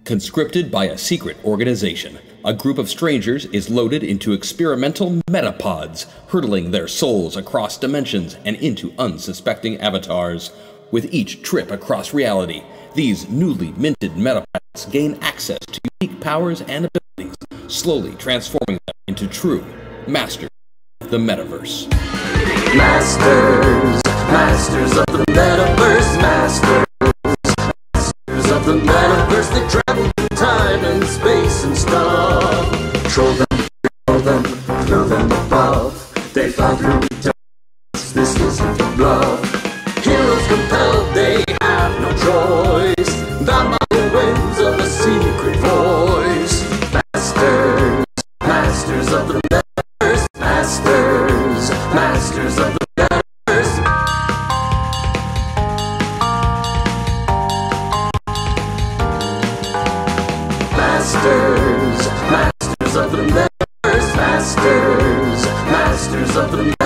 Conscripted by a secret organization, a group of strangers is loaded into experimental metapods, hurtling their souls across dimensions and into unsuspecting avatars. With each trip across reality, these newly minted metapods gain access to unique powers and abilities, slowly transforming them into true masters of the Metaverse. Masters of the Metaverse, masters of the Metaverse, they travel through time and space and stuff. Control them, throw them above. They fly through time, this isn't a bluff. Heroes compelled, they have no choice. Bound by the winds of a secret voice. Masters of the Metaverse, masters of the Metaverse. Masters of the Metaverse, masters of the Metaverse.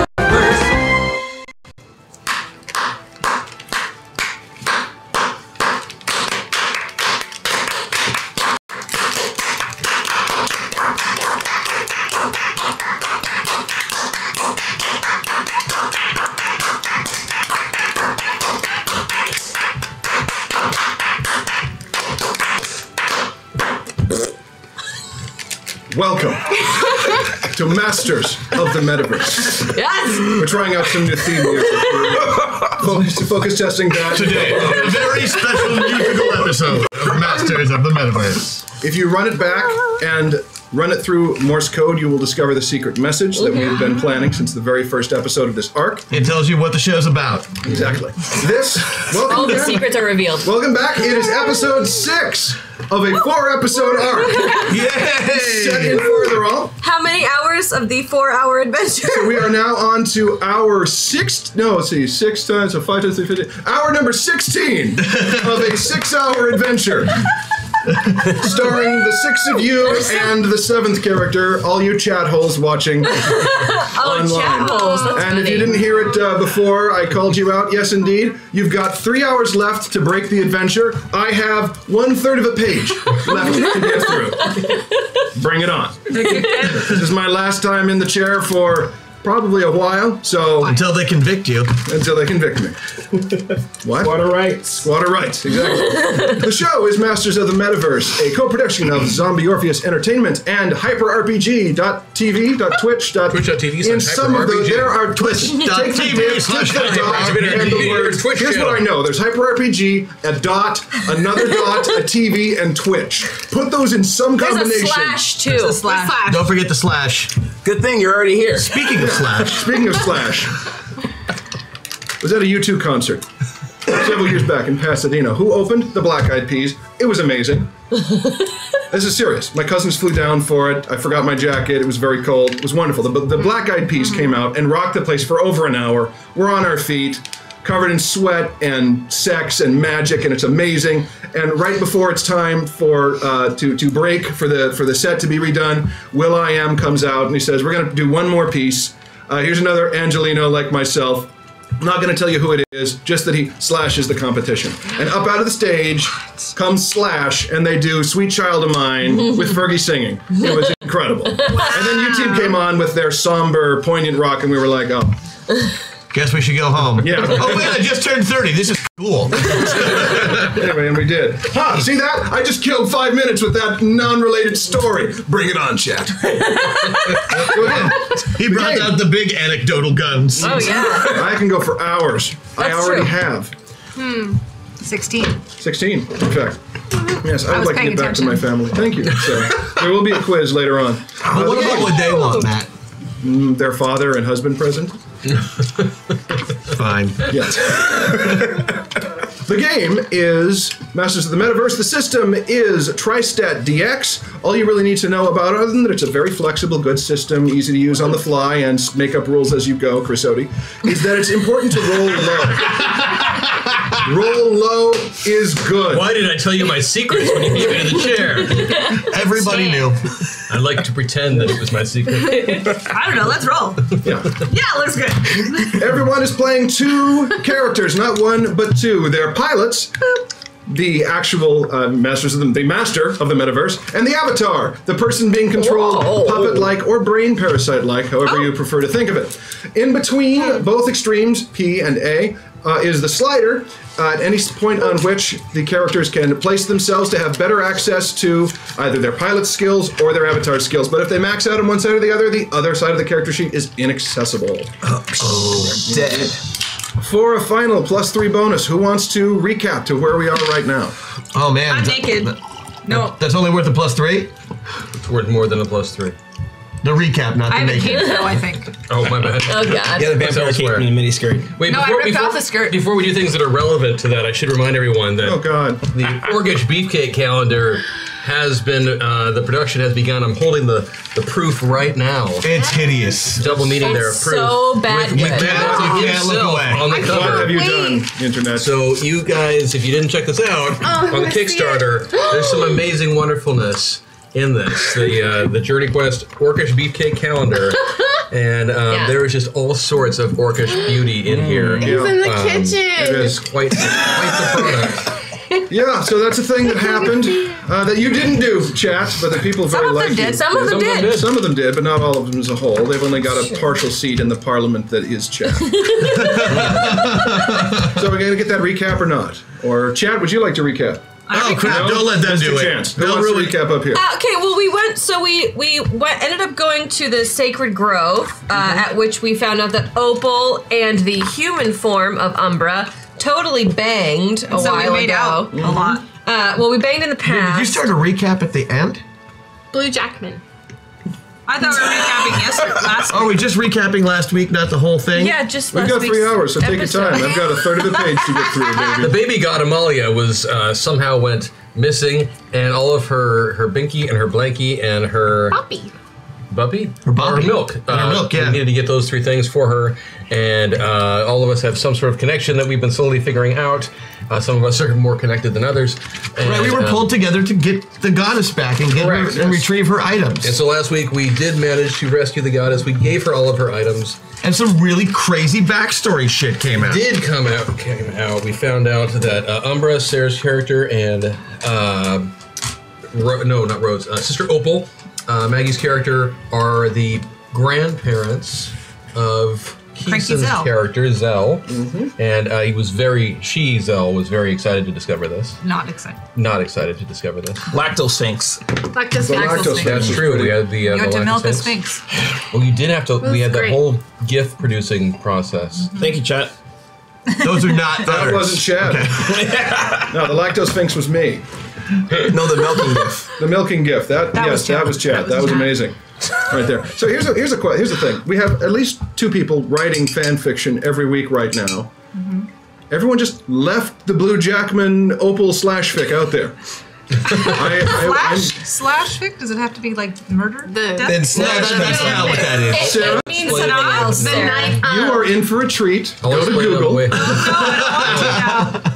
Welcome to Masters of the Metaverse. Yes! We're trying out some new theme music. Focus testing that. Today, a very special musical episode of Masters of the Metaverse. If you run it back and run it through Morse code, you will discover the secret message that we've been planning since the very first episode of this arc. It tells you what the show's about. Exactly. All the secrets are revealed. Welcome back. It is episode 6 of a 4-episode arc. Yay! Set in Fartherall. How many hours of the 4-hour adventure? So we are now on to our 6 times, so 5 times 3, 15. Hour number 16 of a 6-hour adventure. Starring the 6 of you and the 7th character, all you chat holes watching online. Chat holes. That's and funny. if you didn't hear it before, I called you out. Yes, indeed. You've got 3 hours left to break the adventure. I have 1/3 of a page left to get through. Bring it on. This is my last time in the chair for probably a while, so... Until they convict you. Until they convict me. What? Squatter rights. Squatter rights, exactly. The show is Masters of the Metaverse, a co-production of Zombie Orpheus Entertainment and HyperRPG.tv, Twitch.tv. In some of those, there are Twitch.tv /HyperRPG. Here's what I know. There's HyperRPG, a dot, another dot, a TV, and Twitch. Put those in some combination. There's a slash, too. There's a slash. Don't forget the slash. Good thing you're already here. Speaking of slash. Speaking of slash. Was at a U2 concert several years back in Pasadena. Who opened? The Black Eyed Peas. It was amazing. This is serious. My cousins flew down for it. I forgot my jacket. It was very cold. It was wonderful. The Black Eyed Peas came out and rocked the place for over an hour. We're on our feet, covered in sweat and sex and magic, and it's amazing. And right before it's time for to break for the set to be redone, will.i.am comes out and he says, "We're going to do one more piece. Here's another Angelino like myself. I'm not going to tell you who it is, just that he slashes the competition." And up out of the stage comes Slash, and they do Sweet Child of Mine with Fergie singing. It was incredible. Wow. And then U-Team came on with their somber, poignant rock, and we were like, oh. Guess we should go home. Yeah. Oh, wait, I just turned 30. This is cool. Anyway, and we did. Huh, see that? I just killed 5 minutes with that non-related story. Bring it on, chat. Go ahead. He brought out the big anecdotal guns. Oh, yeah. I can go for hours. I already have. 16. 16, in fact. Yes, I would was like to paying get back to attention. my family. Thank you. So there will be a quiz later on. But what about what they want, Matt? Their father and husband present? Fine. Yes. The game is Masters of the Metaverse. The system is Tristat DX. All you really need to know about it, other than that it's a very flexible, good system, easy to use on the fly, and make up rules as you go, Chris Odie, is that it's important to roll low. Roll low is good. Why did I tell you my secrets when you came into the chair? Everybody knew. I'd like to pretend that it was my secret. I don't know. Let's roll. Yeah. Yeah, looks good. Everyone is playing 2 characters, not 1, but 2. They're pilots. the actual the master of the metaverse, and the avatar, the person being controlled puppet-like or brain parasite-like, however you prefer to think of it. In between both extremes, P and A, is the slider, at any point on which the characters can place themselves to have better access to either their pilot skills or their avatar skills. But if they max out on one side or the other side of the character sheet is inaccessible. Dead. For a final +3 bonus, who wants to recap to where we are right now? Oh man. I'm naked. No. That's only worth a +3? It's worth more than a +3. The recap, not I the have a naked. cape though, I think. Oh, my bad. Oh god. Yeah, the vampire cape and the mini skirt. Wait, No, I ripped off the skirt. Before we do things that are relevant to that, I should remind everyone that Oh God. the Orcish Beefcake calendar has been, the production has begun. I'm holding the proof right now. It's hideous. Double meaning there. It's Proof. so bad With good. Matt You can't look himself away. on the I cover. can't What have you Wait. done, Internet? So you guys, if you didn't check this out, on the I see Kickstarter, there's some amazing wonderfulness in this. The Journey Quest Orcish Beefcake calendar. And there is just all sorts of Orcish beauty in here. It's in the kitchen. It is. It's quite the product. Yeah, so that's a thing that happened that you didn't do, chat, but the people very Some of like them you. did. Some of them did. Some of them did, but not all of them as a whole. They've only got a partial seat in the parliament that is chat. So we're going to get that recap or not? Or chat, would you like to recap? Oh crap! No? Don't let them Just do a it. chance. Who They'll wants really to recap up here? Okay, well, we ended up going to the Sacred Grove, at which we found out that Opal and the human form of Umbra totally banged a So while we made ago. out a lot. Well, we banged in the past. Did you start a recap at the end? Blue Jackman. I thought we were recapping last Are we just recapping last week, not the whole thing? Yeah, just We've last got 3 week's hours, so take your episode. time. I've got a third of the page to get through, The baby. baby god Amalia was somehow went missing, and all of her binky and her blankie and her Poppy. Buppy? Her Buppy. Her milk. And her milk, yeah. We needed to get those 3 things for her, and all of us have some sort of connection that we've been slowly figuring out. Some of us are more connected than others. And, Right, we were pulled together to get the goddess back and get Correct, her and yes. retrieve her items. And so last week we did manage to rescue the goddess. We gave her all of her items. And some really crazy backstory shit came out. Came out. We found out that Umbra, Sarah's character, and not Rose, Sister Opal, Maggie's character, are the grandparents of Keeson's Zell. character, Zell. And Zell was very excited to discover this. Not excited. Not excited to discover this. Lactose Sphinx. Lactose The lactose Sphinx. That's true. We had the You had to lactose milk a Sphinx. sphinx. Well, you did have to. We had the great. whole GIF producing process. Thank you, chat. Those are not That others. wasn't Chad. No, the lactose sphinx was me. No, the milking gift. The milking gift. That was Chad. that was Chad. That That was was Chad. amazing. Right there. So here's the thing. We have at least 2 people writing fan fiction every week right now. Everyone just left the Blue Jackman Opal /fic out there. Slash fic? Does it have to be like murder? The- Then slash, that's not what that is. Sarah, It means something else, The Sarah. knife. you are in for a treat. I'll Go to explain Google. Way.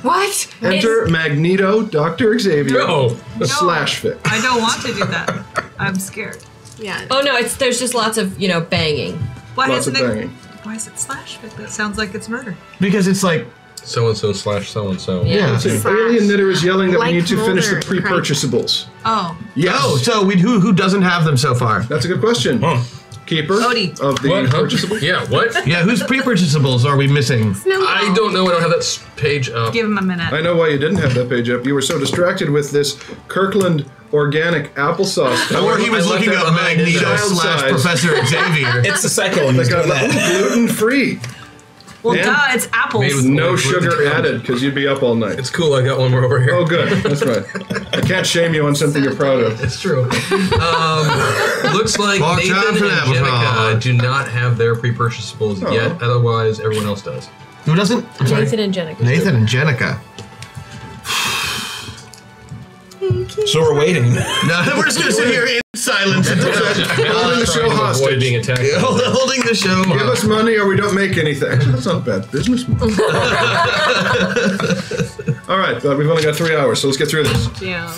What? Enter Magneto, Dr. Xavier, No. /fic. I don't want to do that. I'm scared. Yeah. Oh no, there's just lots of banging. Why Lots of isn't it? banging. Why is it slash fic? That sounds like it's murder. Because it's like, So and so / so and so. yeah. An alien knitter is yelling that we Like need to finish the Mulder, pre-purchasables. Oh. Yes. Oh, so who doesn't have them so far? That's a good question. Keeper Odie. of the What? Huh? purchasables. Yeah. What? Yeah, whose pre-purchasables are we missing? I don't know. I don't have that page up. Give him a minute. I know why you didn't have that page up. You were so distracted with this Kirkland organic applesauce. Or he was I left looking that up behind in Magneto the child / size. Professor Xavier. It's the second one. They He's got doing that. gluten-free. Well, And duh, it's apples. Made with- No Gluten sugar free. added, because you'd be up all night. It's cool. I got one more over here. Oh, good. That's right. I can't shame you on something you're proud of. It's true. Looks like Long time Nathan for and that, Jenica Ron. do not have their pre-purchasables yet. Otherwise, everyone else does. Who doesn't? I'm sorry. Nathan and Jenica. Nathan and Jenica. So we're waiting. No, we're just gonna sit here in silence and Holding the show Trying to avoid hostage. being attacked. holding the show. Give us money or we don't make anything. That's not bad business model. All right, but we've only got 3 hours, so let's get through this. Yeah.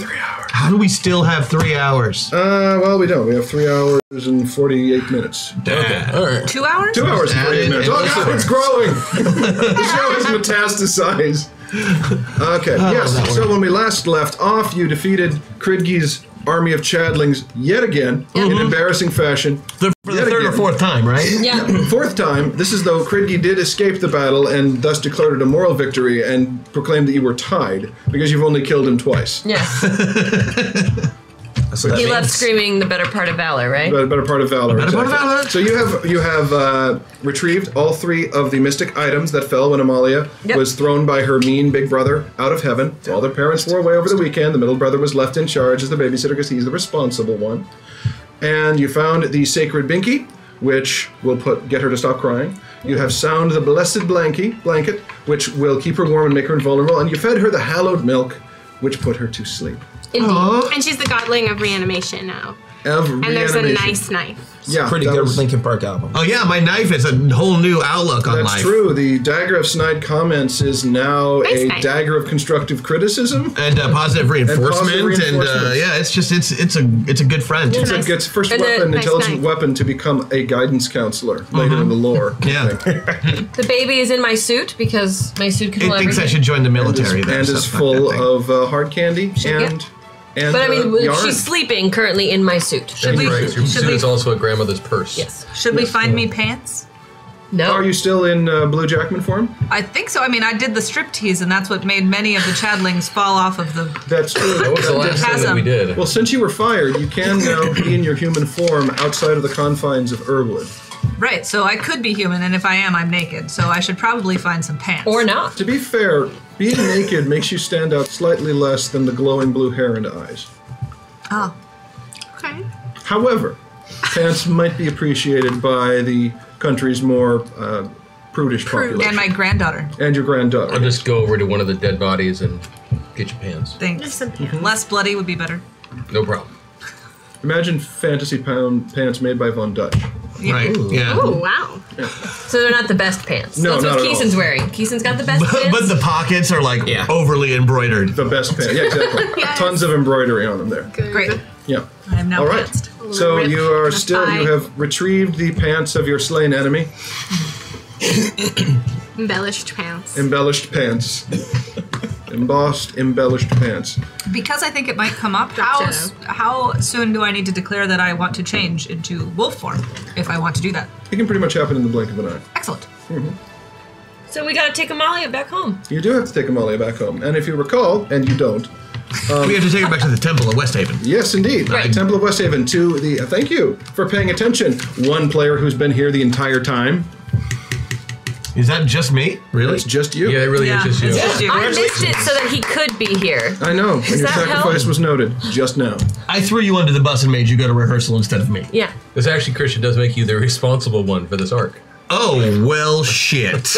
How do we still have 3 hours? Well, we don't. We have 3 hours and 48 minutes. Okay. All right. 2 hours? 2 hours and 48 minutes. Oh, God, it's growing. The show has metastasized. Okay, yes. So when we last left off, you defeated Kridgi's army of Chadlings yet again in embarrassing fashion. For the third or fourth time, right? Yeah. Fourth time, this is though Kridgi did escape the battle and thus declared it a moral victory and proclaimed that you were tied because you've only killed him twice. Yes. So that He means- left screaming the better part of valor, right? Better part of valor. Better part of exactly. valor. So you have retrieved all 3 of the mystic items that fell when Amalia Yep. was thrown by her mean big brother out of heaven. All their parents were away over the weekend. The middle brother was left in charge as the babysitter because he's the responsible one. And you found the sacred binky, which will get her to stop crying. You have sound the blessed blanket, which will keep her warm and make her invulnerable. And you fed her the hallowed milk, which put her to sleep. Indeed. And she's the godling of reanimation now. And there's a Reanimation. nice knife. Yeah, Pretty that good was- Linkin Park album. Oh yeah, my knife is a whole new outlook on That's life. true. The dagger of snide comments is now Nice a knife. dagger of constructive criticism. And positive reinforcement, positive reinforcement. yeah, it's a good friend. It's Nice. its first And a weapon, nice intelligent knife. weapon to become a guidance counselor later in the lore. I Yeah. think. The baby is in my suit because my suit can It hold thinks I everything. should join the military. and there, is so fuck full that thing. of hard candy and But I mean, yarn. she's sleeping currently in my suit. That's we- right. Your should suit we- is also a grandmother's purse. Yes. Should we find me pants? No. Are you still in Blue Jackman form? I think so. I mean, I did the striptease, and that's what made many of the Chadlings fall off of the. That's true. That was the last thing that we did. Well, since you were fired, you can now be in your human form outside of the confines of Irwood. Right, so I could be human, and if I am, I'm naked. So I should probably find some pants. Or not. To be fair, being naked makes you stand out slightly less than the glowing blue hair and eyes. Oh. Okay. However, pants might be appreciated by the country's more prudish population. And my granddaughter. And your granddaughter. I'll just go over to one of the dead bodies and get your pants. Thanks. Just some pants. Less bloody would be better. No problem. Imagine fantasy pants made by Von Dutch. Right. Yeah. Oh, wow. So they're not the best pants. No, That's not what at all. Keeson's wearing. Keeson's got the best pants. But the pockets are like Yeah. overly embroidered. The best pants. Yeah, exactly. Yes. Tons of embroidery on them there. Great. Yeah. I am now All right. pantsed. So Rip you are the still, thigh. you have retrieved the pants of your slain enemy. Embellished pants. Embellished pants. Embossed, embellished pants. Because I think it might come up, Shadow. how soon do I need to declare that I want to change into wolf form if I want to do that? It can pretty much happen in the blink of an eye. Excellent. So we gotta take Amalia back home. You do have to take Amalia back home. And if you recall, and you don't, We have to take her back to the Temple of Westhaven. yes, indeed. Right. The Temple of Westhaven to the. Thank you for paying attention. One player who's been here the entire time. Is that just me? Really? It's just you. Yeah, it really Yeah, is just you. it's just you. I missed it so that he could be here. I know. And your that help? sacrifice was noted just now. I threw you under the bus and made you go to rehearsal instead of me. Yeah. This actually, Christian, does make you the responsible one for this arc. Oh, well, shit.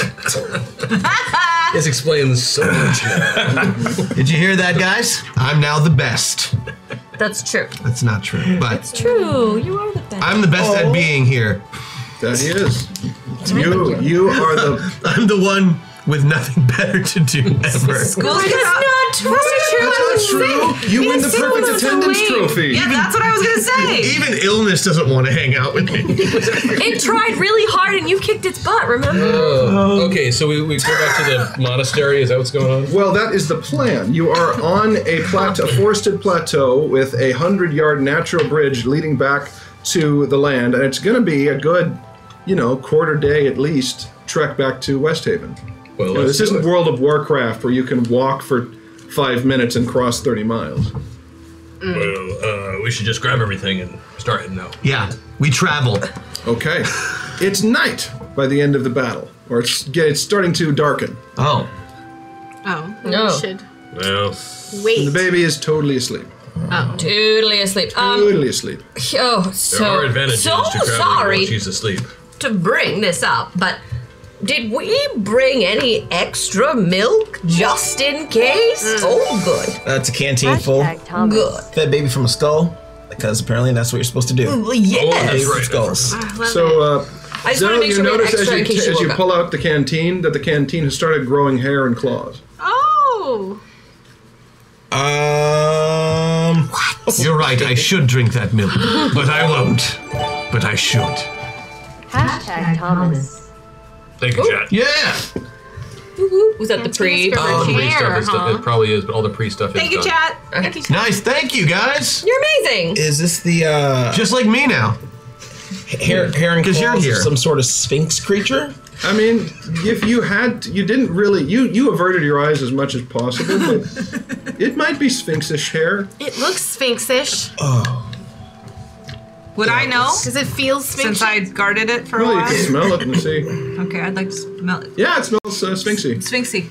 This explains so much now. Did you hear that, guys? I'm now the best. That's true. That's not true, but It's true. You are the best. I'm the best at being here. That he is. You are the. I'm the one with nothing better to do ever. School's That's not true. That's not true. You win the perfect attendance trophy. Yeah, that's what I was gonna say. Even illness doesn't want to hang out with me. It tried really hard and you kicked its butt, remember? Okay, so we go back to the monastery. Is that what's going on? Well, that is the plan. You are on a forested plateau with a 100-yard natural bridge leading back to the land, and it's going to be a good, quarter day at least trek back to Westhaven. Well, This let's do isn't it. World of Warcraft where you can walk for 5 minutes and cross 30 miles. Well, we should just grab everything and start heading out. Yeah, we travel. Okay. It's night by the end of the battle, or it's starting to darken. Oh. Oh, No. we should Well, wait. The baby is totally asleep. Oh. Totally asleep. Totally asleep. Oh, there so are advantages so to traveling sorry while she's asleep. to bring this up, but did we bring any extra milk just in case? Oh, good. That's a canteen full. Good. Fed baby from a skull, because apparently that's what you're supposed to do. Well, yes. Baby right, from skulls. I love it. So, I just want to make you sure we have notice extra in case as you you woke pull up. out the canteen that the canteen has started growing hair and claws. Oh. You're right, I should drink that milk. But I won't. But I should. Hashtag Thomas. Thank you, Chad. Yeah! Was that the pre? All the pre stuff is done. It probably is, but all the pre stuff is Thank you, done. chat. Okay. Nice, thank you guys. You're amazing. Is this the Just like me now. Heron Because you're claws here. of some sort of sphinx creature? I mean, if you had, you didn't really, you averted your eyes as much as possible, but it might be sphinxish hair. It looks sphinxish. Would I know? Does it feel sphinxish? Since I guarded it for a Well, you while. can smell it and see. Okay, I'd like to smell it. Yeah, it smells sphinxy. Sphinxy.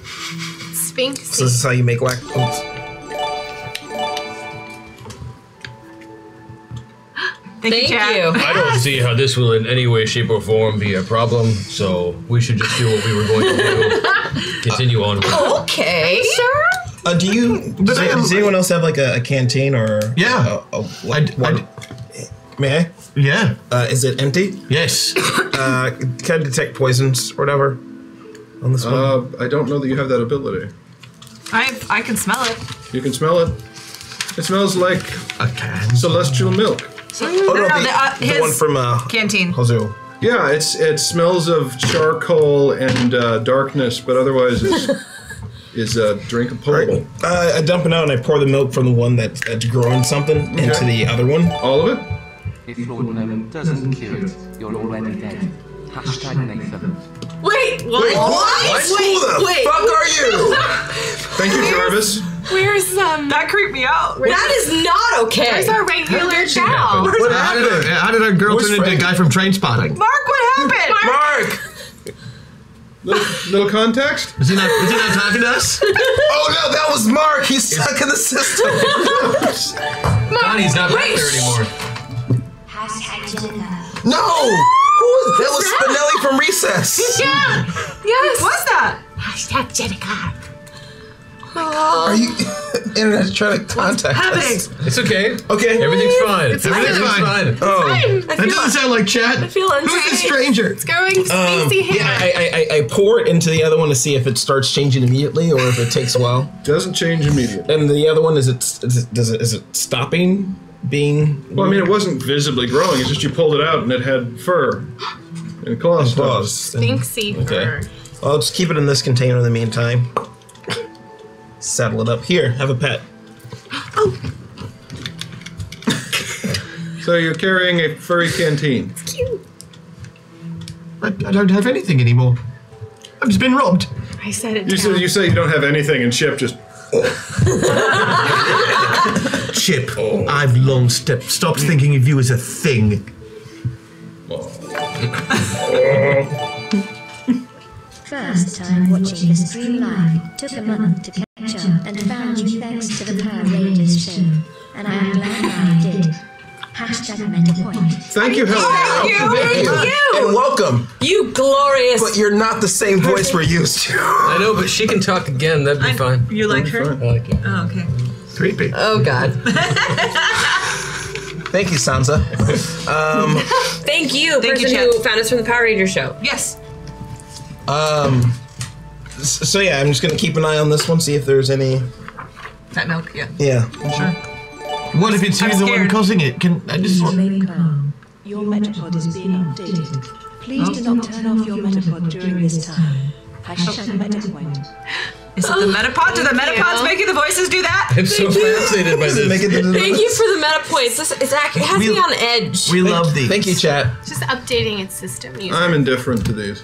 Sphinxy. So this is how you make wax. Oops. Thank you, chat. I don't see how this will in any way, shape, or form be a problem, so we should just do what we were going to do. Continue on. Okay. Sure. Does anyone else have like a canteen or? Yeah. May I? Yeah. Is it empty? Yes. Can I detect poisons or whatever on this one? I don't know that you have that ability. I can smell it. You can smell it. It smells like a can. Celestial milk. The one from canteen. Hozu. Yeah, it smells of charcoal and darkness, but otherwise is drinkable. I dump it out and I pour the milk from the one that's growing something into the other one. All of it? If laudanum doesn't cure it, you're already dead. Hashtag Nathan. Wait, what? Wait, who the fuck are you? Thank you, Jarvis. Where's That creeped me out. That is not okay. Where's our regular gal? What happened? How did our girl turn into a guy from Train Spotting? Mark, what happened? Mark! Little context? Is he not talking to us? Oh no, that was Mark! He's stuck in the system! Connie's not back there anymore. No! Who was that? Was Spinelli from Recess! Yeah. Yes. What's that? Hashtag Jenica. Are you internet trying to contact us? It's okay. Okay. Everything's fine. Everything's fine. Oh. That doesn't sound like chat. I feel Who's the stranger? It's going spacey hair. Yeah, I pour it into the other one to see if it starts changing immediately or if it takes a while. Doesn't change immediately. And the other one, is it stopping being? Well, I mean, it wasn't visibly growing. It's just you pulled it out and it had fur and claws. Sphinxy fur. Well, I'll just keep it in this container in the meantime. Saddle it up. Here, have a pet. So you're carrying a furry canteen. It's cute. I don't have anything anymore. I've just been robbed. I said it. You say you don't have anything, and Chip just. Chip, I've long stopped thinking of you as a thing. First time watching the stream live, took a month to catch up and found you thanks to the Power Rangers show. And I am glad I did. Hashtag MetaPoint. Thank you, Helen. Thank you. And welcome. You glorious. But you're not the same voice we're used to. I know, but she can talk again. That'd be fine. You like her? I like it. Oh, okay. Creepy. Oh, God. Thank you, Sansa. Thank you, person Chet. who found us from the Power Ranger show. Yes. So yeah, I'm just gonna keep an eye on this one, see if there's any. That milk, yeah. Yeah. Sure. What if it's you the one causing it? Can I just? Remain calm. Your Metapod is being updated. Please do not turn off your Metapod during this time. Hashtag MetaPoint. Is it the Metapod? Do the Metapods making the voices do that? I'm so fascinated by this. Thank you for the meta points. This is it has me on edge. We love these. Thank you, chat. Just updating its system. I'm indifferent to these.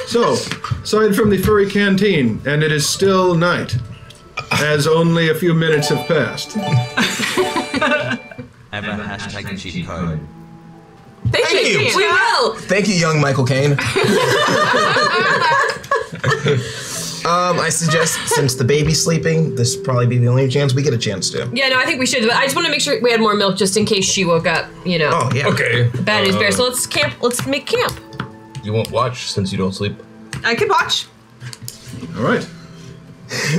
So, aside from the furry canteen, and it is still night, as only a few minutes have passed. Have a hashtag cheat code. Thank you. We will. Thank you, young Michael Caine. I suggest, since the baby's sleeping, this would probably be the only chance we get a chance to. Yeah, no, I think we should. But I just want to make sure we had more milk just in case she woke up. You know. Oh yeah. Okay. Bad news bear. So let's camp. Let's make camp. You won't watch since you don't sleep. I can watch. All right.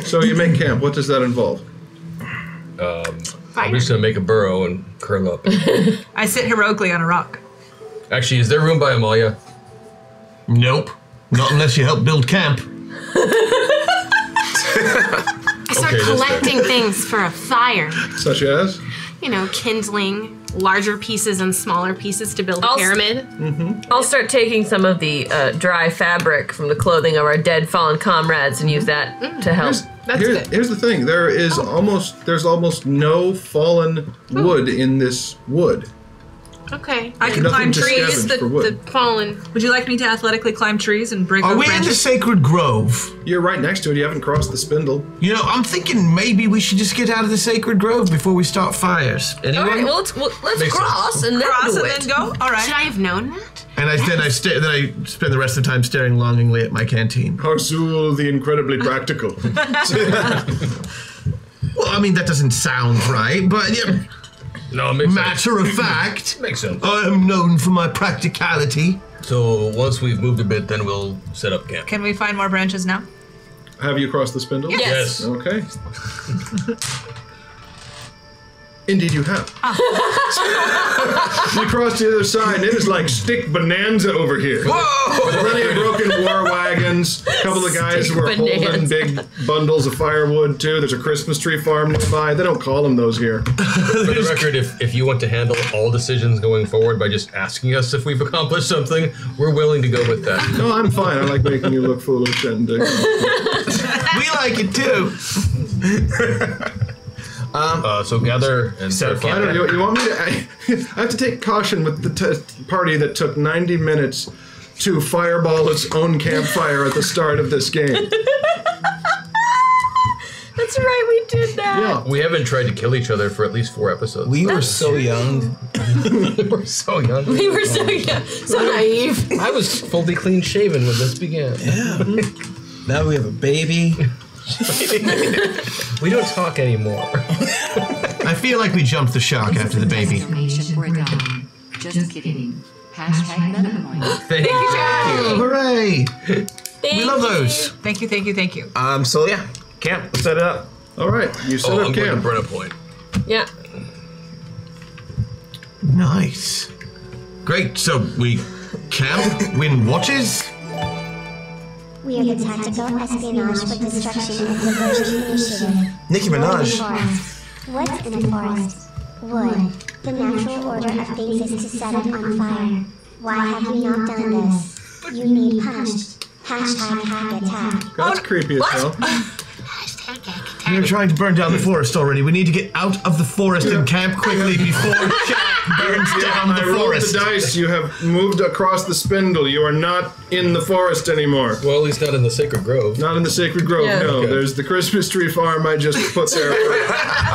So you make camp. What does that involve? I'm just gonna make a burrow and curl up. I sit heroically on a rock. Actually, is there room by Amalia? Nope. Not unless you help build camp. I start collecting things for a fire. Such as? You know, kindling. larger pieces and smaller pieces to build a pyramid. I'll start taking some of the dry fabric from the clothing of our dead fallen comrades and use that to help. Here's the thing. There's almost no fallen wood in this wood. Okay. I can climb trees. The fallen. Would you like me to athletically climb trees and break Are up we in branches? the sacred grove? You're right next to it. You haven't crossed the spindle. You know, I'm thinking maybe we should just get out of the sacred grove before we start fires. Anyone? All right, well, let's cross and then Cross do and it. then go? All right. Should I have known that? And I spend the rest of the time staring longingly at my canteen. Harsul the incredibly practical. Well, I mean, that doesn't sound right, but yeah. No, it makes Matter of fact, makes sense. I am known for my practicality. So once we've moved a bit, then we'll set up camp. Can we find more branches now? Have you crossed the spindle? Yes. Okay. Indeed, you have. You crossed the other side, and it is like stick bonanza over here. Whoa! Plenty of broken war wagons. A couple of guys who are holding big bundles of firewood too. There's a Christmas tree farm nearby. They don't call them those here. For the record, if you want to handle all decisions going forward by just asking us if we've accomplished something, we're willing to go with that. No, I'm fine. I like making you look foolish and. We like it too. So gather and start I don't know. You want me to? I have to take caution with the party that took 90 minutes to fireball its own campfire at the start of this game. That's right, we did that. Yeah. We haven't tried to kill each other for at least 4 episodes. We were so young. We're so young. We were so young, so naive. I was fully clean shaven when this began. Yeah. Now we have a baby. We don't talk anymore. I feel like we jumped the shark after the baby. Just kidding. Hashtag Metacoin. Thank you. Hooray! Thank We love those. Thank you, thank you, thank you. So yeah, camp. Let's set it up. All right, you set up I'm going to camp. Brenna Point. Yeah. Nice. Great. So we camp, win watches. We are the Tactical Espionage for Destruction and Diversion Initiative. Nicki Minaj. Forest. What's in a forest? Wood. The natural order of things is to set it on fire. Why have you not done this? You need punished. Hashtag hack attack. That's creepy as hell. We're trying to burn down the forest already. We need to get out of the forest and camp quickly before Jack burns down the I rolled forest. the dice. You have moved across the spindle. You are not in the forest anymore. Well, at least not in the Sacred Grove. Not in the Sacred Grove, Yeah. no. Okay. There's the Christmas tree farm I just put there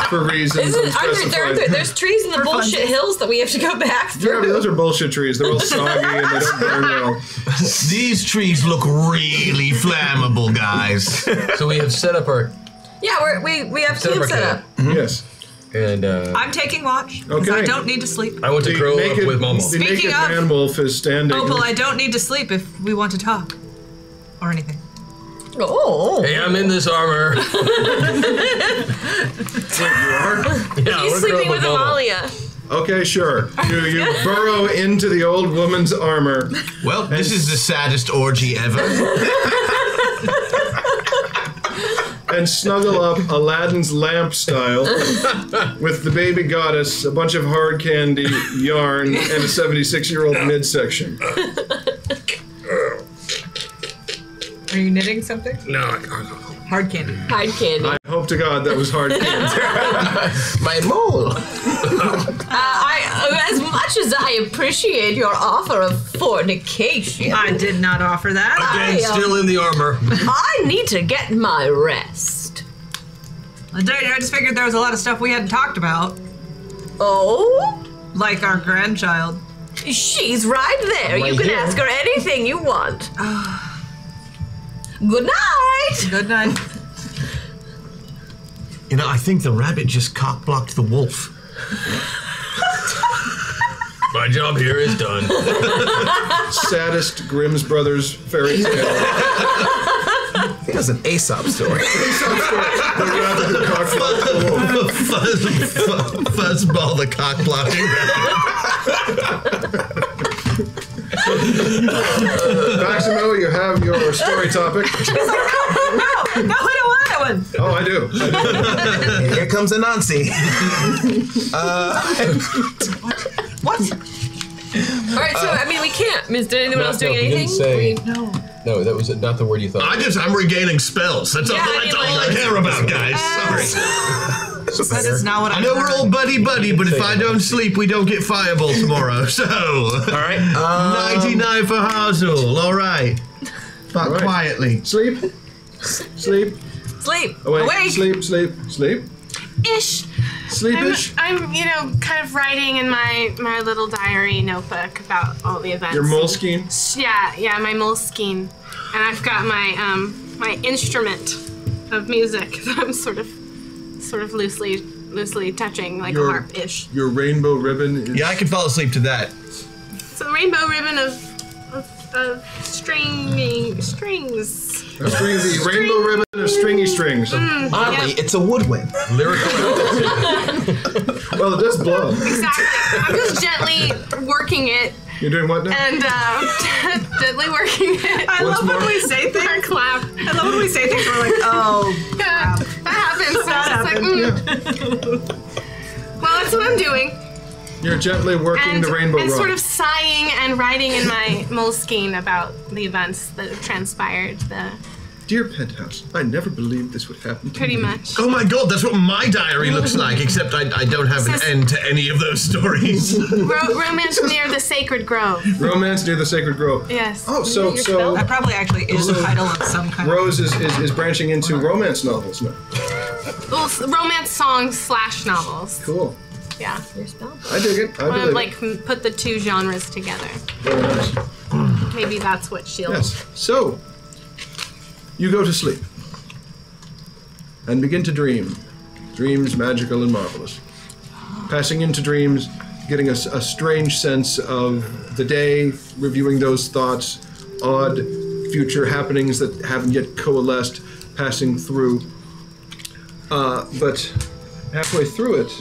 for reasons unspecified. There's trees in the bullshit hills that we have to go back Yeah, through. but those are bullshit trees. They're all soggy and they don't burn well. These trees look really flammable, guys. So we have set up our Yeah, we have camp set up. Yes. and I'm taking watch. 'Cause Okay. I don't need to sleep. I want to curl up with Momo. The naked Speaking of- man wolf is standing. Opal, I don't need to sleep if we want to talk. Or anything. Oh. Hey, I'm in this armor. Wait, you are? Yeah, He's sleeping with Momo. Amalia. Okay, sure. You burrow into the old woman's armor. Well, this is the saddest orgy ever. And snuggle up Aladdin's lamp style with the baby goddess, a bunch of hard candy, yarn, and a 76-year-old midsection. Are you knitting something? No. Hard candy. Hard candy. I hope to God that was hard candy. My mole. As much as I appreciate your offer of fornication, I did not offer that. Again, still in the armor. I need to get my rest. I just figured there was a lot of stuff we hadn't talked about. Oh? Like our grandchild. She's right there. Right You can here. ask her anything you want. Good night. Good night. You know, I think the rabbit just cock-blocked the wolf. My job here is done. Saddest Grimm's Brothers fairy tale. I think that's an Aesop story. The rabbit who cock-blocked the wolf. Fuzzball the cock-blocking Maximo, you have your story topic. No, I don't want it. going? Oh, I do. Here comes Anansi. What? All right, so I mean, we can't. Is anyone else doing he didn't anything? say- No, that was not the word you thought. I'm regaining spells. That's all I care about, guys. Sorry. That is not what I know we're all buddy, but if I don't sleep, we don't get fireball tomorrow. So, all right, 99 for Hazel. All right, but quietly. Sleep. Awake. Sleep. Ish. Sleepish. I'm kind of writing in my little diary notebook about all the events. Your Moleskine? Yeah, my Moleskine. And I've got my my instrument of music that I'm sort of loosely touching, like a harp-ish. Your rainbow ribbon is... Yeah, I can fall asleep to that. It's a rainbow ribbon of strings. The rainbow ribbon of stringy strings. Oddly, it's a woodwind. Lyrical. Well, it does blow. Exactly. I'm just gently working it. You're doing what now? And gently working it. I love when we say things. Or clap. I love when we say things. We're like, oh, yeah, that happens. So it's like, Well, that's what I'm doing. You're gently working the rainbow and rod. sort of sighing and writing in my Moleskine about the events that have transpired. Dear Penthouse, I never believed this would happen to Pretty me. much. Oh my god, that's what my diary looks like, except I don't have an end to any of those stories. Romance near the Sacred Grove. Romance near the Sacred Grove. Yes. Oh, so that probably actually is the title of some kind Rose is branching into romance novels now. Well, romance songs / novels. Cool. Yeah. I dig it. I believe like put the two genres together. Very nice. Maybe that's what she'll. Yes. So, you go to sleep and begin to dream. Dreams magical and marvelous. Passing into dreams, getting a strange sense of the day, reviewing those thoughts, odd future happenings that haven't yet coalesced, passing through. But halfway through it,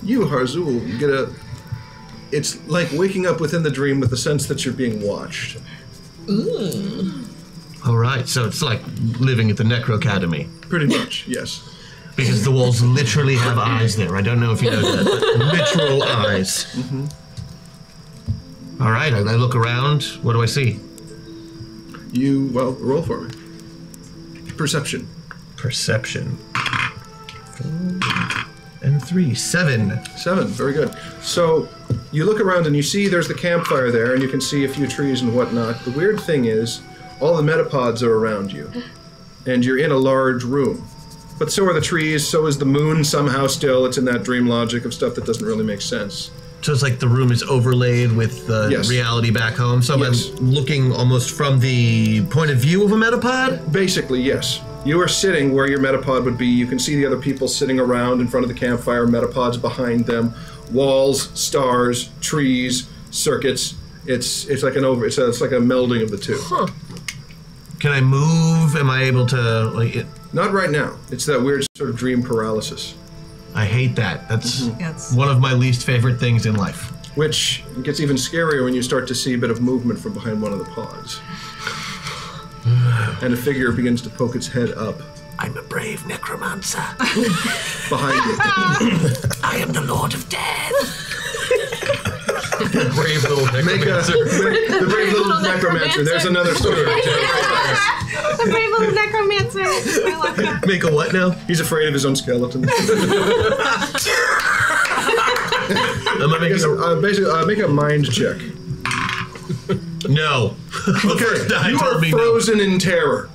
you, Harzul, get it's like waking up within the dream with the sense that you're being watched. All right, so it's like living at the Necro Academy. Pretty much, yes. Because the walls literally have eyes there. I don't know if you know that. But literal eyes. Mm-hmm. All right, I look around. What do I see? Roll for me. Perception. Perception. 3, 7. 7, very good. So you look around and you see there's the campfire there, and you can see a few trees and whatnot. The weird thing is, all the metapods are around you, and you're in a large room. But so are the trees, so is the moon somehow still. It's in that dream logic of stuff that doesn't really make sense. So it's like the room is overlaid with reality back home. So I'm looking almost from the point of view of a metapod? Basically, yes. You are sitting where your metapod would be. You can see the other people sitting around in front of the campfire, metapods behind them, walls, stars, trees, circuits. It's like it's like a melding of the two. Huh. Can I move? Am I able to Not right now. It's that weird sort of dream paralysis. I hate that. That's one of my least favorite things in life. Which gets even scarier when you start to see a bit of movement from behind one of the pods. And a figure begins to poke its head up. I'm a brave necromancer. Behind you. I am the Lord of Death. Brave little necromancer. The brave little necromancer. There's another story. The brave little necromancer. I love that. Make a what now? He's afraid of his own skeleton. Make a mind check. No. Okay, you are frozen in terror.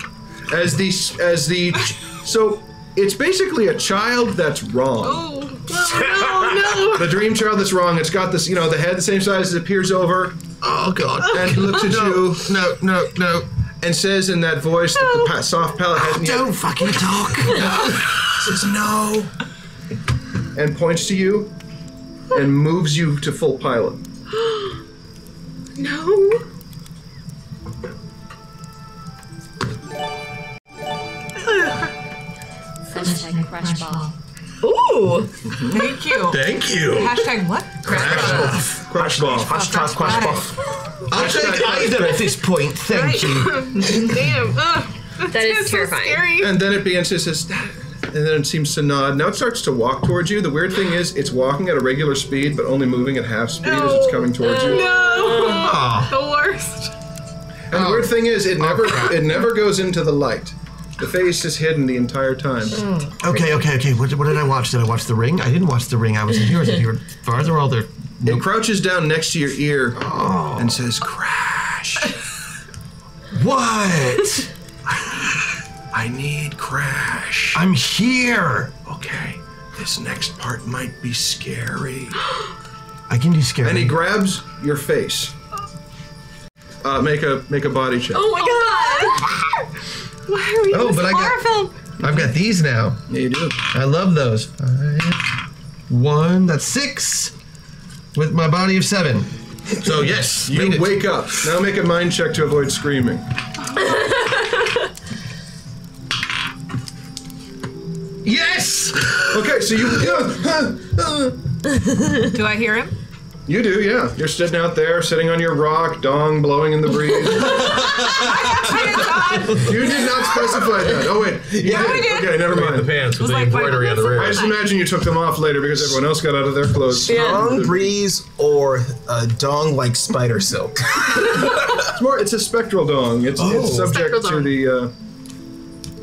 So it's basically a child that's wrong. Oh no! The dream child that's wrong. It's got this, the head the same size as it peers over. Oh god! And looks at you. No. And says in that voice that the soft palate hasn't yet. Don't fucking talk. Says no. And points to you, and moves you to full pilot. No. Hashtag crash ball. Ooh! Thank you. Thank you. Hashtag what? Crash ball. I'll take either at this point. Thank you. Damn. That is terrifying. Scary. And then it begins to says, and then it seems to nod. Now it starts to walk towards you. The weird thing is, it's walking at a regular speed, but only moving at half speed as it's coming towards you. No. The worst. And the weird thing is, it never goes into the light. The face is hidden the entire time. Okay. What did I watch? Did I watch The Ring? I didn't watch The Ring. I was in here. Fartherall there. It crouches down next to your ear and says, "Crash." What? I need Crash. I'm here. Okay, this next part might be scary. I can do scary. And he grabs your face. Make a body check. Oh my god! Why are we but I've got these now. Yeah, you do. I love those. 1, that's 6, with my body of 7. So yes, you wake up. Now make a mind check to avoid screaming. Yes! Okay, so you... Do I hear him? You do, yeah. You're sitting out there, sitting on your rock, dong blowing in the breeze. You did not specify that. Oh, wait. Yeah, we did. Okay, never mind. The pants with the embroidery on the rear. I just imagine you took them off later because everyone else got out of their clothes. Strong breeze or a dong like spider silk? It's a spectral dong. It's subject to the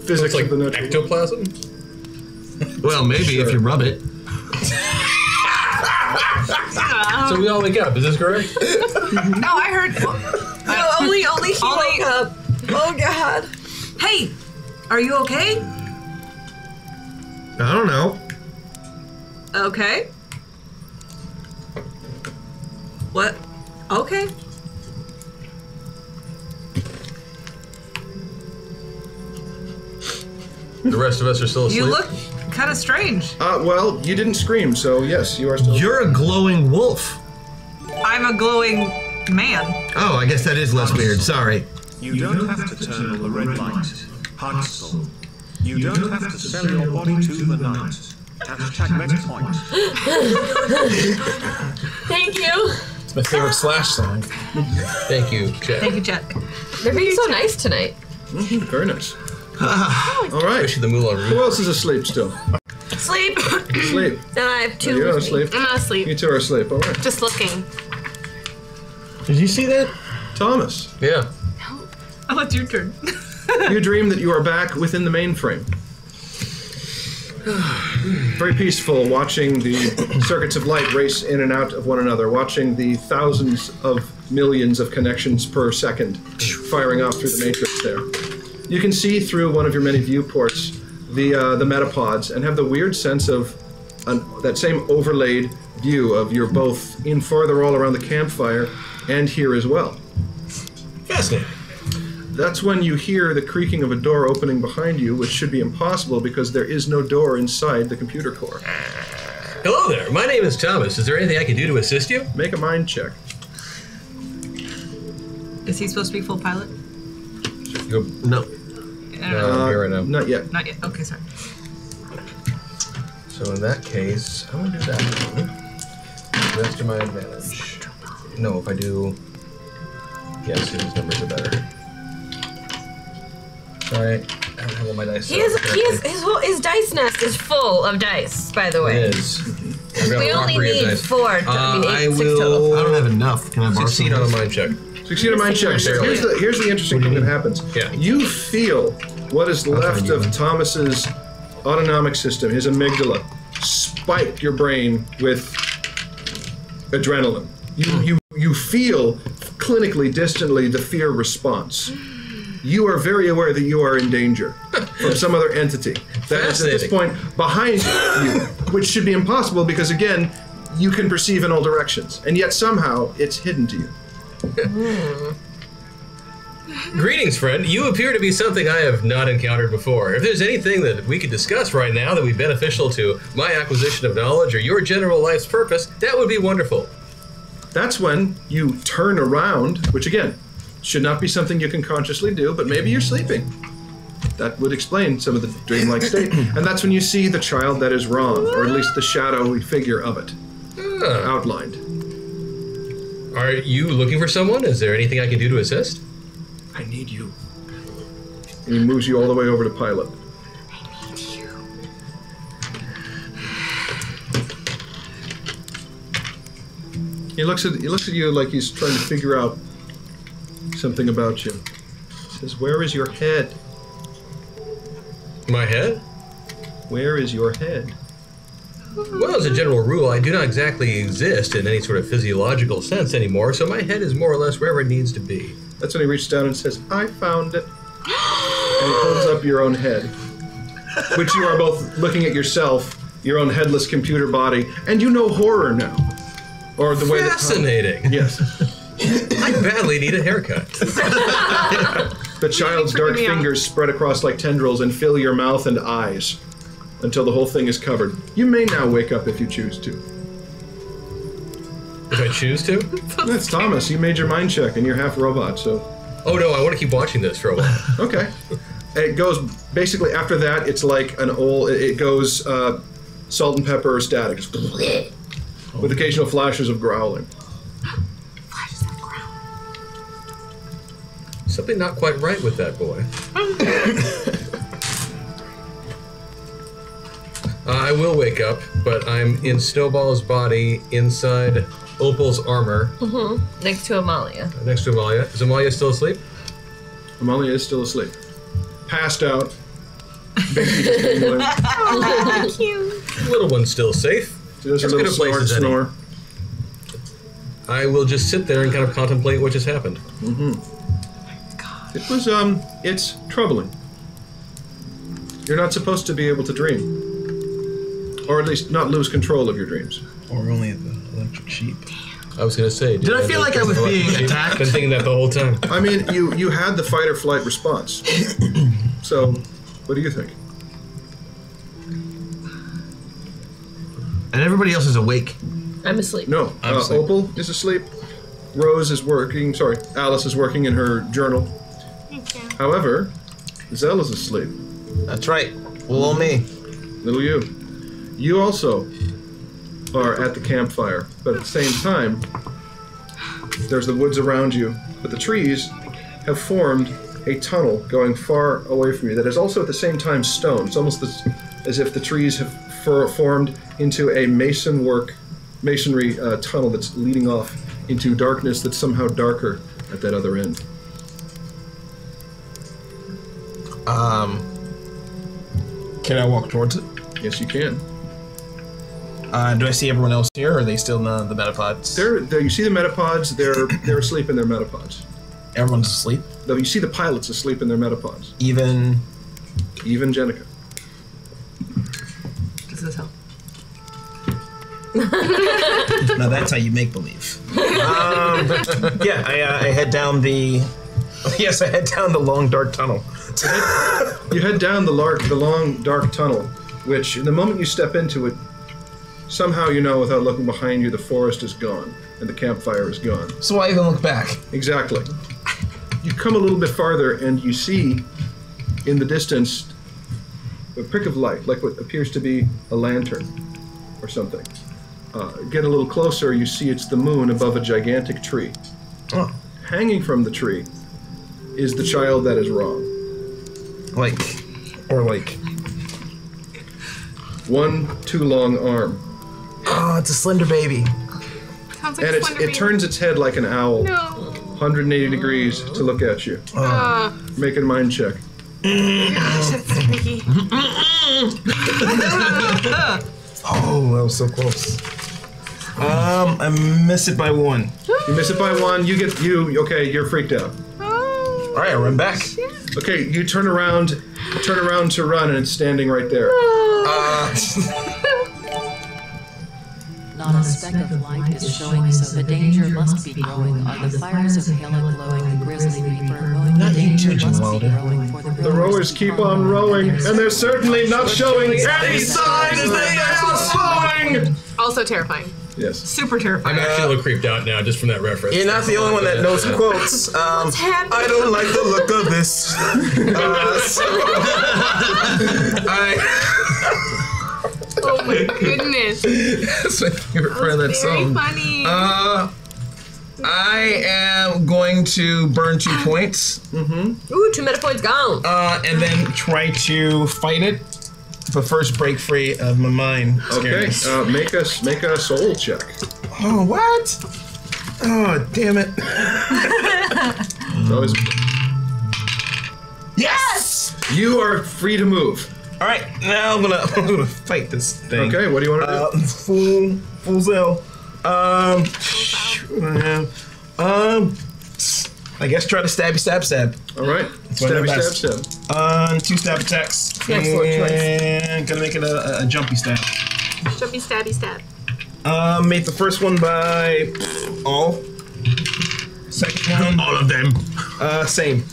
physics like of the natural. Ectoplasm? Well, maybe if you rub it. So we all wake up, is this correct? No, I heard. Only he woke up. Oh god. Hey, are you okay? I don't know. Okay. What? Okay. The rest of us are still asleep. You look kind of strange. Well, you didn't scream, so yes, you are still. You're a glowing wolf. I'm a glowing man. Oh, I guess that is less weird. Sorry. You don't have to turn on the red light. Parcel. You don't have to sell your body to the night. Hashtag MetaPoint. Thank you. It's my favorite Slash song. Thank you, Chet. Thank you, Chet. They're being so nice tonight. Very nice. All right. Especially the Moulin Rouge. Who else is asleep still? Sleep. Sleep. And I have 2. You're not asleep. I'm not asleep. You two are asleep. All right. Just looking. Did you see that? Thomas. Yeah. Oh, it's your turn. You dream that you are back within the mainframe. Very peaceful, watching the circuits of light race in and out of one another, watching the thousands of millions of connections per second firing off through the matrix there. You can see through one of your many viewports the metapods and have the weird sense of that same overlaid view of you're both in Fartherall around the campfire and here as well. Fascinating. That's when you hear the creaking of a door opening behind you, which should be impossible because there is no door inside the computer core. Hello there, my name is Thomas. Is there anything I can do to assist you? Make a mind check. Is he supposed to be full pilot? No. I don't know. I'm here right now. Not yet. Not yet. Okay, sorry. So in that case, I'm gonna do that one. That's to my advantage. No, if I do... Yes, his numbers are better. Sorry, I don't have all my dice. His dice nest is full of dice, by the way. It is. We only need 4. I 6 total. I don't have enough. Can I borrow succeed on a mind check. Succeed on a mind check. So here's the interesting thing that happens. Yeah. You feel what is left of Thomas's autonomic system, his amygdala, spike your brain with adrenaline. You feel clinically, distantly, the fear response. You are very aware that you are in danger from some other entity that is at this point behind you, which should be impossible because, again, you can perceive in all directions, and yet somehow it's hidden to you. Greetings, friend. You appear to be something I have not encountered before. If there's anything that we could discuss right now that would be beneficial to my acquisition of knowledge or your general life's purpose, that would be wonderful. That's when you turn around, which again, should not be something you can consciously do, but maybe you're sleeping. That would explain some of the dreamlike state. And that's when you see the child that is wrong, or at least the shadowy figure of it, outlined. Are you looking for someone? Is there anything I can do to assist? I need you And he moves you all the way over to pilot. I need you. He looks at you like he's trying to figure out something about you. He says, "Where is your head?" My head? Where is your head? Well, as a general rule, I do not exactly exist in any sort of physiological sense anymore, so my head is more or less wherever it needs to be. That's when he reaches down and says, "I found it." And he holds up your own head, which you are both looking at yourself, your own headless computer body, and you know horror now. Or the way Fascinating. Yes. I badly need a haircut. The child's dark fingers spread across like tendrils and fill your mouth and eyes until the whole thing is covered. You may now wake up if you choose to. If I choose to? That's Thomas. You made your mind check and you're half robot, so... Oh no, I want to keep watching this for a while. Okay. It goes, basically after that, it's like an old, it goes salt and pepper static. With occasional flashes of growling. Something not quite right with that boy. I will wake up, but I'm in Snowball's body inside Opal's armor. Mm-hmm. Next to Amalia. Next to Amalia. Is Amalia still asleep? Amalia is still asleep. Passed out. Oh, cute. Little one's still safe. So there's a little snore. I will just sit there and kind of contemplate what just happened. Mm-hmm. It was, it's troubling. You're not supposed to be able to dream. Or at least not lose control of your dreams. Or only the electric sheep. I was going to say... Did I feel like I was being attacked? I've been thinking that the whole time. I mean, you had the fight or flight response. So, what do you think? And everybody else is awake. I'm asleep. No, I'm asleep. Opal is asleep. Rose is working, sorry, Alice is working in her journal. Thank you. However, Zell is asleep. That's right. Little me. Little you. You also are at the campfire, but at the same time, there's the woods around you, but the trees have formed a tunnel going far away from you that is also at the same time stone. It's almost as if the trees have formed into a masonry tunnel that's leading off into darkness that's somehow darker at that other end. Can I walk towards it? Yes, you can. Do I see everyone else here, or are they still in the metapods? They're you see the metapods, they're asleep in their metapods. Everyone's asleep? No, you see the pilots asleep in their metapods. Even Jenica. Does this help? Now that's how you make believe. Yeah, I head down the... Yes, I head down the long, dark tunnel. You head down the long, dark tunnel, which, the moment you step into it, somehow you know without looking behind you the forest is gone, and the campfire is gone. So why even look back? Exactly. You come a little bit farther, and you see, in the distance, a prick of light, like what appears to be a lantern, or something. Get a little closer, you see it's the moon above a gigantic tree. Oh. Hanging from the tree is the child that is wrong. Like... One too long arm. Oh, it's a slender baby. Sounds like And a slender baby. it turns its head like an owl. No. 180 degrees to look at you. Make a mind check. Gosh, that's sneaky. Oh, that was so close. I miss it by 1. You miss it by 1, okay, you're freaked out. Oh. Alright, I run back. Okay, you turn around to run and it's standing right there. Not a speck of light is showing, so the danger must be growing. Are the fires of Hela glowing, the grisly reaper mowing? The danger must be growing, for The rowers keep on rowing, and they're certainly not showing any signs they are slowing! Also terrifying. Yes. Super terrifying. I'm actually a little creeped out now just from that reference. You're not the only one that knows quotes. What's happening? I don't like the look of this. Oh my goodness. That's my favorite part of that Very song. funny. I am going to burn 2 points. Ooh, 2 meta points gone. And then try to fight it, but first break free of my mind. Okay, make a soul check. Oh, what? Oh, damn it. Yes! You are free to move. All right, now I'm gonna fight this thing. Okay, what do you want to do? Full zeal. I guess try to stab. All right, stab. 2 stab attacks. Excellent And gonna make it a jumpy stab. Jumpy stabby stab. Made the first one by all. Second one, all of them. Same.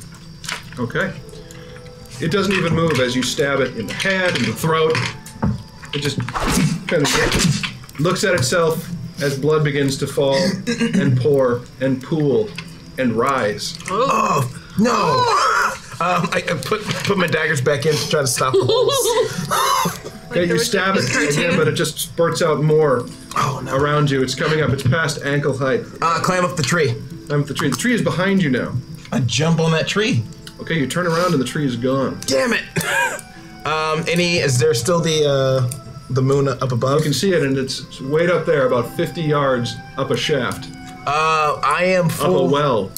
Okay. It doesn't even move as you stab it in the head and the throat. It just kind of looks at itself as blood begins to fall and pour and pool and rise. Oh no! I put my daggers back in to try to stop the holes. Okay, you stab it again, but it just spurts out more around you. It's coming up. It's past ankle height. Climb up the tree. Climb up the tree. The tree is behind you now. I jump on that tree. Okay, you turn around and the tree is gone. Damn it! Is there still the moon up above? You can see it, and it's way up there, about 50 yards up a shaft. I am full. Up a well.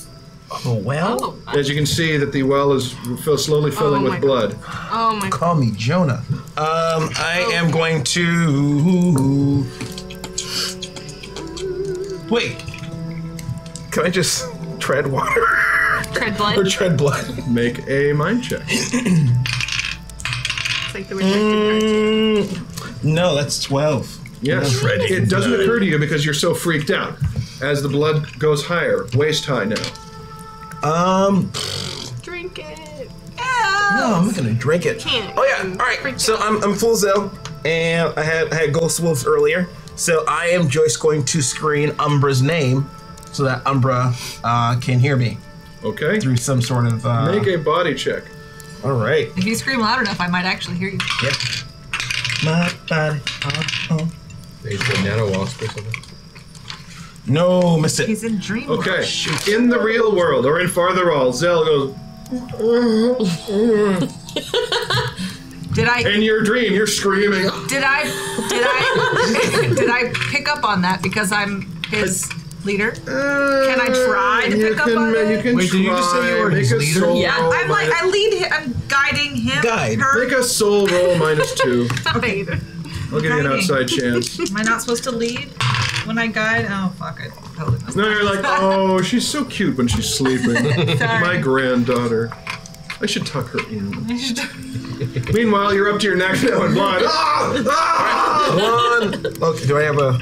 Up a well? As you can see that the well is slowly filling with blood. Oh my god. Call me Jonah. I am going to... Wait. Can I just tread water? Tread blood? Or tread blood. Make a mind check. It's like the rejected cards. No, that's 12. Yes. It doesn't occur to you because you're so freaked out. As the blood goes higher, waist high now. Drink it. No, I'm not gonna drink it. Can't. Oh yeah, alright. So I'm full zeal, and I had Ghost Wolves earlier. So I am just going to screen Umbra's name so that Umbra can hear me. Okay. Through some sort of Make a body check. Alright. If you scream loud enough, I might actually hear you. Yep. My body. He's a nano wasp or something. No, missed it. He's in dream Okay. world. In the real world, or in Fartherall, Zell goes. Did I? In your dream, you're screaming. Did I pick up on that because I'm his leader? Can I try to pick up on it? You can Wait, try. did you just say you were Make his a leader? soul Yeah, roll. I'm like I lead him. I'm guiding him. Guide. Her. Make a soul roll -2. Okay. I'll give you an outside chance. Am I not supposed to lead when I guide? Oh fuck! I totally messed No, up. you're like, oh, she's so cute when she's sleeping. Sorry. My granddaughter. I should tuck her in. Meanwhile, you're up to your neck now in blood. One. Okay, do I have a...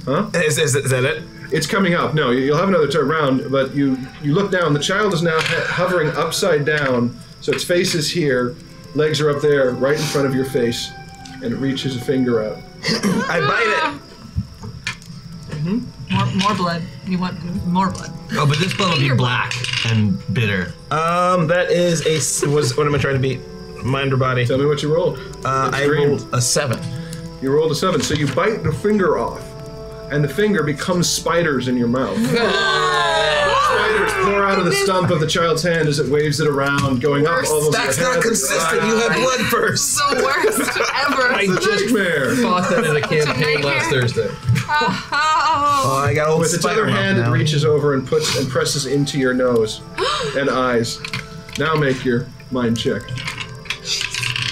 Huh? Is that it? It's coming up. No, you'll have another turn round, but you look down. The child is now hovering upside down, so its face is here, legs are up there, right in front of your face, and it reaches a finger out. I bite it. More blood. You want more blood? Oh, but this blood will be black and bitter. That is a... What am I trying to beat? Mind or body? Tell me what you rolled. I rolled a 7. You rolled a 7, so you bite the finger off, and the finger becomes spiders in your mouth. Spiders pour out of the stump of the child's hand as it waves it around, going up all over That's your head. not consistent. You have blood first. The worst ever. I just fought that in a campaign last Thursday. Oh, I got a With its other hand, it reaches over and presses into your nose and eyes. Now make your mind check.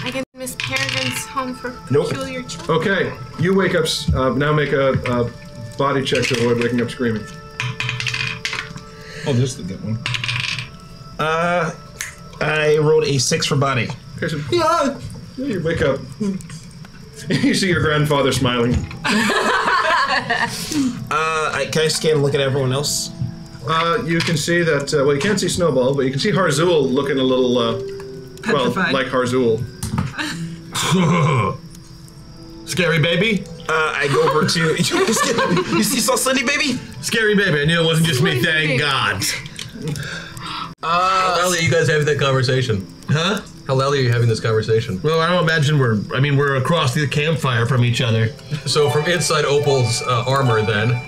I get Miss Peregrine's home for Nope. peculiar children. Okay, you wake up. Now make a body check to avoid waking up screaming. Oh, this is the good one. I rolled a 6 for body. Okay, so you wake up. You see your grandfather smiling. Can I scan and look at everyone else? You can see that. Well, you can't see Snowball, but you can see Harzul looking a little. Well, like Harzul. Scary baby? I go over to... You saw Cindy, baby? Scary baby. I knew it wasn't just me, thank God. How loudly are you guys having that conversation? Huh? How loudly are you having this conversation? Well, I don't imagine we're across the campfire from each other. So from inside Opal's armor then.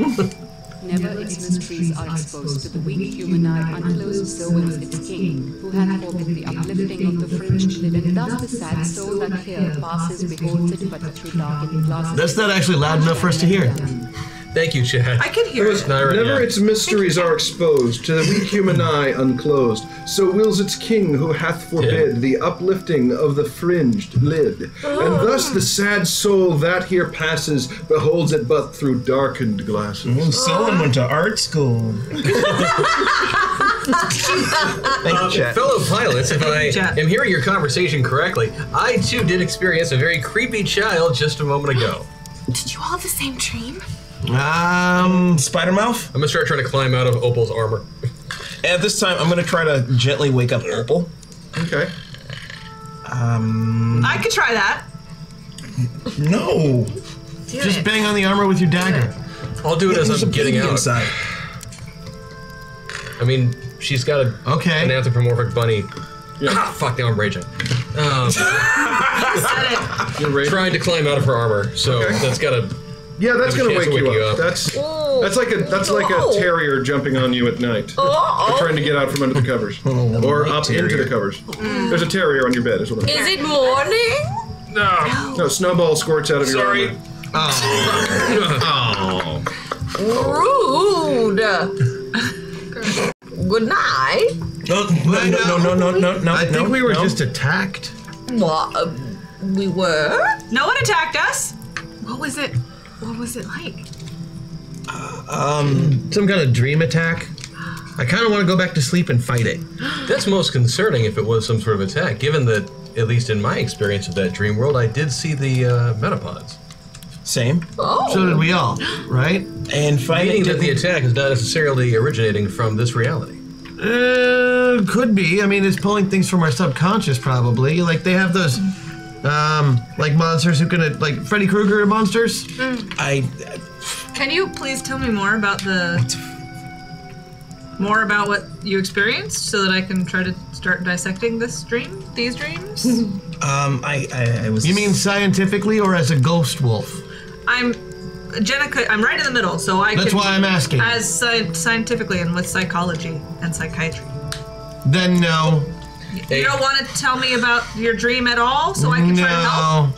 Whenever its mysteries are exposed to the weak human eye unclosed, so wills its king, who hath forbid the uplifting of the fringed lid, and thus the sad soul that here passes beholds it but through darkened glasses. That's not actually loud enough for us to hear. Thank you, Chad. I can hear it. Whenever its mysteries are exposed to the weak human eye unclosed, so wills its king who hath forbid the uplifting of the fringed lid. And thus the sad soul that here passes beholds it but through darkened glasses. Someone went to art school. Thank you, Chad. Fellow pilots, if I am hearing your conversation correctly, I too did experience a very creepy child just a moment ago. Did you all have the same dream? Spider mouth? I'm gonna start trying to climb out of Opal's armor. At this time, I'm gonna try to gently wake up Opal. Okay. I could try that. No. Just bang on the armor with your dagger. I'll do it as I'm getting out. Inside. I mean, she's got an anthropomorphic bunny. Ah, fuck, now I'm raging. Trying to climb out of her armor, so that's gotta. Yeah, that's gonna wake you up. That's like a terrier jumping on you at night. Or trying to get out from under the covers. Or up into the covers. There's a terrier on your bed, is what I'm saying. Is it morning? No, Snowball squirts out of your armor. Rude. Good night. No. I think we were just attacked. What? We were? No one attacked us. What was it? What was it like? Some kind of dream attack. I kind of want to go back to sleep and fight it. That's most concerning if it was some sort of attack, given that, at least in my experience of that dream world, I did see the metapods. Same. Oh. So did we all, right? And fighting Meaning that the attack is not necessarily originating from this reality. Could be. I mean, it's pulling things from our subconscious, probably. Like, they have those, like monsters who can, like Freddy Krueger monsters. Can you please tell me more about what you experienced, so that I can try to start dissecting these dreams? I was. You mean scientifically or as a ghost wolf? Jenica, I'm right in the middle, so That's why I'm asking. As scientifically and with psychology and psychiatry. Then no. You don't want to tell me about your dream at all, so I can try to help?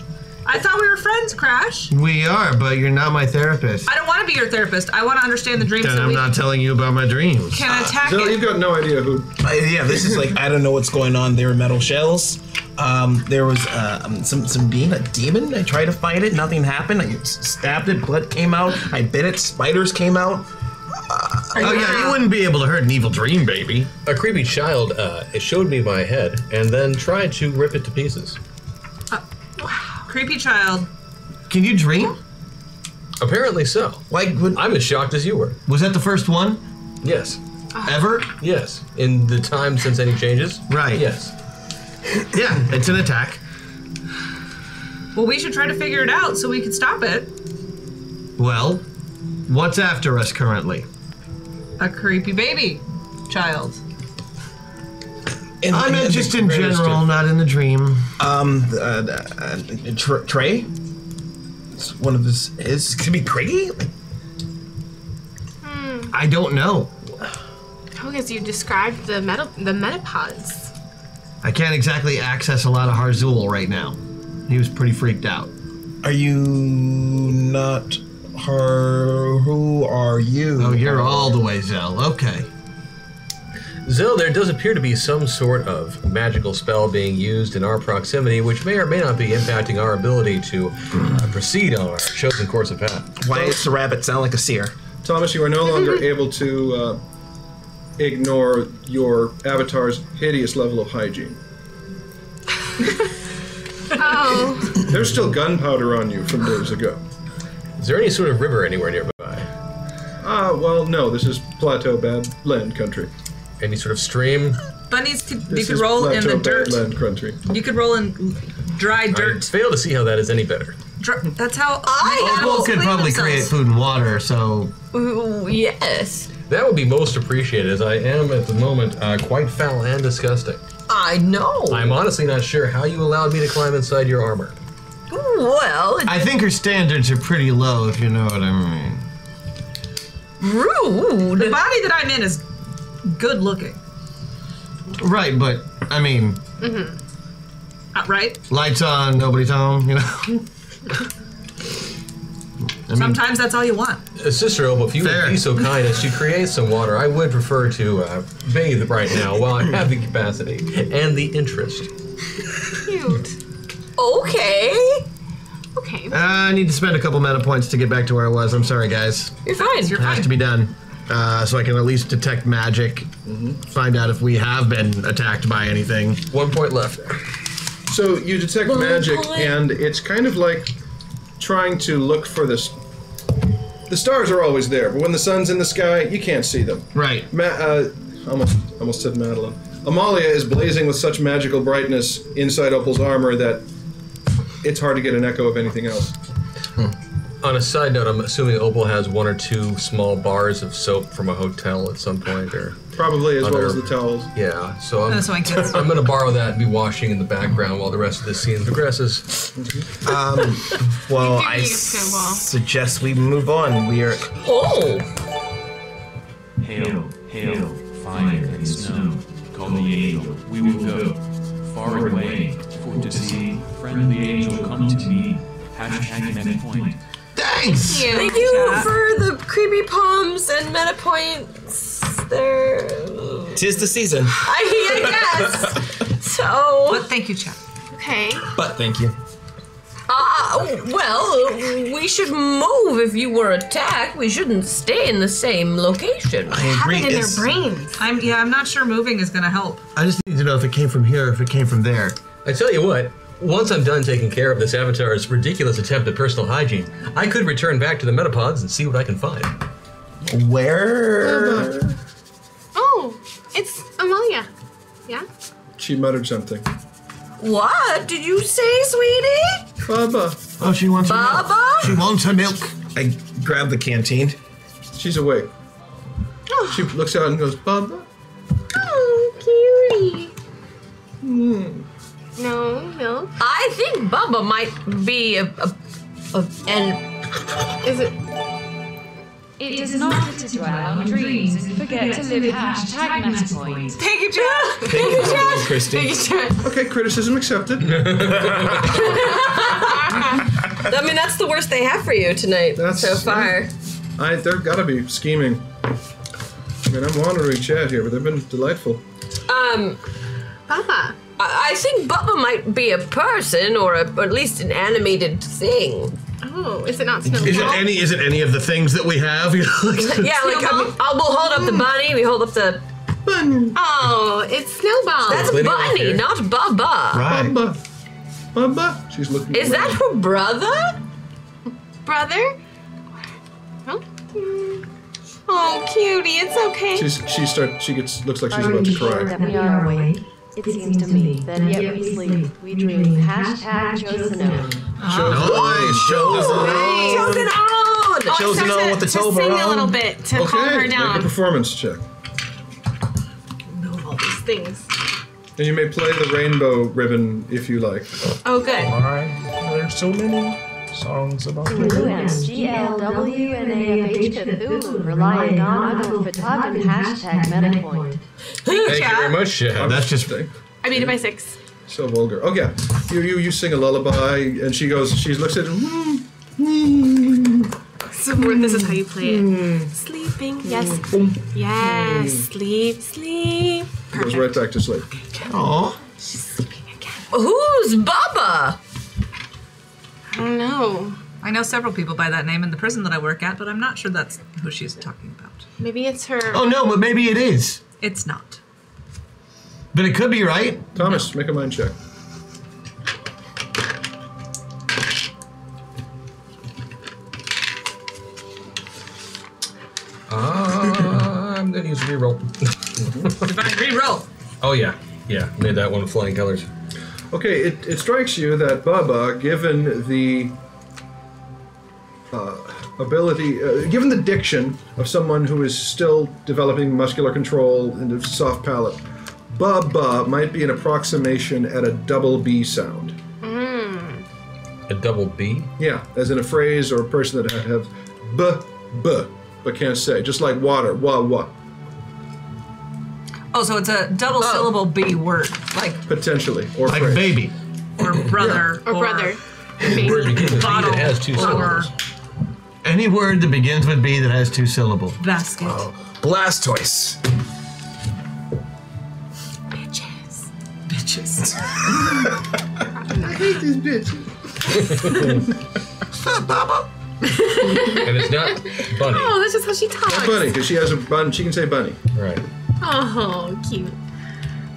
I thought we were friends, Crash. We are, but you're not my therapist. I don't want to be your therapist. I want to understand the dreams. Then I'm not telling you about my dreams. Can attack So it. you've got no idea who. Yeah, this is like, I don't know what's going on. There were metal shells. There was some being a demon. I tried to fight it. Nothing happened. I stabbed it. Blood came out. I bit it. Spiders came out. Yeah, you wouldn't be able to hurt an evil dream, baby. A creepy child it showed me my head and then tried to rip it to pieces. Creepy child. Can you dream? Apparently so. Like, I'm as shocked as you were. Was that the first one? Yes. Ever? Yes. In the time since any changes? Right. Yes. Yeah, it's an attack. Well, we should try to figure it out so we can stop it. Well, what's after us currently? A creepy baby child. I meant just in general, not in the dream. Trey? One of his could be Craigie? I don't know. Oh, because you described the metapods. I can't exactly access a lot of Harzul right now. He was pretty freaked out. Are you not her? Who are you? Oh, you're all the way Zell. Okay. Zell, there does appear to be some sort of magical spell being used in our proximity, which may or may not be impacting our ability to proceed on our chosen course of path. Why does the rabbit sound like a seer? Thomas, you are no longer able to ignore your avatar's hideous level of hygiene. Oh. There's still gunpowder on you from days ago. Is there any sort of river anywhere nearby? Well, no. This is Plateau Badland country. Any sort of stream? Bunnies you This could is roll in the Plateau dirt. Badland country. You could roll in dry dirt. I fail to see how that is any better. That's how Opal could probably create food and water, so... Ooh, yes. That would be most appreciated, as I am at the moment quite foul and disgusting. I know. I'm honestly not sure how you allowed me to climb inside your armor. Well, I think her standards are pretty low, if you know what I mean. Rude. The body that I'm in is good looking. Right, but I mean, right? Lights on, nobody's home. You know. Sometimes that's all you want. Sister Opal, if you would be so kind as to create some water, I would prefer to bathe right now while I have the capacity and the interest. Cute. Okay. Okay. I need to spend a couple mana points to get back to where I was. I'm sorry, guys. You're fine. It has to be done. So I can at least detect magic, find out if we have been attacked by anything. 1 point left. So you detect magic, and it's kind of like trying to look for this. The stars are always there, but when the sun's in the sky, you can't see them. Right. Almost said Madeline. Amalia is blazing with such magical brightness inside Opal's armor that it's hard to get an echo of anything else. On a side note, I'm assuming Opal has 1 or 2 small bars of soap from a hotel at some point, or probably as well as the towels. Yeah, so I'm blankets. going to borrow that and be washing in the background while the rest of the scene progresses. Well, I suggest we move on. We are. Oh! Hail, hail, fire and snow. Call the angel, we will go. Far away, for to see. Friendly angel, come to me. Hashtag MetaPoint. Thanks! Thank you for the creepy poems and meta points. They're... Tis the season. I guess. So... But thank you, Chad. Okay. But thank you. Well, we should move if you were attacked. We shouldn't stay in the same location. I agree. Have it in their brains. I'm not sure moving is gonna help. I just need to know if it came from here or if it came from there. I tell you what, once I'm done taking care of this avatar's ridiculous attempt at personal hygiene, I could return back to the metapods and see what I can find. Where? Oh, it's Amalia. Yeah? She muttered something. What did you say, sweetie? Baba. Oh, she wants her milk. Baba? She wants her milk. I grab the canteen. She's awake. She looks out and goes, Baba? Oh, cutie. No milk. I think Bubba might be an... Is it? It is not to dwell on dreams and forget to live hashtag MetaPoint. Thank you, Chad. Thank you, Christy. Thank you, Chad. Okay, criticism accepted. I mean, that's the worst they have for you tonight so far. They're gotta be scheming. I mean, I'm wandering chat here, but they've been delightful. Baba. I think Bubba might be a person or at least an animated thing. Oh, is it not Snowball? Is it any of the things that we have? You know, Yeah, like we'll hold up the bunny. We hold up the bunny. Oh, it's Snowball. That's Bunny, not Bubba. Right. Baba. Baba. She's looking. Is that her brother? Brother? Oh, oh, cutie, it's okay. She looks like she's about to cry. That we are awake. It seems to me that yet we sleep, we dream. Hashtag chosen own. Chosen on! Chosen on with the to toe sing a around. little bit to calm her Make a down. performance check. Know all these things. And you may play the rainbow ribbon if you like. Oh, good. Alright, there's so many songs about Fluence, GLWNAFH Cthulhu, relying on Photog and hashtag MetaPoint. Thank you very much, Chad. That's just. I beat it by 6. So vulgar. Oh yeah, you sing a lullaby, and she looks at it. So this is how you play it. Sleeping, yes, yes, sleep, sleep. Goes right back to sleep. Aw. She's sleeping again. Who's Bubba? I don't know. I know several people by that name in the prison that I work at, but I'm not sure that's who she's talking about. Maybe it's her. Oh no, but maybe it is. It's not. But it could be, right? Thomas, make a mind check. I'm gonna use reroll. Reroll. Oh yeah, made that one with flying colors. Okay, it strikes you that Bubba, given the ability, given the diction of someone who is still developing muscular control and a soft palate, Bubba might be an approximation at a double B sound. A double B? Yeah, as in a phrase or a person that have B, but can't say. Just like water. Wah. Oh, so it's a double syllable B word, like Potentially. Or like phrase. baby. or brother Or brother. Any word begins with B bottle, that has 2 or syllables. Any word that begins with B that has 2 syllables. basket. Blastoise. Bitches. I hate these bitches. Baba. And it's not bunny. Oh, that's just how she talks. Not bunny, because she has a bun. She can say bunny. Right. Oh, cute.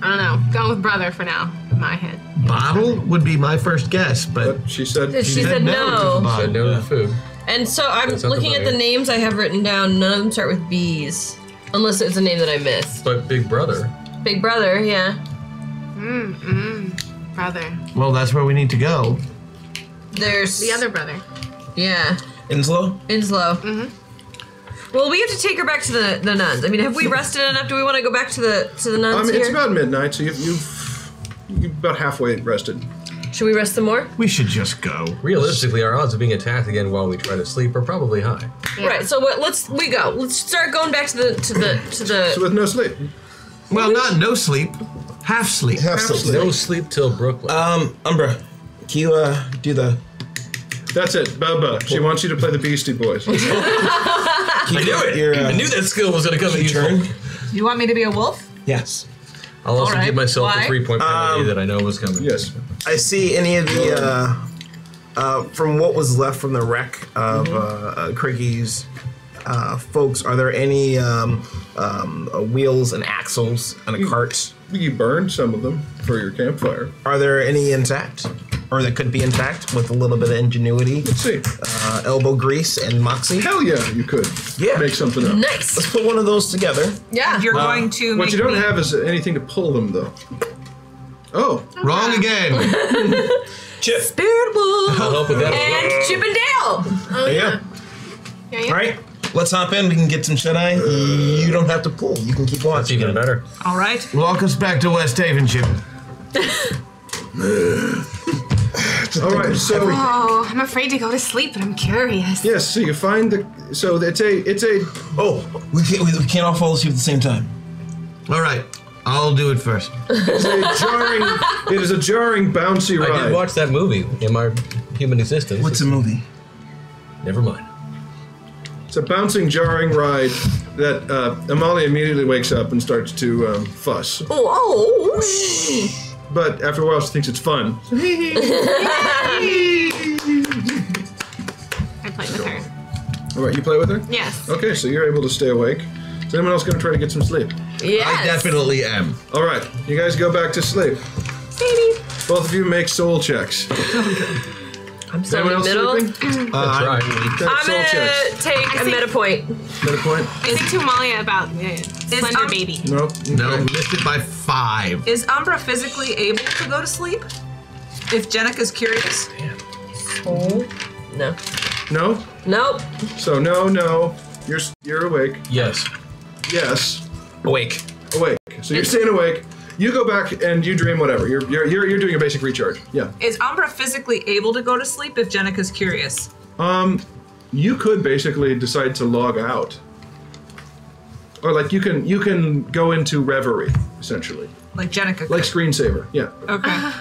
I don't know. Going with brother for now, in my head. Bottle would be my first guess, but She said She said no. to bottle. Said no to the food. And so I'm That's not looking the at the bunny. names I have written down. None of them start with B's. Unless it's a name that I missed. But Big Brother. Big Brother, yeah. Brother. Well, that's where we need to go. There's The other brother. Yeah. Inslow? Inslow. Mm-hmm. Well, we have to take her back to the nuns. I mean, have we rested enough? Do we want to go back to the nuns here? It's about midnight, so you're about halfway rested. Should we rest some more? We should just go. Realistically, our odds of being attacked again while we try to sleep are probably high. Right. So what? Let's go. Let's start going back to the. So with no sleep. Well, not no sleep. Half sleep. Half sleep. No sleep till Brooklyn. Umbra, can you do the... That's it, Bubba. She wants you to play the Beastie Boys. I knew it. I knew that skill was going to come in useful. You want me to be a wolf? Yes. I'll also All right. give myself Why? the 3-point penalty that I know was coming. Yes. I see any of the, from what was left from the wreck of Craiggie's folks, are there any wheels and axles and a cart? You burned some of them for your campfire. Are there any intact? Or that could be intact with a little bit of ingenuity? Let's see. Elbow grease and moxie? Hell yeah, you could. Yeah. Make something up. Nice. Let's put one of those together. Yeah. You're going to What make you don't me- have is anything to pull them, though. Oh. Wrong again. Chip. Spirit Wolf. I'll help with that. And Chip and Dale. There you go. Yeah. All right. Let's hop in. We can get some shut-eye. You don't have to pull. You can keep That's watching. even better. All right. Walk us back to West Haven, Chip. All right, so Oh, I'm afraid to go to sleep, but I'm curious. yes, so you find the it's a Oh, we can't all fall asleep at the same time. All right. I'll do it first. it is a jarring bouncy I ride. did watch that movie in my human existence. What's the movie? Never mind. It's a bouncing, jarring ride that Amalia immediately wakes up and starts to fuss. Oh. But after a while, she thinks it's fun. I play with her. All right, you play with her? Yes. Okay, so you're able to stay awake. Is anyone else going to try to get some sleep? Yes. I definitely am. All right, you guys go back to sleep. Baby. Both of you make soul checks. I'm Is still anyone in the else middle. sleeping? That's right. Okay, I'm soul gonna checks. take a meta point. Meta point? I think to Amalia about Slender Baby. Nope. No, Okay. missed it by 5. Is Umbra physically able to go to sleep? If Jenica's curious? Oh. No. No? Nope. So no. You're awake. Yes. Yes. Awake. Awake. So you're staying awake. You go back and you dream whatever. You're doing a basic recharge. Yeah. Is Umbra physically able to go to sleep if Jenica's curious? You could basically decide to log out. Or like you can go into reverie, essentially. Like Jenica could. Like screensaver. Yeah. Okay.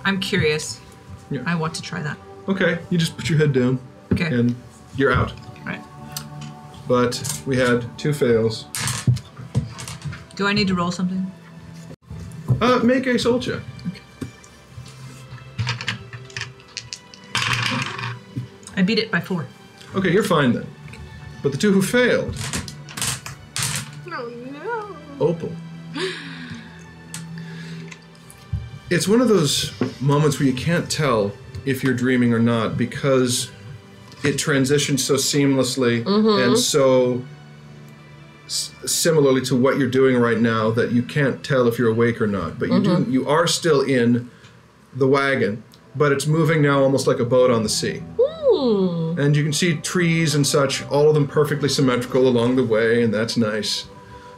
I'm curious. Yeah. I want to try that. Okay. You just put your head down. Okay. And you're out. Right. But we had 2 fails. Do I need to roll something? Make a soul check. I beat it by 4. Okay, you're fine then. But the 2 who failed, Oh no. Opal. It's one of those moments where you can't tell if you're dreaming or not because it transitions so seamlessly and so similarly to what you're doing right now that you can't tell if you're awake or not. But you are still in the wagon, but it's moving now almost like a boat on the sea. And you can see trees and such, all of them perfectly symmetrical along the way, and that's nice.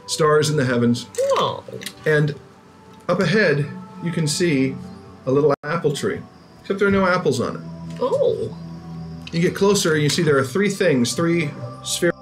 Stars in the heavens. Oh. And up ahead, you can see a little apple tree, except there are no apples on it. Oh. You get closer, and you see there are 3 things, 3 sphere.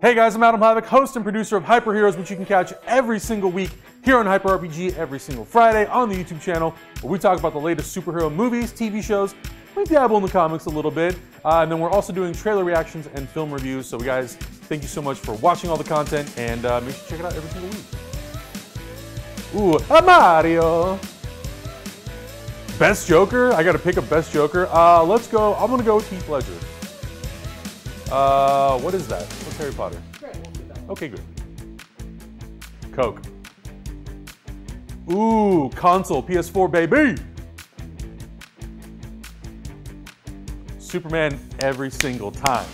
Hey guys, I'm Adam Havoc, host and producer of Hyper Heroes, which you can catch every single week here on Hyper RPG every single Friday on the YouTube channel, where we talk about the latest superhero movies, TV shows. We dabble in the comics a little bit, and then we're also doing trailer reactions and film reviews. So guys, thank you so much for watching all the content, and make sure to check it out every single week. Ooh, a Mario! Best Joker? I gotta pick a best Joker. Let's go. I'm gonna go with Heath Ledger. What is that? What's Harry Potter? Okay, good. Coke. Ooh, console, PS4, baby! Superman every single time.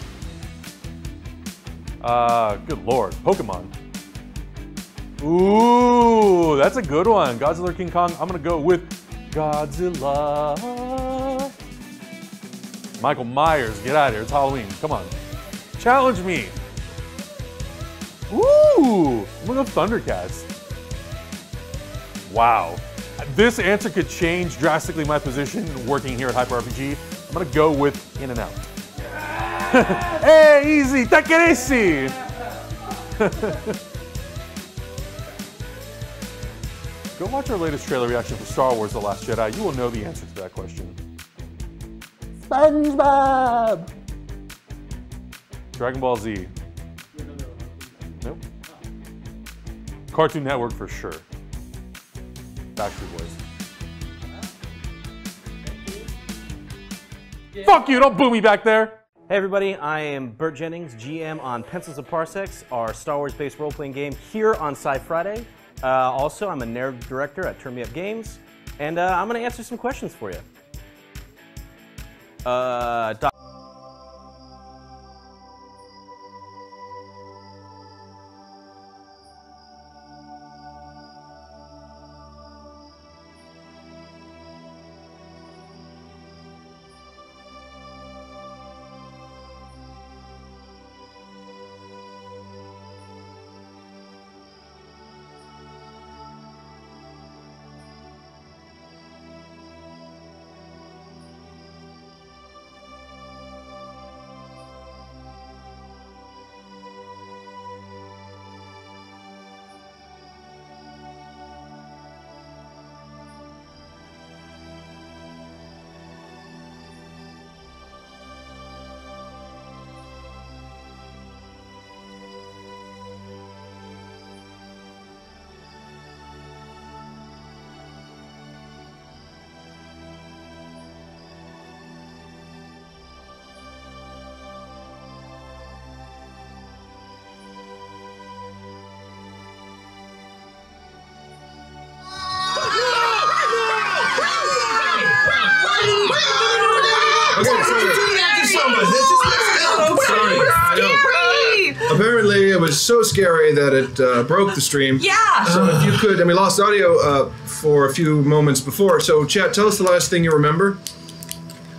Good lord. Pokemon. Ooh, that's a good one. Godzilla or King Kong. I'm gonna go with Godzilla. Michael Myers, get out of here. It's Halloween. Come on. Challenge me. Ooh, I'm gonna go Thundercats. Wow. This answer could change drastically my position working here at Hyper RPG. I'm gonna go with In and Out. Hey, easy, take it easy. Go watch our latest trailer reaction for Star Wars The Last Jedi. You will know the answer to that question. SpongeBob! Dragon Ball Z. Nope. Cartoon Network for sure. Backstreet Boys. Yeah. Fuck you, don't boo me back there! Hey everybody, I am Bert Jennings, GM on Pencils of Parsecs, our Star Wars-based role-playing game here on Sci Friday. Also, I'm a narrative director at Turn Me Up Games, and I'm gonna answer some questions for you. Apparently, it was so scary that it broke the stream. Yeah! So if you could, and we lost audio for a few moments before. So, chat, tell us the last thing you remember.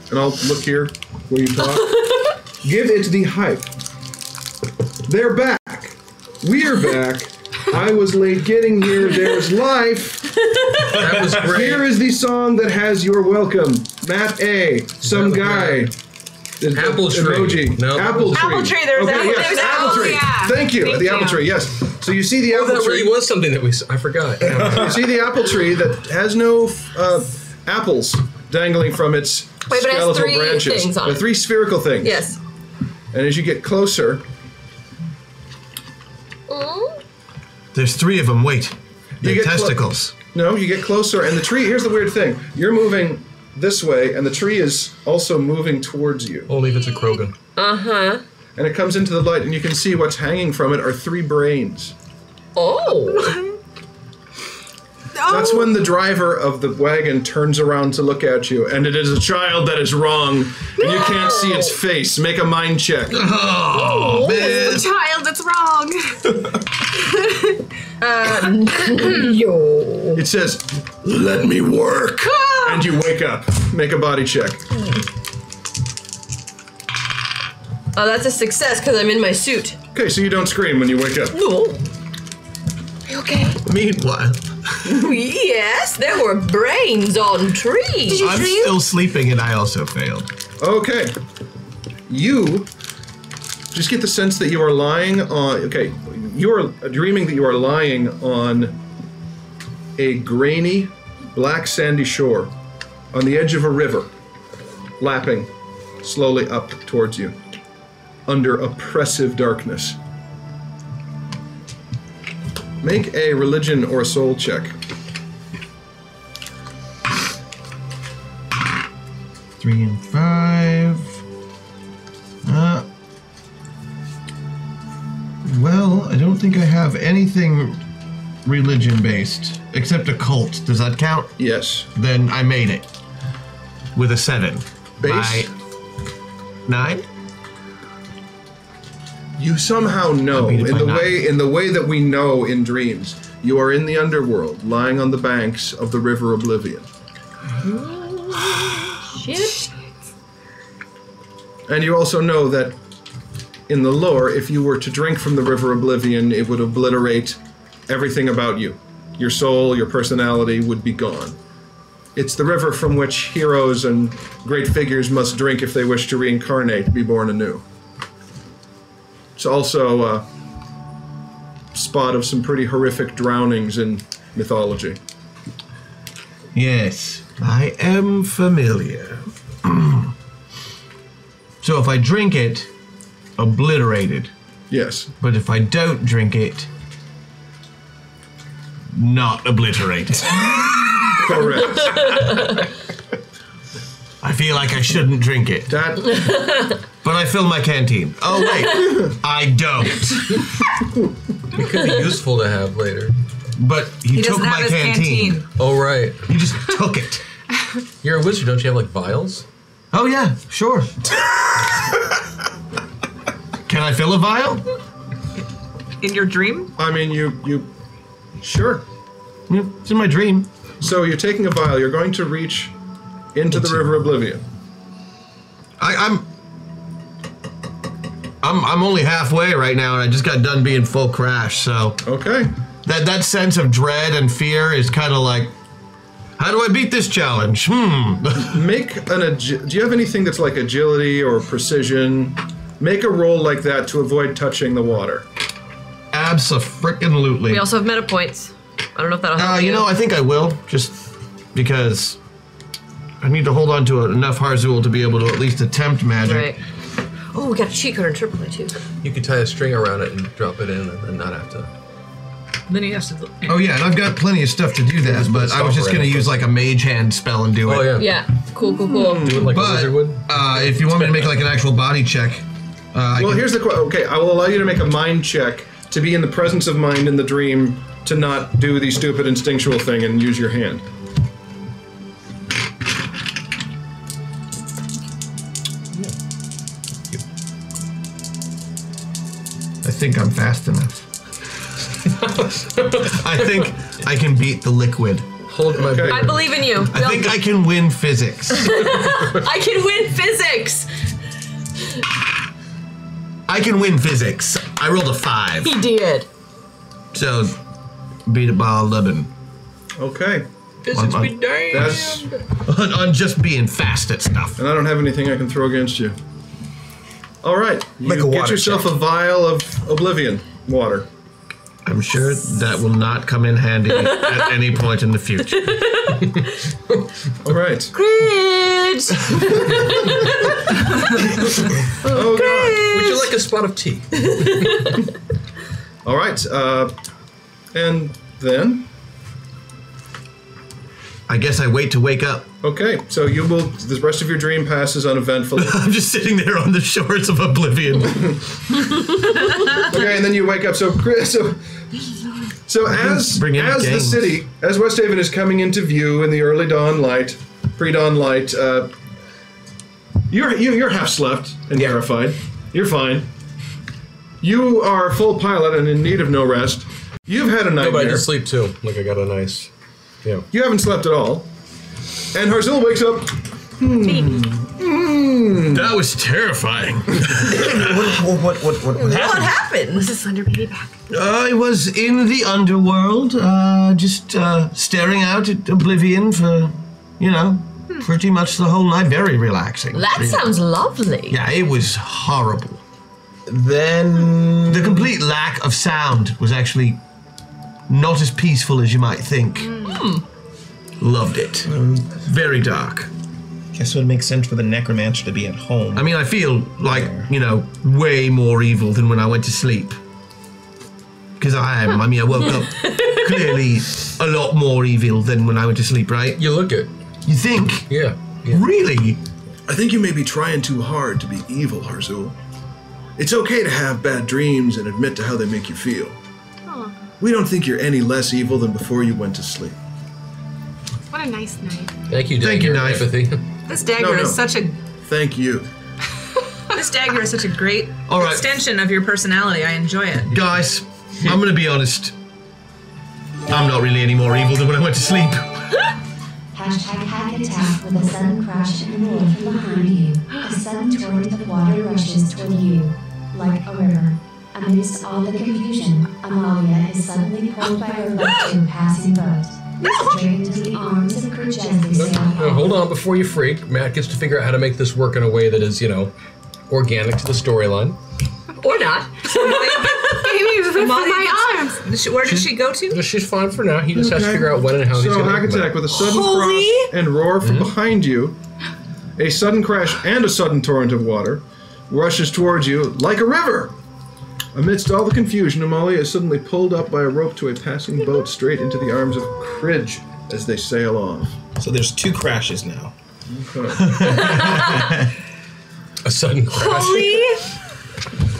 And I'll look here where you talk. Give it the hype. They're back. We're back. I was late getting here. There's life. That was great. Here is the song that has your welcome. Matt A. Some guy. Apple tree. Emoji. No. Apple tree. Apple tree. There's okay, yes, there's apple tree. Yeah. Thank you. Thank the apple you. tree. Yes. So you see the apple that tree. really was something that I forgot. Yeah. You see the apple tree that has no apples dangling from its Wait, but it has skeletal three branches. things on The it. three spherical things. Yes. And as you get closer, there's three of them. Wait. They're get testicles. No, you get closer, and the tree. Here's the weird thing: you're moving this way, and the tree is also moving towards you. Only if it's a Krogan. Uh-huh. and it comes into the light, and you can see what's hanging from it are 3 brains. Oh. That's when the driver of the wagon turns around to look at you, and it is a child that is wrong, and you can't see its face. Make a mind check. Oh, man. It's the child that's wrong. It says, "Let me work," and you wake up. Make a body check. Oh, that's a success because I'm in my suit. Okay, so you don't scream when you wake up. No. Are you okay? Meanwhile, Yes, there were brains on trees. I'm still sleeping and I also failed. Okay. You just get the sense that you are lying on... Okay, you are dreaming that you are lying on a grainy, black sandy shore on the edge of a river, lapping slowly up towards you under oppressive darkness. Make a religion or soul check. 3 and 5. Well, I don't think I have anything religion-based, except a cult. Does that count? Yes. Then I made it. With a 7. Base? 9? You somehow know, in the way that we know in dreams, you are in the underworld, lying on the banks of the River Oblivion. Shit. And you also know that in the lore, if you were to drink from the River Oblivion, it would obliterate everything about you. Your soul, your personality would be gone. It's the river from which heroes and great figures must drink if they wish to reincarnate, be born anew. It's also a spot of some pretty horrific drownings in mythology. Yes, I am familiar. So if I drink it, obliterated. Yes. But if I don't drink it, not obliterated. Correct. I feel like I shouldn't drink it. But I fill my canteen. Oh, wait. I don't. It could be useful to have later. But he took my canteen. Oh, right. He just took it. You're a wizard, don't you have, like, vials? Oh, yeah, sure. Can I fill a vial? In your dream? I mean, you sure. Yeah, it's in my dream. So you're taking a vial, you're going to reach into the River Oblivion. I'm only halfway right now, and I just got done being full crash, so... Okay. That sense of dread and fear is kind of like, how do I beat this challenge? Make an do you have anything that's like agility or precision? Make a roll like that to avoid touching the water. Abso-frickin-lutely. We also have meta points. I don't know if that'll help you. You know, I think I will, just because I need to hold on to enough Harzul to be able to at least attempt magic. Right. Oh, we got a cheat code interpret too. You could tie a string around it and drop it in and not have to... Then he has to... Oh yeah, and I've got plenty of stuff to do that, but I was just going to use like a mage hand spell and do it. Oh yeah. Yeah, cool. Do it like a wizard would? If you want me to make like an actual body check... well, here's the question. Okay, I will allow you to make a mind check to be in the presence of mind in the dream to not do the stupid instinctual thing and use your hand. I think I'm fast enough. I think I can beat the liquid. Hold my beer. I believe in you. I think I can win physics. I can win physics. I can win physics. I rolled a 5. He did. So, beat it by 11. Okay. Physics be damned. That's on just being fast at stuff. And I don't have anything I can throw against you. All right, Make a you get water yourself check. a vial of Oblivion water. I'm sure that will not come in handy at any point in the future. All right. Cringe. Oh God. Would you like a spot of tea? All right, and then I guess I wait to wake up. Okay, so you will. The rest of your dream passes uneventfully. I'm just sitting there on the shores of oblivion. Okay, and then you wake up. So as the city, as Westhaven is coming into view in the early dawn light, pre-dawn light, you're half slept and terrified. You're fine. You are full pilot and in need of no rest. You've had a nightmare. No, but I did sleep too. Like I got a nice. Yeah. You haven't slept at all. And Harzul wakes up. That was terrifying. What happened? Was this Thunder Baby back? I was in the underworld, just staring out at oblivion for, pretty much the whole night. Very relaxing. That sounds lovely. Yeah, it was horrible. Then the complete lack of sound was actually not as peaceful as you might think. Loved it. Very dark. Guess it would make sense for the necromancer to be at home. I mean, I feel like, way more evil than when I went to sleep. Because I am. I mean, I woke up clearly a lot more evil than when I went to sleep, right? You look it. You think? Yeah. Really? I think you may be trying too hard to be evil, Harzul. It's okay to have bad dreams and admit to how they make you feel. Oh, We don't think you're any less evil than before you went to sleep. what a nice night. Thank you, Thank you, Knife. Empathy. This dagger is such a. Thank you. This dagger is such a great All right. extension of your personality. I enjoy it. Guys, I'm gonna be honest. I'm not really any more evil than when I went to sleep. Hashtag hack attack with a sudden crash and roar from behind you. A sudden torrent of water rushes toward you, like a river. Amidst all the confusion, Amalia is suddenly pulled by her leg to a passing boat. Straight into the arms of Kridge as they sail home. Hold on, before you freak, Matt gets to figure out how to make this work in a way that is, organic to the storyline. Or not. My arms. Where did she go to? She's fine for now. He just has to figure out when and how he's So going to hack make attack it. with a sudden cross and roar from behind you. A sudden crash and a sudden torrent of water rushes towards you like a river. Amidst all the confusion, Amalia is suddenly pulled up by a rope to a passing boat straight into the arms of Kridge as they sail off. So there's 2 crashes now. Okay. A sudden crash.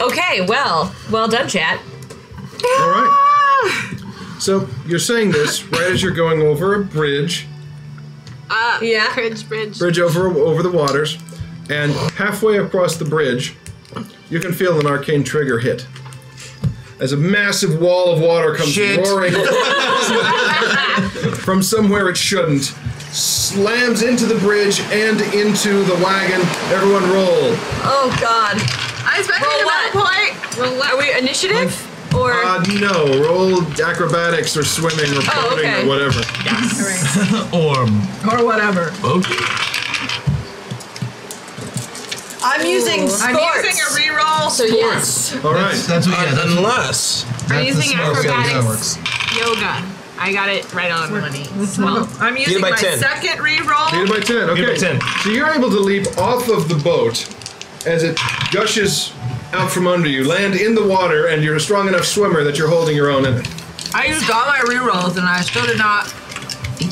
Okay, well done, chat. All right. So you're saying this right as you're going over a bridge. Yeah. Bridge. Over the waters, and halfway across the bridge, you can feel an arcane trigger hit. As a massive wall of water comes roaring from somewhere it shouldn't, slams into the bridge and into the wagon. Everyone roll. Oh God. I expect Roll a what? point. Roll what? Are we initiative? Or No, roll acrobatics or swimming or boating okay. or whatever. Or whatever. Okay. I'm using sports. I'm using a reroll. So yes. All right. That's what. Yeah, that's Unless. I'm using acrobatics works. yoga. I got it right on money. Well, I'm using by my 10. second reroll. Beat it by 10. Okay. Beat it by 10. So you're able to leap off of the boat as it gushes out from under you, land in the water, and you're a strong enough swimmer that you're holding your own in it. I used all my rerolls and I still did not.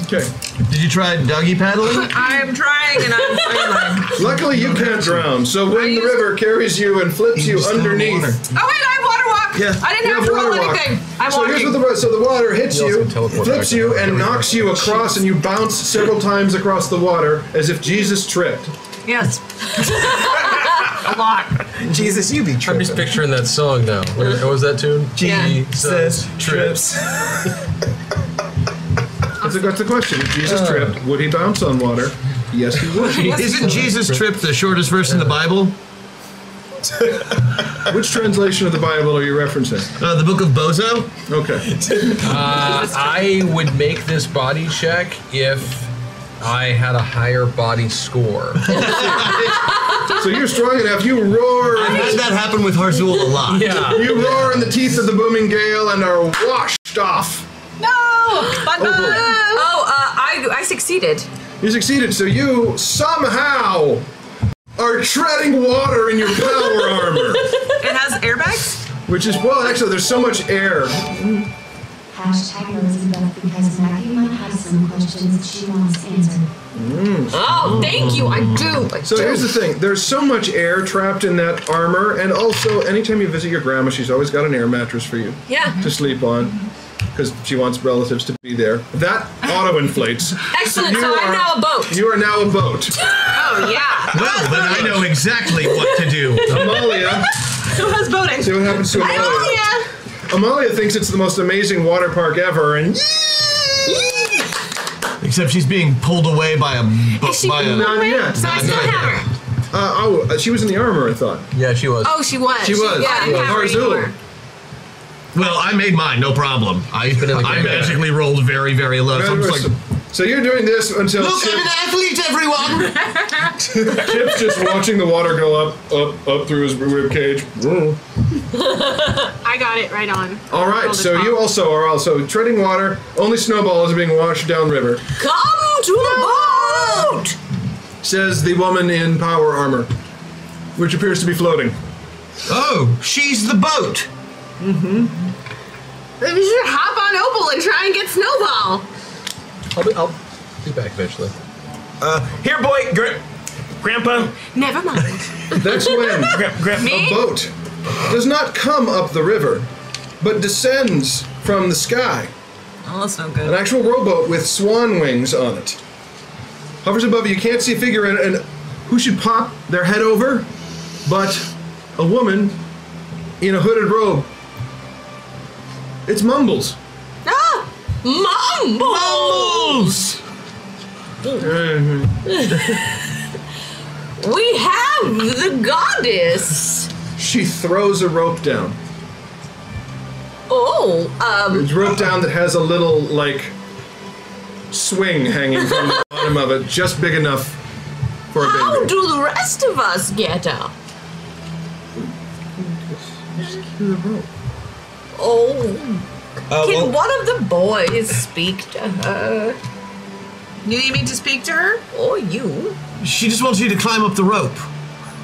Okay. Did you try doggy paddling? I'm trying and I'm failing. Luckily, you can't drown. So when the river carries you and flips you underneath. Oh wait, I have water walk. Yeah, I didn't you have to roll water walk. anything. I'm So walking. here's what the water hits You also you, can teleport flips back you, down. and knocks you across, and you bounce several times across the water as if Jesus tripped. Yes. A lot. Jesus, you be tripping. I'm just picturing that song now. What was that tune? Jesus trips. That's the question. If Jesus tripped, would he bounce on water? Yes, he would. Isn't Jesus tripped the shortest verse in the Bible? Which translation of the Bible are you referencing? The Book of Bozo? Okay. I would make this body check if I had a higher body score. So you're strong enough, you roar. I've had that happen with Harzul a lot. Yeah. You roar in the teeth of the booming gale and are washed off. No! Bun bun! I succeeded. You succeeded, so you somehow are treading water in your power armor. It has airbags? Which is, well, actually, there's so much air Hashtag nosy breath because Maggie might have some questions she wants answered. Oh, thank you. I do. So here's the thing. There's so much air trapped in that armor, and also anytime you visit your grandma, she's always got an air mattress for you to sleep on, because she wants relatives to be there. That auto-inflates. Excellent. So I'm now a boat. You are now a boat. Oh, yeah. Well, then I know exactly what to do. Amalia. Who has boating? See what happens to Amalia. Amalia thinks it's the most amazing water park ever, and except she's being pulled away by a Not yet. So I still have her. She was in the armor, I thought. Yeah, she was. Oh, she was. She was. Yeah, I didn't have her anymore. Well, I made mine, no problem. I magically rolled very, very low. So I'm just like, so you're doing this until look, I'm an athlete, everyone! Chip's just watching the water go up through his rib cage. I got it right on. All right, so you also are also treading water. Only Snowball is being washed downriver. Come to the boat! Says the woman in power armor, which appears to be floating. Oh, she's the boat. We should hop on Opal and try and get Snowball. I'll be back eventually. Here, boy, Grandpa. Never mind. That's when a boat does not come up the river, but descends from the sky. Oh, that's no good. An actual rowboat with swan wings on it. Hovers above you. You can't see a figure and who should pop their head over but a woman in a hooded robe. It's Mumbles. Ah! Mumbles! We have the goddess. She throws a rope down. Oh, It's rope down that has a little, like, swing hanging from the bottom of it, just big enough for a baby. How do the rest of us get up? Just the rope. Oh. Can one of the boys speak to her? You need me to speak to her? Or you? She just wants you to climb up the rope.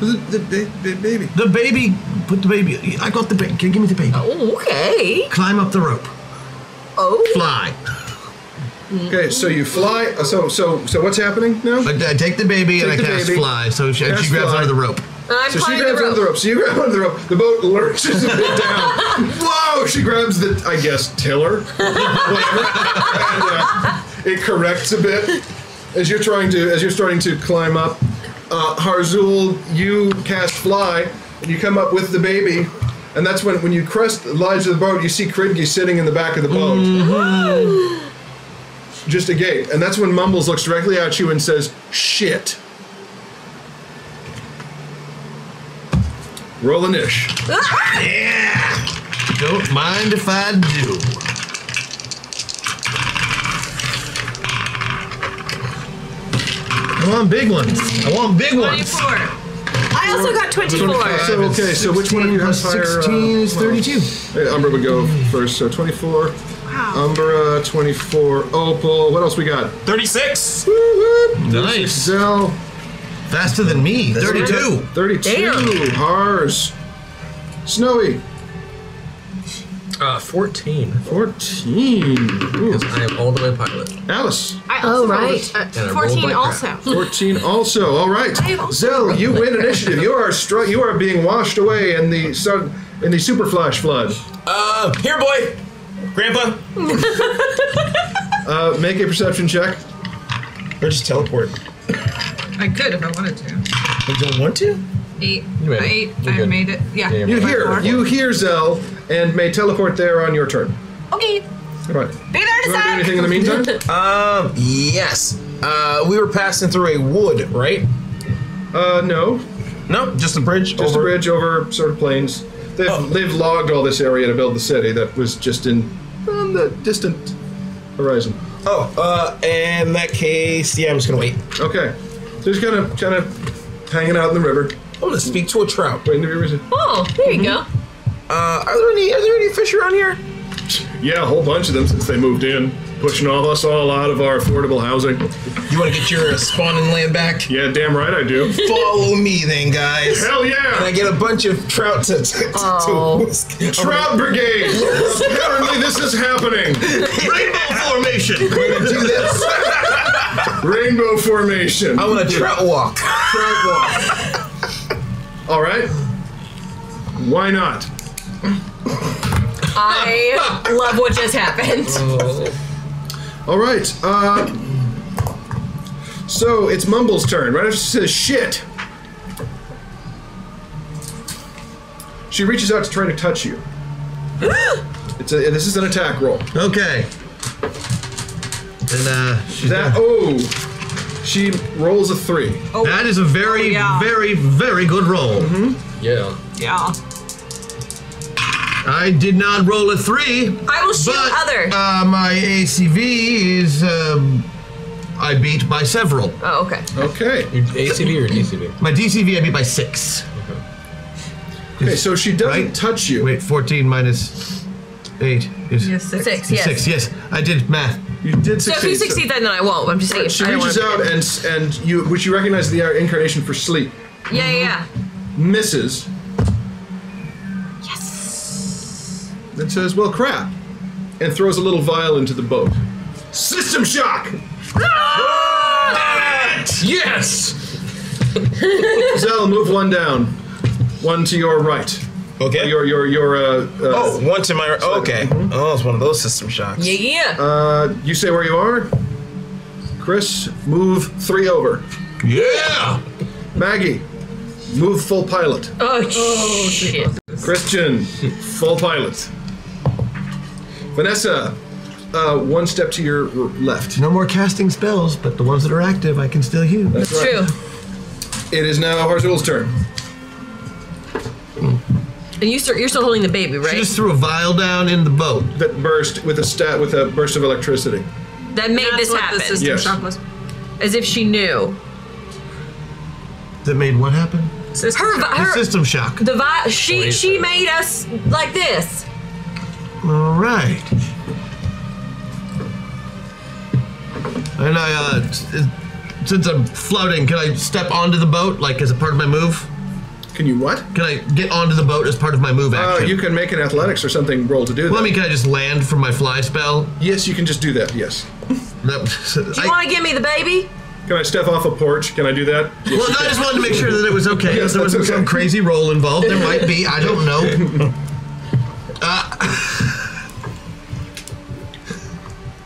The baby. The baby. Put the baby. I got the baby. Give me the baby. Oh, okay. Climb up the rope. Oh. Fly. Okay, so you fly. So what's happening now? I take the baby and I cast fly. So she grabs onto the rope. So she grabs onto the rope. So you grab onto the rope. The boat lurches a bit down. Whoa! She grabs the, I guess, tiller. Whatever. And, it corrects a bit as you're starting to climb up. Harzul, you cast fly, and you come up with the baby, and that's when you crest the lines of the boat, you see Kridgi sitting in the back of the boat. Mm-hmm. Just agape, and that's when Mumbles looks directly at you and says, "Shit." Roll an ish. Yeah. Don't mind if I do. I want big ones. I want big ones. 24. I also got 24. So which one of you has higher? 16 is 32. Umbra would go first, so 24. Wow. Umbra, 24. Opal. What else we got? 36. Nice. Zell. Faster than me. 32. 32. Damn. Hars. Snowy. 14. 14. Because I am all the way pilot. Alice. Oh, right. 14 also. 14 also. All right. Zell, you win initiative. You are being washed away in the super flash flood. Here, boy. Grandpa. Make a perception check. Or just teleport. I could if I wanted to. You don't want to? 8. You made it. 8. You're I good. made it. Yeah. You hear Zell and may teleport there on your turn. Okay. All right. Be there to You want to do anything in the meantime? Yes. We were passing through a wood, right? No. No, just a bridge. Just a bridge over sort of plains. They've logged all this area to build the city that was just on the distant horizon. Oh, in that case, yeah, I'm just gonna wait. Okay. So just kind of hanging out in the river. I'm gonna speak to a trout. Waiting to be risen. Oh, there you go. Are there any fish around here? Yeah, a whole bunch of them since they moved in. Pushing us all out of our affordable housing. You want to get your spawning land back? Yeah, damn right I do. Follow me then, guys. Hell yeah! And I get a bunch of trout to Trout Brigade! Apparently this is happening. Rainbow formation. We're gonna do this. Rainbow formation. I want a trout walk. Trout walk. All right. Why not? I love what just happened. All right. So it's Mumble's turn. Right after she says shit, she reaches out to try to touch you. This is an attack roll. Okay. And she rolls a 3. Oh. That is a very, very, very good roll. Yeah. Yeah. I did not roll a 3. I will shoot other. My ACV is I beat by several. Oh, okay. Okay. Your ACV or DCV? My DCV I beat by 6. Okay, so she doesn't touch you. Wait, 14 minus 8 is Yes, 6, yes. 6. Yes, I did math. You did So succeed. if you succeed, then I won't. I'm just saying. She reaches out and you, which you recognize the incarnation for sleep. Yeah. Misses. Yes. Then says, "Well, crap," and throws a little vial into the boat. System shock. Yes. Zell, move one down. One to your right. Okay. Your one to my right. Okay. Oh, it's one of those system shocks. Yeah. You say where you are. Chris, move 3 over. Yeah. Maggie, move full pilot. Oh shit. Christian, full pilot. Vanessa, 1 step to your left. No more casting spells, but the ones that are active I can still use. That's right. True. It is now Harzul's turn. And you're still holding the baby, right? She just threw a vial down in the boat that burst with a burst of electricity. That made this happen. The system shock was. As if she knew. That made what happen? The system shock. She made us like this. All right. And since I'm floating, can I step onto the boat, like as a part of my move? Can you what? Can I get onto the boat as part of my move action? You can make an athletics or something roll to do that. Well, I mean, can I just land from my fly spell? Yes, you can just do that, yes. Do you want to give me the baby? Can I step off a porch? Can I do that? Well, no, I just wanted to make sure that it was okay. Yes, there wasn't some crazy roll involved. There might be. I don't know.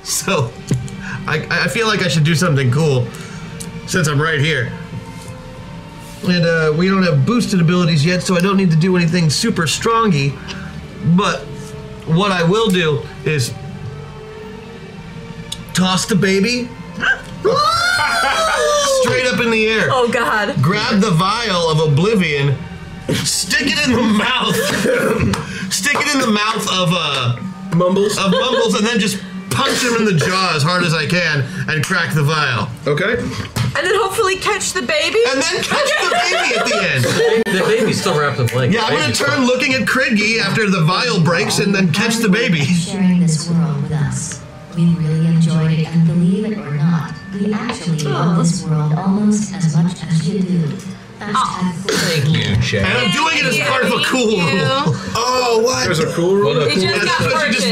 So, I feel like I should do something cool since I'm right here. And we don't have boosted abilities yet, so I don't need to do anything super strongy. But what I will do is toss the baby straight up in the air. Oh God! Grab the vial of oblivion, stick it in the mouth, of Mumbles, and then just punch him in the jaw as hard as I can and crack the vial. Okay. And then hopefully catch the baby. And then catch the baby at the end. The baby's still wrapped in blanket. Yeah, I'm gonna turn looking at Kridgi after the vial breaks and then catch the baby. Sharing this world with us. We really enjoyed it, and believe it or not, we actually love this world almost as much as you do. Thank you, Chad. And I'm doing it as part of a cool rule. Oh, what? There's a cool rule? Well, no, It just got purchased.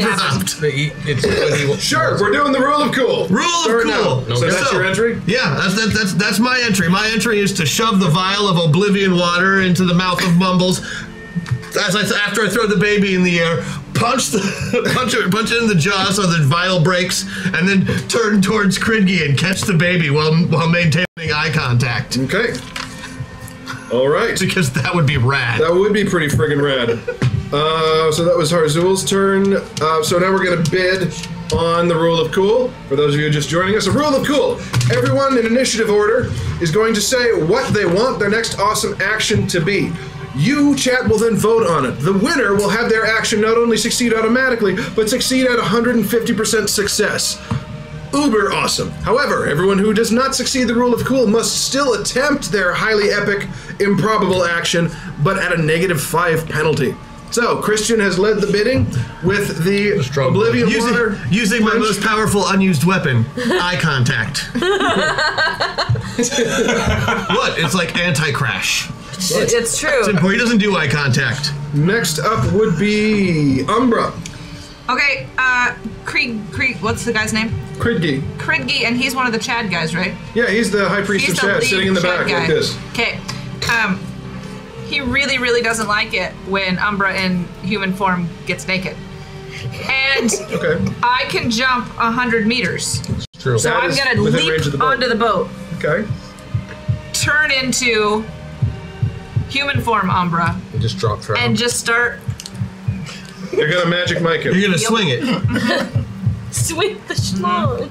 Sure, we're doing the rule of cool. Rule of cool. So that's your entry? Yeah, that's my entry. My entry is to shove the vial of oblivion water into the mouth of Mumbles. After I throw the baby in the air, punch it in the jaw so the vial breaks, and then turn towards Kridgi and catch the baby while maintaining eye contact. Okay. All right. Because that would be rad. That would be pretty friggin' rad. So that was Harzul's turn. So now we're going to bid on the rule of cool. For those of you just joining us, a rule of cool. Everyone in initiative order is going to say what they want their next awesome action to be. You, chat, will then vote on it. The winner will have their action not only succeed automatically, but succeed at 150% success. Uber awesome. However, everyone who does not succeed the rule of cool must still attempt their highly epic, improbable action, but at a -5 penalty. So, Christian has led the bidding with the Oblivion Water. Using my most powerful unused weapon, eye contact. What? It's like anti-crash. It's true. It's important. He doesn't do eye contact. Next up would be Umbra. Okay, Krieg, what's the guy's name? Kridgi. Kridgi, and he's one of the Chad guys, right? Yeah, he's the High Priest of Chad, sitting in the back like this. Okay, he really, really doesn't like it when Umbra in human form gets naked. And I can jump 100 meters. True. So I'm gonna leap onto the boat. Okay. Turn into human form Umbra. You just drop throw. And just start. You're gonna magic mic it. You're gonna swing it. Swing the schlong.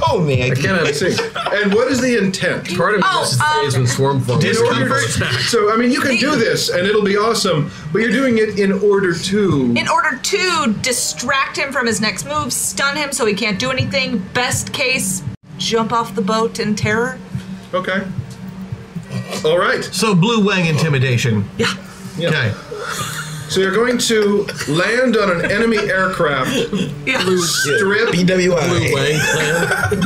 Oh man, I cannot see. And what is the intent? Part of it is in swarm form. So I mean, you can do this, and it'll be awesome. But you're doing it in order to. In order to distract him from his next move, stun him so he can't do anything. Best case, jump off the boat in terror. Okay. All right. So blue wang intimidation. Yeah. Okay. So you're going to land on an enemy aircraft. Strip. BWI.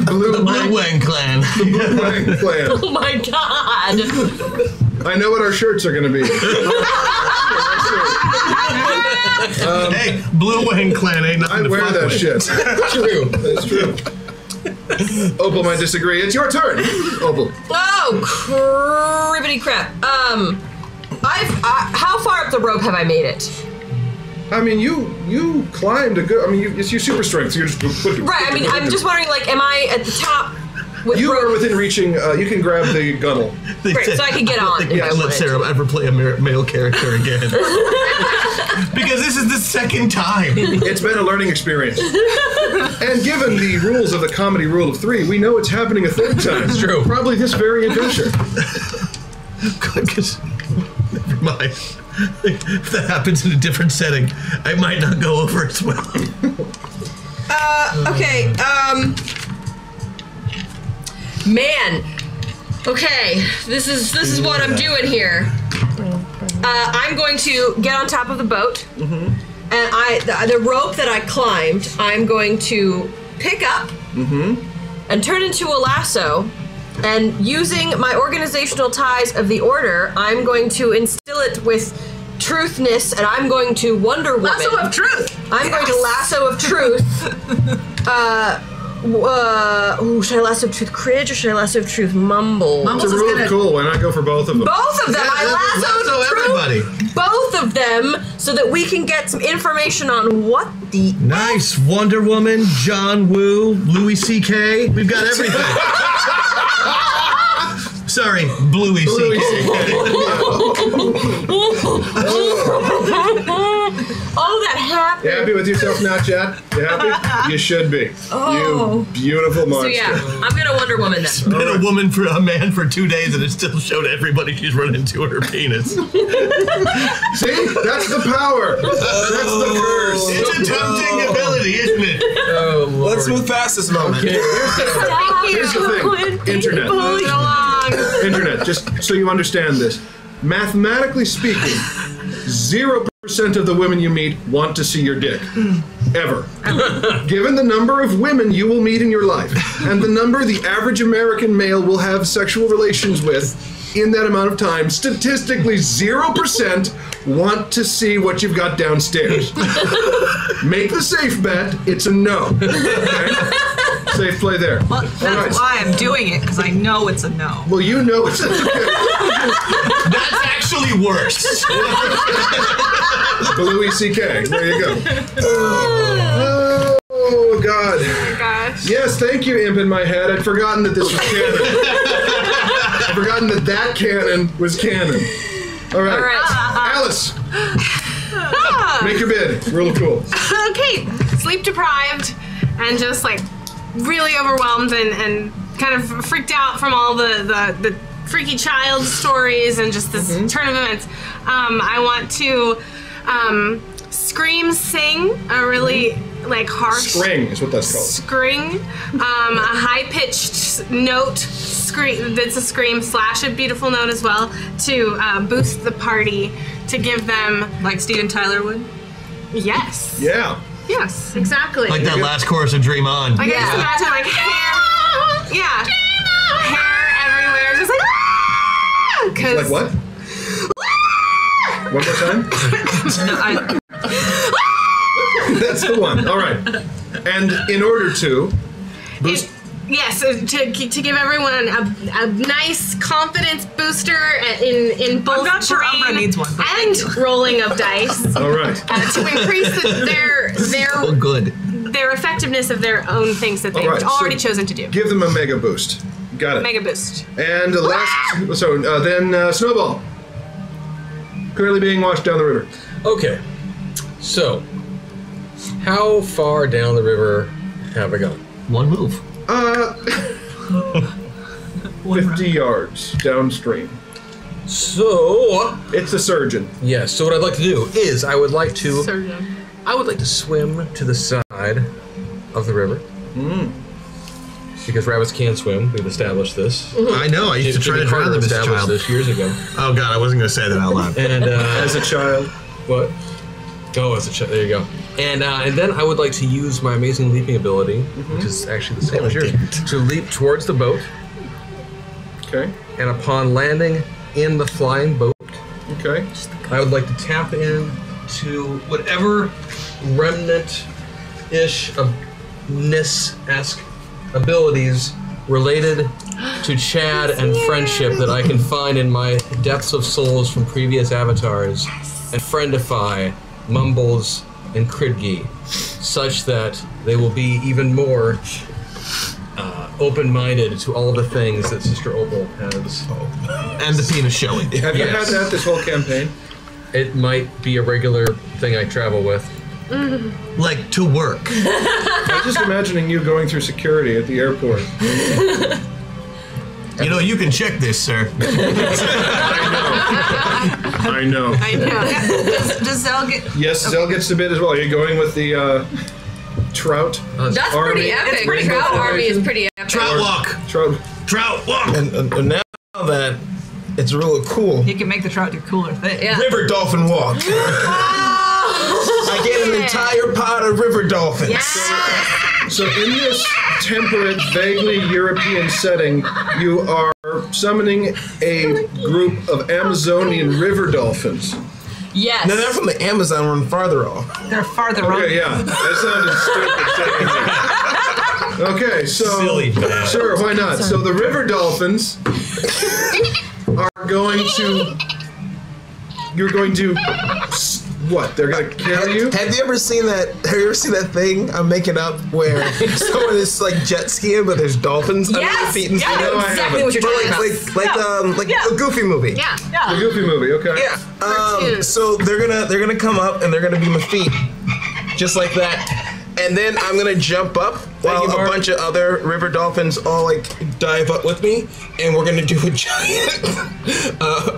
Blue Wang Clan. Blue Wang Clan. The Blue Wang Clan. Oh my god. I know what our shirts are going to be. Hey, Blue Wang Clan ain't nothing I to wear fuck that with. shit. True. That's true. Opal might disagree. It's your turn, Opal. Oh, cribbity crap. How far up the rope have I made it? I mean, you climbed a good. I mean, it's your super strength. So you're just Right. I mean, I'm just wondering, like, am I at the top? With you rope? are within reaching. You can grab the gunnel. Great, so I can get on. Yeah, let Sarah ever play a male character again. Because this is the second time. It's been a learning experience. And given the rules of the comedy rule of 3, we know it's happening a third time. It's true. Probably this very adventure. Never mind. If that happens in a different setting, I might not go over as well. Okay, man. Okay, this is what I'm doing here. I'm going to get on top of the boat, and the rope that I climbed, I'm going to pick up and turn into a lasso. And using my organizational ties of the Order, I'm going to instill it with truthness, and I'm going to Wonder Woman. Lasso of truth. I'm going to lasso of truth. Should I lasso of truth Cridge or should I lasso of truth Mumble? It's a rule of cool. Why not go for both of them? Both of them. I lassoed everybody. Both of them so that we can get some information on what the Nice. Wonder Woman, John Woo, Louis C.K. We've got everything. Sorry, Bluey C.K. Oh, that happened. You happy with yourself now, Chad? You happy? You should be. Oh. You beautiful monster. So yeah, I'm gonna Wonder Woman then. It's been a man for 2 days and it still showed everybody she's run into her penis. See? That's the power. That's the curse. It's a tempting ability, isn't it? Oh, Lord. Let's move past this moment. Okay, here's the thing. Internet. Internet, just so you understand this. Mathematically speaking, 0% of the women you meet want to see your dick. Ever. Given the number of women you will meet in your life, and the number the average American male will have sexual relations with in that amount of time, statistically 0% want to see what you've got downstairs. Make the safe bet, it's a no. Okay? Safe play there. Well, that's why I'm doing it, because I know it's a no. Well, you know it's a no. That's actually worse. Louis C.K. There you go. Oh, God. Oh my gosh. Yes, thank you, Imp in my head. I'd forgotten that this was canon. I'd forgotten that that canon was canon. All right. Alice. Make your bid. Real cool. Okay, sleep deprived and just like really overwhelmed and kind of freaked out from all the freaky child stories and just this turn of events. I want to scream, sing a really like harsh Scring is what that's called. scream, a high-pitched note scream that's a scream / a beautiful note as well to boost the party to give them like Steven Tyler would. Yes. Yeah. Yes, exactly. Like that last chorus of Dream On. Like I just imagine like hair. Yeah. Hair everywhere, just like. Like what? One more time. That's the one. All right. And in order to boost. Yes, to give everyone a nice confidence booster in both I'm not sure brain Umbra needs one, but and rolling of dice. All right. To increase good. their effectiveness of their own things that they've All right, already so chosen to do. Give them a mega boost. Got it. Mega boost. And then Snowball. Currently being washed down the river. Okay. So, how far down the river have I gone? One move. 50 yards downstream. So it's a surgeon. Yes. So what I'd like to do is I would like to swim to the side of the river. Because rabbits can swim. We've established this. I know. I used to try to drown them as a child. This years ago. Oh God, I wasn't going to say that out loud. And as a child. What? Oh, as a child. There you go. And then I would like to use my amazing leaping ability, which is actually the same as yours, to leap towards the boat. Okay. And upon landing in the flying boat, okay, I would like to tap in to whatever remnant-ish of Nis-esque abilities related to Chad and friendship that I can find in my depths of souls from previous avatars, and friendify Mumbles and Kridgi, such that they will be even more open-minded to all the things that Sister Opal has. And the penis showing. Have you had that this whole campaign? It might be a regular thing I travel with. Like to work. I'm just imagining you going through security at the airport. You know, you can check this, sir. I know. Does Zell get? Yes, Zell gets the bit as well. Are you going with the trout? That's army? pretty epic. It's pretty Trout cool. army is pretty epic. Trout walk. Trout walk. And now that it's really cool, He can make the trout do cooler things. Yeah. river dolphin walk. I get an entire pot of river dolphins. So in this temperate, vaguely European setting, you are summoning a group of Amazonian river dolphins. Yes. No, they're from the Amazon. We're in Fartherall. They're Fartherall. Okay, yeah. That sounded stupid. Okay, so Silly bad. Sure, why not? So the river dolphins are going to. You're going to. What? They're gonna carry you? Have you ever seen that? Have you ever seen that thing I'm making up where someone is like jet skiing, but there's dolphins under their feet and Yeah, I stuff? know exactly what you're talking about. Like a Goofy movie. Yeah. The Goofy movie, okay. Yeah. So they're gonna come up and they're gonna be my feet, just like that. And then I'm gonna jump up while a bunch of other river dolphins all like dive up with me, and we're gonna do a giant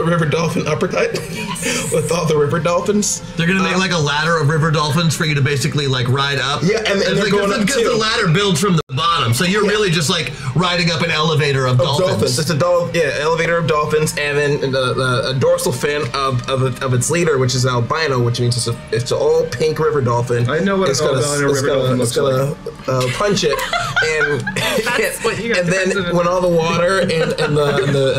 river dolphin uppercut with all the river dolphins. They're gonna make like a ladder of river dolphins for you to basically like ride up. Yeah, and they're like, going up because too. the ladder builds from the bottom, so you're really just like riding up an elevator of dolphins. It's a elevator of dolphins, and then the dorsal fin of its leader, which is albino, which means it's an all pink river dolphin. I know what an albino river dolphin looks like. Punch it, and and then when all the water and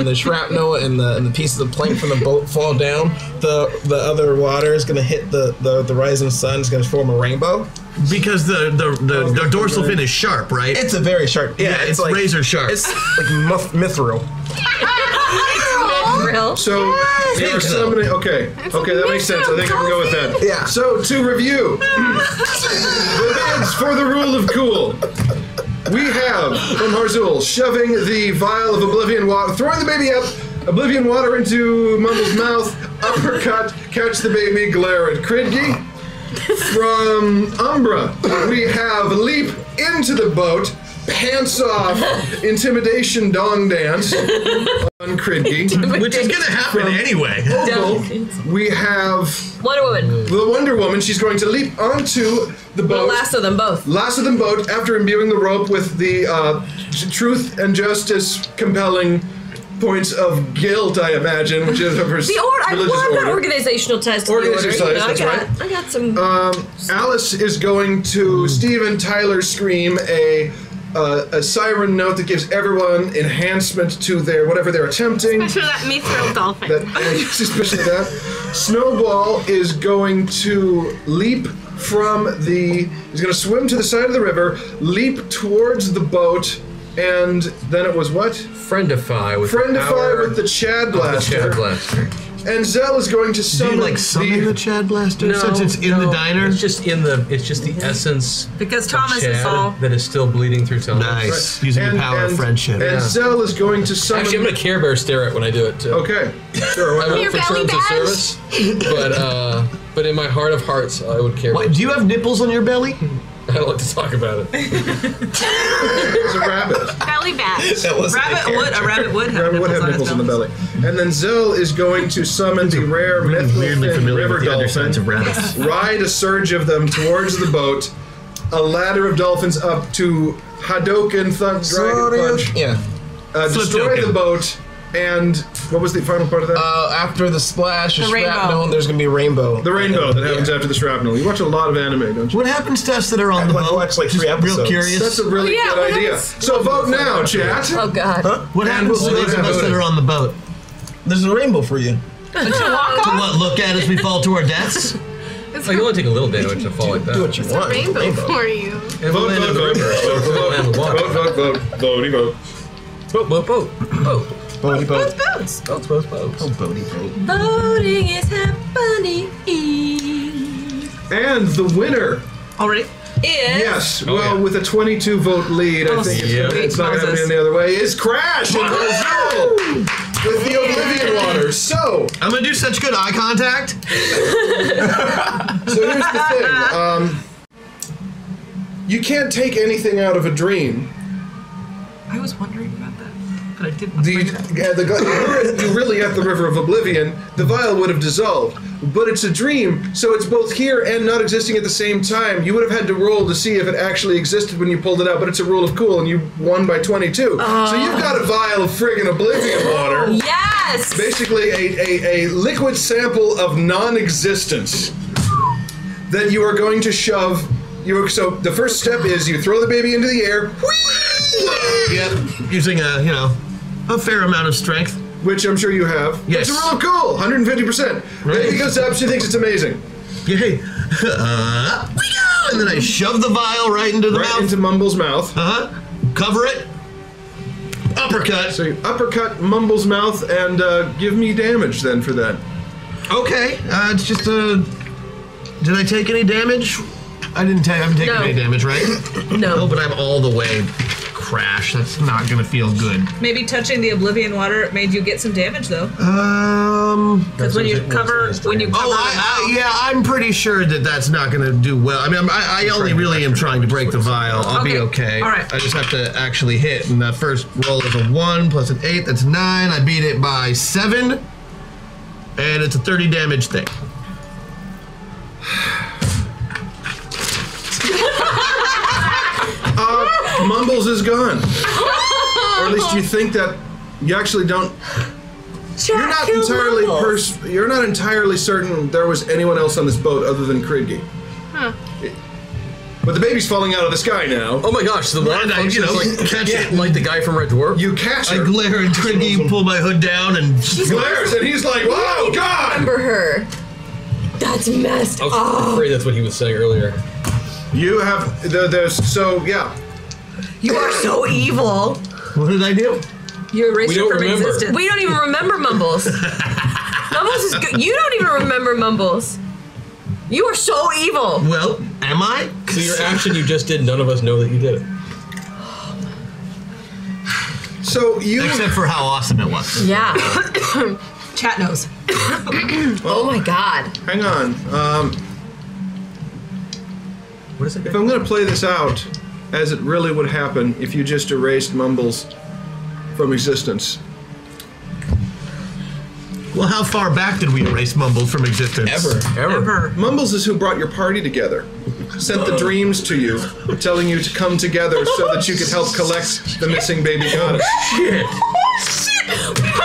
the shrapnel and the pieces of plank from the boat fall down, the other water is gonna hit the rising sun. It's gonna form a rainbow. Because the dorsal fin is sharp, right? It's a very sharp. Yeah, it's like razor sharp. It's like mithril. So you're summoning. Okay, that makes sense. I think I can go with that. Yeah. So to review, the bids for the rule of cool. We have from Harzul shoving the vial of oblivion water, throwing the baby up, oblivion water into Mumble's mouth, uppercut, catch the baby, glare at Kridgi. From Umbra, we have leap into the boat, pants off, intimidation dong dance on Kridgi. Which is gonna happen anyway. Opal, we have Wonder Woman. the Wonder Woman. She's going to leap onto the boat. Lasso them both. Lasso them both after imbuing the rope with the truth and justice compelling points of guilt, I imagine, which is a I love that organizational test. Organizational test, that's right. I got some. Alice is going to Steven Tyler scream a siren note that gives everyone enhancement to their whatever they're attempting. Especially that mithril dolphin. Especially that. Snowball is going to leap he's going to swim to the side of the river, leap towards the boat, and then it was what? Friendify with the Chad Blaster. And Zell is going to summon. Do you summon the Chad Blaster since it's in the diner? It's just the essence. Because Thomas of is all. that is still bleeding through Thomas. Nice. Using the power of friendship. And Zell is going to summon. Actually, I'm going to Care Bear stare it when I do it too. Okay. Sure. I won't for terms of service, but in my heart of hearts, I would care. Do you have nipples on your belly? I don't like to talk about it. It's a rabbit. Belly badge. A rabbit would have nipples on the belly. And then Zell is going to summon the rare mythical river dolphin, ride a surge of them towards the boat, a ladder of dolphins up to Hadoken Dragon Punch. Yeah. Destroy the boat. And what was the final part of that? After the splash, The shrapnel, there's gonna be a rainbow. The rainbow that happens after the shrapnel. You watch a lot of anime, don't you? What happens to us that are on the boat? Watch like 3 episodes. Real curious. That's a really good idea. So vote now, chat. Oh God. What happens to those of us that are on the boat? There's a rainbow for you. To walk To off. what? Look at us, we fall to our deaths? Like, you only take a little damage to fall like that. Do what you It's a want. rainbow for you. Vote. Voting vote. Vote. Boaty boat. Boats. Oh, boaty boat. Voting is happening. And the winner. Already? Yes. With a 22 vote lead, I think it's not going to happen any other way. Is Crash in Brazil with the Oblivion Water. So I'm gonna do such good eye contact. So here's the thing. You can't take anything out of a dream. I was wondering about that. But I didn't. You're really at the River of Oblivion, the vial would have dissolved. But it's a dream, so it's both here and not existing at the same time. You would have had to roll to see if it actually existed when you pulled it out, but it's a rule of cool, and you won by 22. So you've got a vial of friggin' Oblivion Water. Yes! Basically a liquid sample of non-existence that you are going to shove. So the first step is you throw the baby into the air. Yep, using a fair amount of strength. Which I'm sure you have. Yes. It's a real cool, 150%. Baby goes up, she thinks it's amazing. Yay. And then I shove the vial right into the mouth. Right into Mumble's mouth. Cover it. Uppercut. So you uppercut Mumble's mouth and give me damage then for that. Okay, it's just did I take any damage? I haven't taken any damage, right? No. But I'm all the way crash. That's not gonna feel good. Maybe touching the Oblivion Water made you get some damage though. Because when you cover I'm pretty sure that's not gonna do well. I mean, I only really am trying to break the vial. I'll be okay. All right. I just have to actually hit, and that first roll is a 1 plus an 8. That's 9. I beat it by 7, and it's a 30 damage thing. Mumbles is gone. Or at least you think that you actually don't. You're not entirely certain there was anyone else on this boat other than Kridgi. Huh. But the baby's falling out of the sky now. Oh my gosh, the water functions catch it like the guy from Red Dwarf. You catch her. I glare and Kridgi pull my hood down and she glares and he's like, "Whoa, God!" Remember her. That's messed up. I was afraid that's what he was saying earlier. You have You are so evil. What did I do? You erased We don't from remember. existence. We don't even remember Mumbles. Mumbles is good. You don't even remember Mumbles. You are so evil. Well, am I? So your action you just did, none of us know that you did it. So you. Except for how awesome it was. Yeah. Chat knows. Oh my God. Hang on. What is it? If I'm going to play this out as it really would happen if you just erased Mumbles from existence. Well, how far back did we erase Mumbles from existence? Ever. Mumbles is who brought your party together. Sent the dreams to you, telling you to come together so that you could help collect the missing baby goddess. Shit. Oh shit!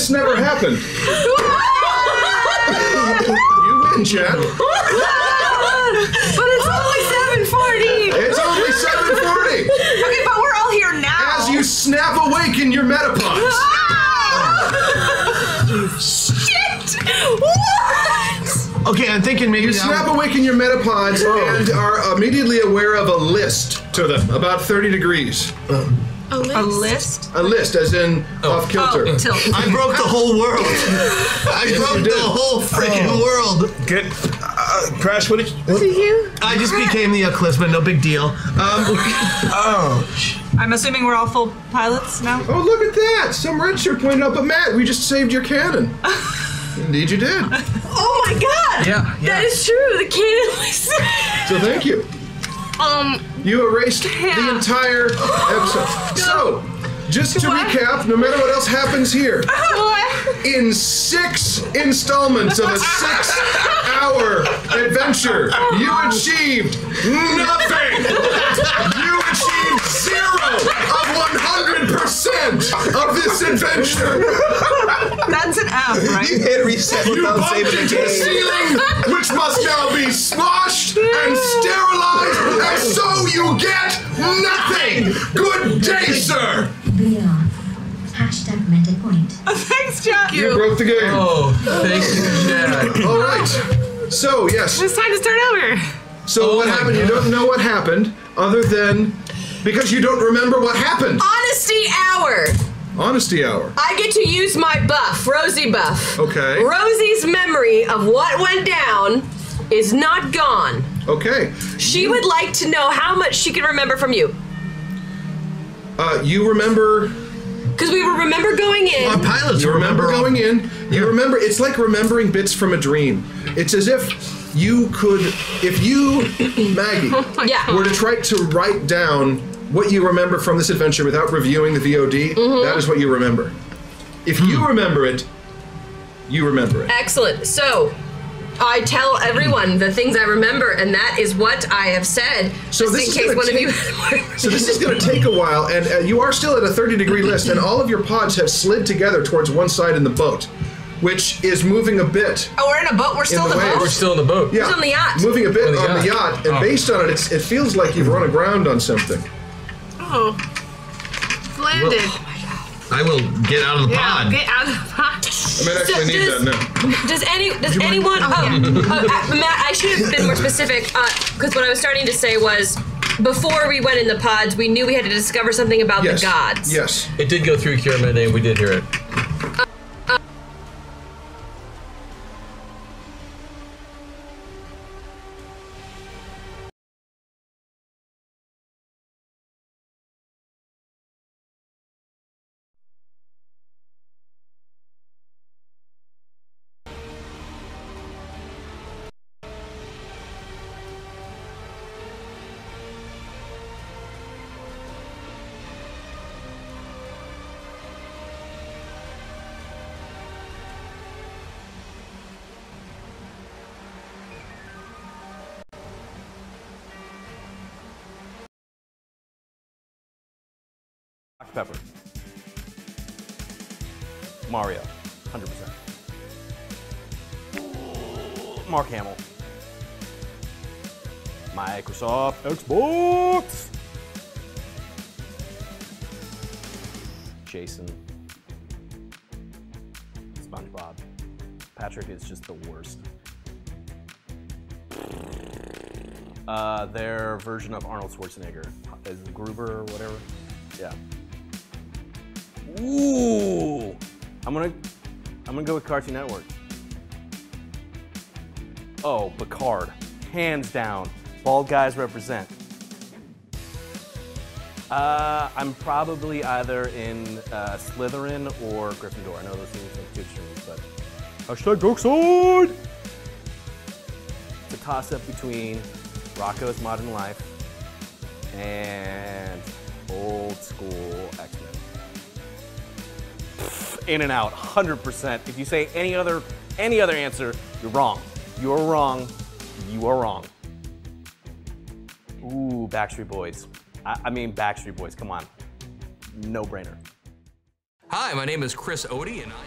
this never happened. You win, chat. But it's only 7:40. It's only 7:40. Okay, but we're all here now. As you snap awake in your metapods. Shit! What? Okay, I'm thinking maybe you snap awake in your metapods and are immediately aware of a list to them, about 30 degrees. A list? A list, as in off kilter. I broke the whole world. I broke the whole freaking world. Good. Crash, what did you? I just became the Eclipse, but no big deal. I'm assuming we're all full pilots now? Oh, look at that! Some red shirt pointed out, but Matt, we just saved your cannon. Indeed you did. Oh my god! Yeah. That is true. The cannon was. So thank you. You erased the entire episode. So, just to recap, no matter what else happens here, in 6 installments of a 6-hour adventure, you achieved nothing. You achieved 0 of 100% of this adventure. That's an F, right? You hit reset You without bumped saving into the the game. ceiling, which must now be squashed and sterilized, and so you get nothing. Good day, sir. Beyond. Hashtag MetaPoint. Thanks, Jack. You broke the game. Oh, thank you, Jack. All right. So, yes. It's time to start over. So what happened? You don't know what happened, other than because you don't remember what happened. Honesty hour. Honesty hour. I get to use my buff, Rosie buff. Okay. Rosie's memory of what went down is not gone. Okay. She would like to know how much she can remember from you. You remember. Because we remember going in. Our pilots You remember going in. You remember. It's like remembering bits from a dream. It's as if you could, if you, Maggie, were to try to write down what you remember from this adventure without reviewing the VOD, that is what you remember. If you remember it, you remember it. Excellent. So, I tell everyone the things I remember, and that is what I have said. So just this in is case gonna one of you. So this is going to take a while, and you are still at a 30-degree list, and all of your pods have slid together towards one side in the boat, which is moving a bit. Oh, we're in a boat? We're still in the boat? We're still in the boat. Yeah, on the yacht. moving a bit On on the the yacht, and based on it, it feels like you've run aground on something. Oh. Landed. I will get out of the pod. Get out of the pod. I might actually need that now. Does anyone? Matt, I should have been more specific because what I was starting to say was, before we went in the pods, we knew we had to discover something about the gods. Yes. It did go through Kira Mende, and we did hear it. Pepper. Mario, 100%. Mark Hamill. Microsoft Xbox. Jason. SpongeBob. Patrick is just the worst. Their version of Arnold Schwarzenegger is Gruber or whatever. Yeah. Ooh, I'm gonna go with Cartoon Network. Oh, Picard, hands down. Bald guys represent. I'm probably either in Slytherin or Gryffindor. I know those things are two extremes, but hashtag Darkside. It's a toss-up between Rocko's Modern Life and old school X-Men. In and out, 100%. If you say any other answer, you're wrong. You're wrong. You are wrong. Ooh, Backstreet Boys. I mean Backstreet Boys, come on. No brainer. Hi, my name is Chris Odie, and I am...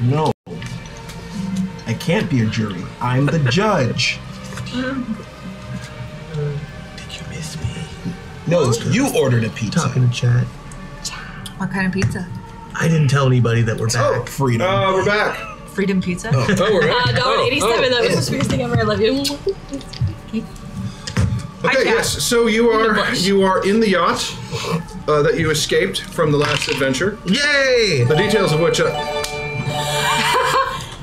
No. I can't be a jury. I'm the judge. Did you miss me? No, you ordered a pizza. Talking to chat. What kind of pizza? I didn't tell anybody that we're back. Oh, Freedom. We're back. Freedom pizza? Oh, we're back. $1.87. That was the sweetest thing ever. I love you. Okay, yes. So you are in the yacht that you escaped from the last adventure. Yay! The details of which.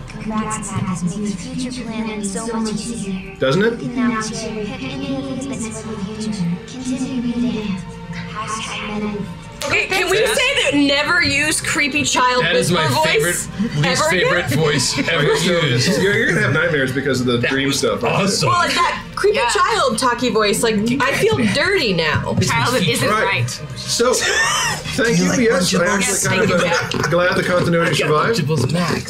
Congrats, Matt. This makes future planning so much easier. Doesn't it? You can now cherry pick any of these bits for the future. Continue reading. #Meta. Okay, can we say that never use creepy child That is whisper my voice? least favorite voice ever used. You're gonna have nightmares because of the dream stuff. Awesome. Well, like that creepy child talky voice, like I feel dirty now. Child that isn't right. So, thank you. Yes, I actually kind of glad the continuity survived.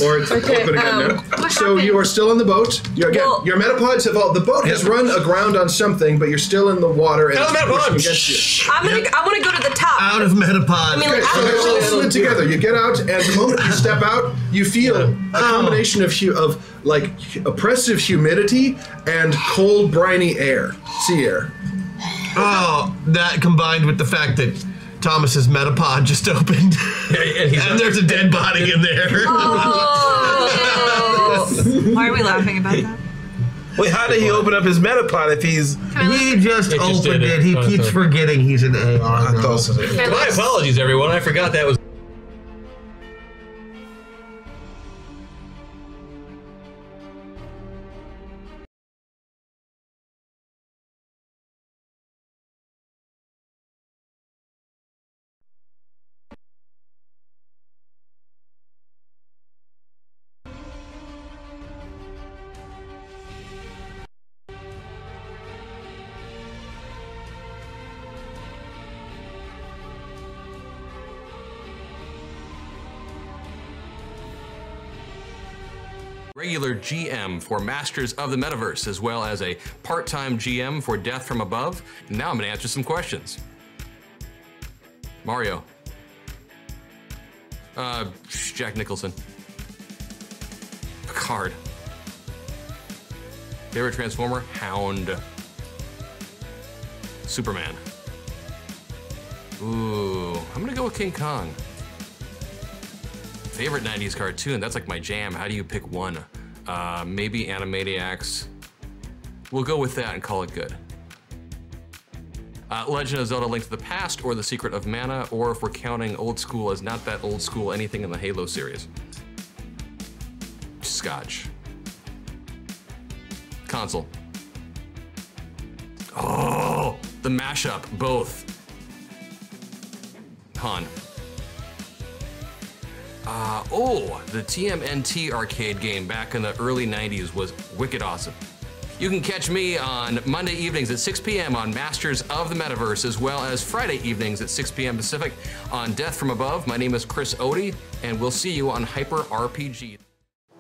Or it's open again now. So you are still on the boat. Your metapods have all. The boat has run aground on something, but you're still in the water and it's pushing against you. I want to go to the top. Out of metapod. I mean, like, So they're all slid together. You get out, and the moment you step out, you feel a combination of like oppressive humidity and cold, briny air, sea air. Oh, that combined with the fact that Thomas's metapod just opened, and there's a dead body in there. Why are we laughing about that? Wait, how did he open up his metapod if he's... He just opened it. He keeps forgetting he's an AR. My apologies, everyone. I forgot that was... regular GM for Masters of the Metaverse, as well as a part-time GM for Death from Above. Now I'm gonna answer some questions. Mario. Jack Nicholson. Picard. Favorite Transformer? Hound. Superman. Ooh, I'm gonna go with King Kong. Favorite 90s cartoon, that's like my jam. How do you pick one? Maybe Animaniacs. We'll go with that and call it good. Legend of Zelda: Link to the Past or The Secret of Mana, or if we're counting old school as not that old school, anything in the Halo series. Scotch. Console. Oh, the mashup, both. Han. The TMNT arcade game back in the early 90s was wicked awesome. You can catch me on Monday evenings at 6 p.m. on Masters of the Metaverse, as well as Friday evenings at 6 p.m. Pacific on Death from Above. My name is Chris Odie, and we'll see you on Hyper RPG.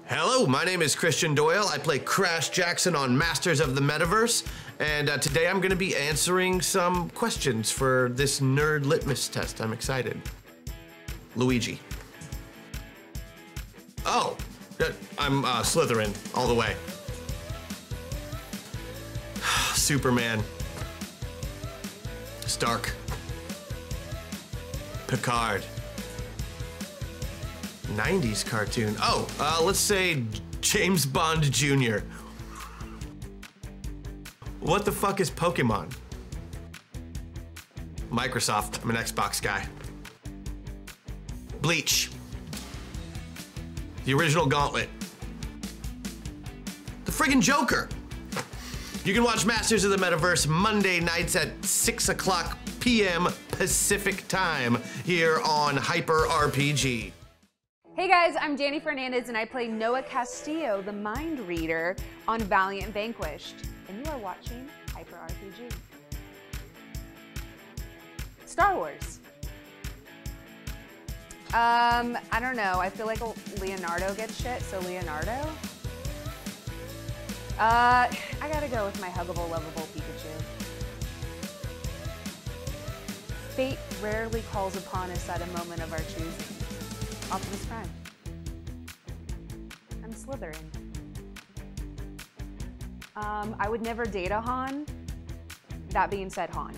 Hello, my name is Christian Doyle. I play Crash Jackson on Masters of the Metaverse, and today I'm going to be answering some questions for this nerd litmus test. I'm excited. Luigi. Oh, I'm Slytherin all the way. Superman. Stark. Picard. 90s cartoon. Oh, let's say James Bond Jr. What the fuck is Pokemon? Microsoft. I'm an Xbox guy. Bleach. The original Gauntlet. The friggin' Joker. You can watch Masters of the Metaverse Monday nights at 6 o'clock p.m. Pacific time here on Hyper RPG. Hey guys, I'm Danny Fernandez and I play Noah Castillo, the Mind Reader, on Valiant Vanquished. And you are watching Hyper RPG. Star Wars. I don't know. I feel like Leonardo gets shit, so Leonardo. I gotta go with my huggable, lovable Pikachu. Fate rarely calls upon us at a moment of our choosing. Optimus Prime. Slytherin. I would never date a Han. That being said, Han.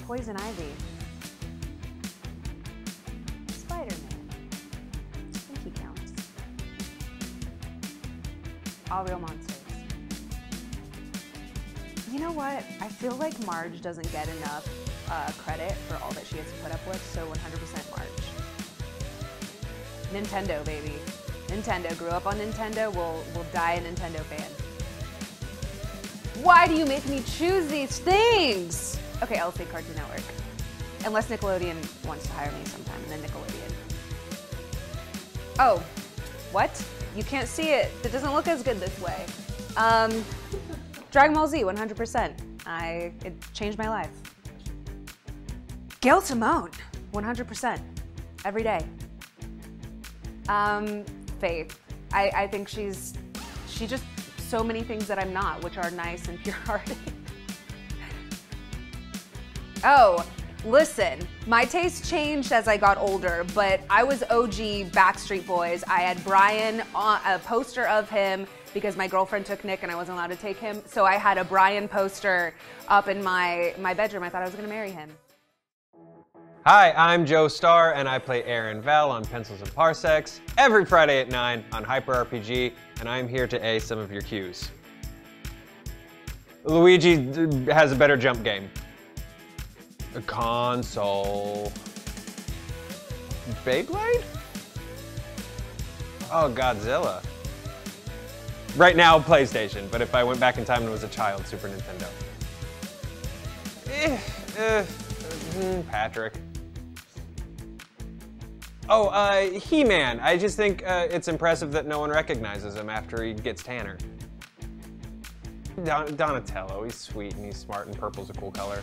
Poison Ivy. Spider-Man. I think he counts. All Real Monsters. You know what? I feel like Marge doesn't get enough credit for all that she has to put up with, so 100% Marge. Nintendo, baby. Nintendo. Grew up on Nintendo, will die a Nintendo fan. Why do you make me choose these things? Okay, I'll say Cartoon Network. Unless Nickelodeon wants to hire me sometime, and then Nickelodeon. Oh, what? You can't see it. It doesn't look as good this way. Dragon Ball Z, 100%. It changed my life. Gail Simone, 100%. Every day. Faith. I think she's just so many things that I'm not, which are nice and pure-hearted. Oh, listen, my taste changed as I got older, but I was OG Backstreet Boys. I had Brian, a poster of him, because my girlfriend took Nick and I wasn't allowed to take him. So I had a Brian poster up in my bedroom. I thought I was gonna marry him. Hi, I'm Joe Starr, and I play Aaron Val on Pencils and Parsecs every Friday at 9 on Hyper RPG, and I'm here to A some of your cues. Luigi has a better jump game. A console. Beyblade? Oh, Godzilla. Right now, PlayStation, but if I went back in time and was a child, Super Nintendo. Patrick. Oh, He-Man. I just think it's impressive that no one recognizes him after he gets tanner. Donatello, he's sweet and he's smart and purple's a cool color.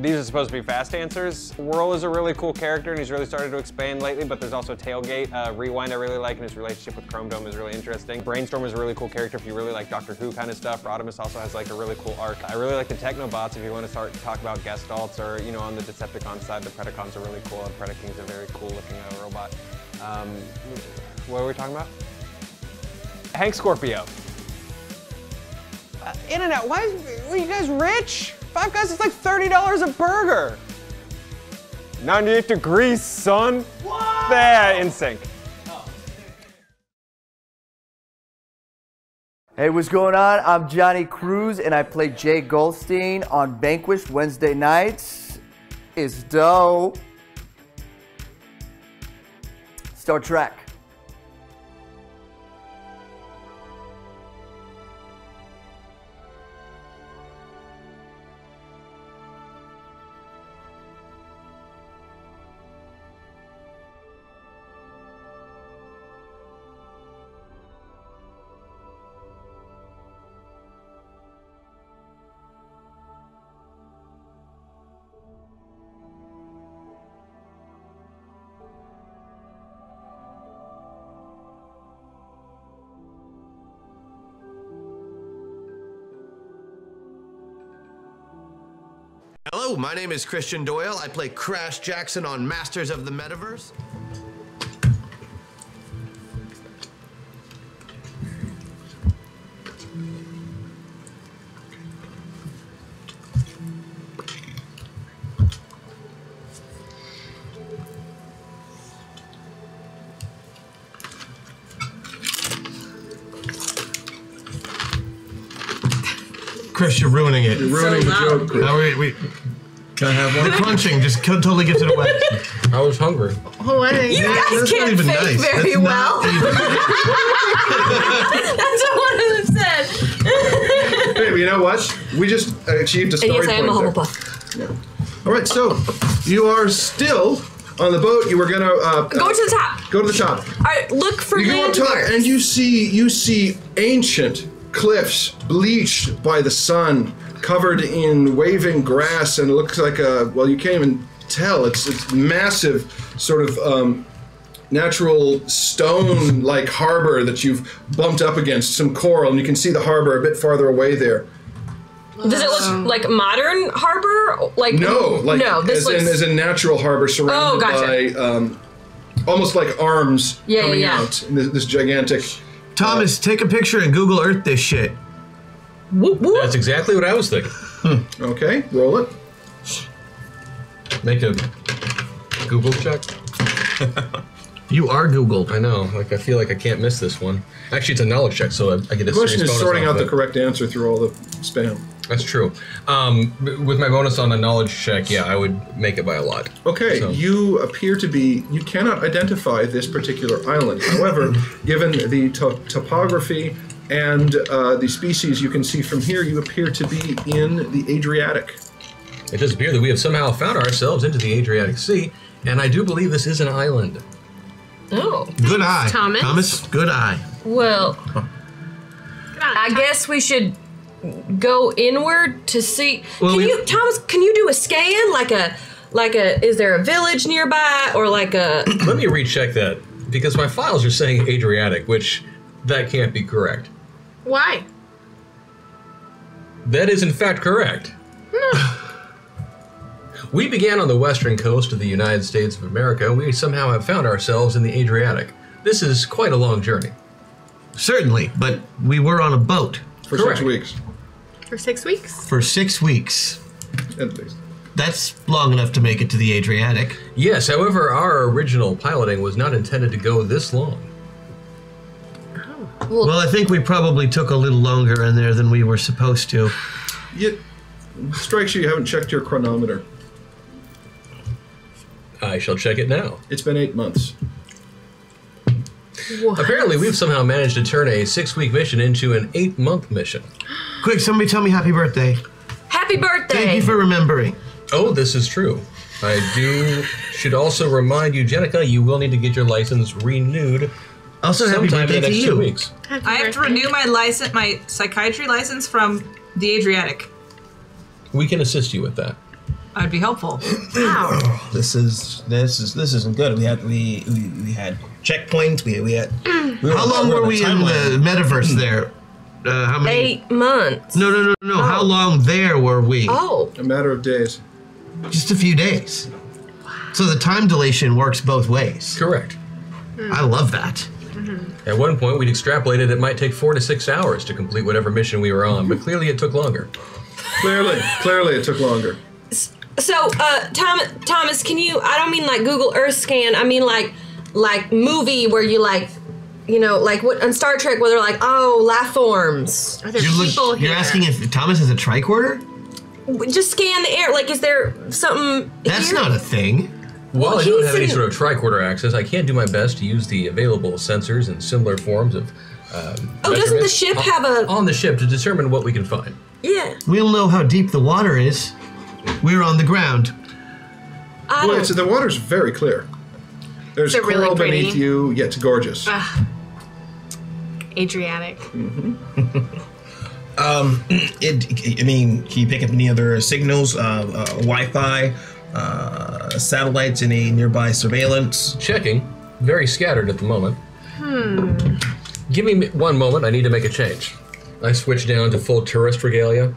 These are supposed to be fast answers. Whirl is a really cool character and he's really started to expand lately, but there's also Tailgate. Rewind I really like, and his relationship with Chrome Dome is really interesting. Brainstorm is a really cool character if you really like Doctor Who kind of stuff. Rodimus also has like a really cool arc. I really like the Technobots if you want to start to talk about Gestalts, or you know, on the Decepticon side, the Predacons are really cool, and Predaking's a very cool looking robot. What were we talking about? Hank Scorpio. In-N-Out, why are you guys rich? Five Guys is like $30 a burger. 98 degrees, son. What? Yeah, in sync. Hey, what's going on? I'm Johnny Cruz, and I play Jay Goldstein on Vanquished Wednesday nights. It's dope. Star Trek. Hello, my name is Christian Doyle. I play Crash Jackson on Masters of the Metaverse. Chris, you're ruining it. You're ruining the joke, Chris. Now, wait. Can I have one? The crunching just totally gives it away. I was hungry. Oh, you guys can't fake nice. very well. That's what one of them said. Hey, you know what? We just achieved a story And yes, I am a point there. Hufflepuff. Yeah. All right, so you are still on the boat. You were gonna Go to the top. Go to the top. All right, look for You go up top, landmarks. and you see ancient cliffs bleached by the sun, covered in waving grass, and it looks like you can't even tell. It's massive, sort of natural stone-like harbor that you've bumped up against, some coral, and you can see the harbor a bit farther away there. Does it look like modern harbor? Like No, no. This as in natural harbor surrounded gotcha. almost like arms coming yeah. out in this gigantic. Thomas, take a picture and Google Earth this shit. Whoop, whoop. That's exactly what I was thinking. Okay, roll it. Make a Google check. You are Googled. I know. Like I feel like I can't miss this one. Actually, it's a knowledge check, so I get a The question serious is bonus sorting off out of the it. correct answer through all the spam. That's true. With my bonus on the knowledge check, yeah, I would make it by a lot. Okay, So- you appear to be. You cannot identify this particular island. However, given the topography and the species you can see from here, you appear to be in the Adriatic. It does appear that we have somehow found ourselves into the Adriatic Sea, and I do believe this is an island. Oh. Good eye. Thomas. Good eye. Well, I guess we should go inward to see. Thomas? Can you do a scan, like a? Is there a village nearby, or like a? Let me recheck that, because my files are saying Adriatic, which that can't be correct. Why? That is in fact correct. We began on the western coast of the United States of America. We somehow have found ourselves in the Adriatic. This is quite a long journey. Certainly, but we were on a boat. For Correct. 6 weeks. For 6 weeks? For 6 weeks. At least. That's long enough to make it to the Adriatic. Yes, however, our original piloting was not intended to go this long. Well, I think we probably took a little longer in there than we were supposed to. It strikes you haven't checked your chronometer. I shall check it now. It's been 8 months. What? Apparently, we've somehow managed to turn a 6-week mission into an 8-month mission. Quick, somebody tell me happy birthday. Happy birthday! Thank you for remembering. Oh, this is true. Should also remind you, Jenica, you will need to get your license renewed. Also, happy sometime birthday in the next to 2 you. weeks. I have to renew my license, my psychiatry license from the Adriatic. We can assist you with that. I'd be helpful. This isn't good. We had checkpoints. We had. How long were we in the metaverse there? How many? 8 months. No. How long there were we? Oh. A matter of days. Just a few days. So the time dilation works both ways. Correct. I love that. At one point, we'd extrapolated it might take 4 to 6 hours to complete whatever mission we were on, but clearly it took longer. Clearly it took longer. So, Thomas, can you? I don't mean like Google Earth scan. I mean like movie where you like what on Star Trek where they're like, oh, life forms. Are there people here? You're asking if Thomas has a tricorder? Just scan the air. Like, is there something? That's here? not a thing. While I don't he's have any in- sort of tricorder access, I can do my best to use the available sensors and similar forms of. Oh, doesn't the ship have a? On the ship to determine what we can find. Yeah. We'll know how deep the water is. We're on the ground. The water's very clear. There's Is it really coral pretty? beneath you. Yeah, it's gorgeous. Adriatic. I mean, can you pick up any other signals? Wi-Fi, satellites, any nearby surveillance? Checking. Very scattered at the moment. Give me 1 moment. I need to make a change. I switched down to full tourist regalia.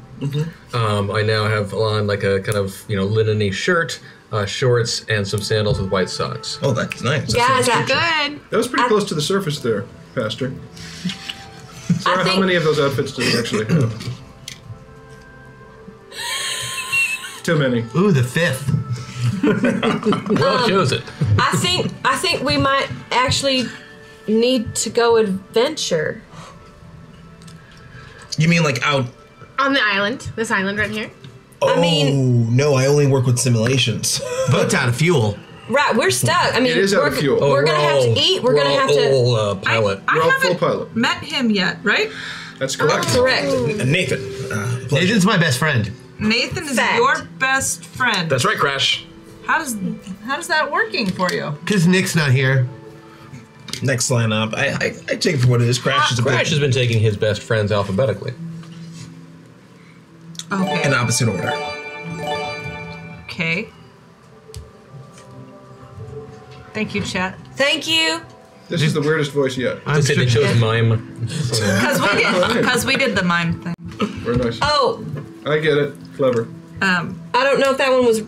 I now have on like a kind of linen-y shirt, shorts, and some sandals with white socks. Oh, that's nice. Guys, I'm good. That was pretty close to the surface there, Pastor. Sarah, how many of those outfits do you actually have? Too many. Ooh, the 5th. Well chosen. I think we might actually need to go adventure. You mean like out? On the island. This island right here. Oh, no, I only work with simulations. Boat's out of fuel. Right, we're stuck. I mean, It is out of fuel. We're gonna have to eat. We're gonna have to. Pilot. I We're all haven't full pilot. met him yet, right? That's correct. Correct. Nathan. Nathan's my best friend. Nathan is Fact. your best friend. That's right, Crash. How does that working for you? Because Nick's not here. Next line up. I take it for what it is. Crash is a Crash has been taking his best friends alphabetically. Okay. in opposite order. Okay. Thank you, chat. Thank you. This is the weirdest voice yet. I said they chose mime. Because we did the mime thing. Very nice. Oh. I get it. Clever. I don't know if that one was.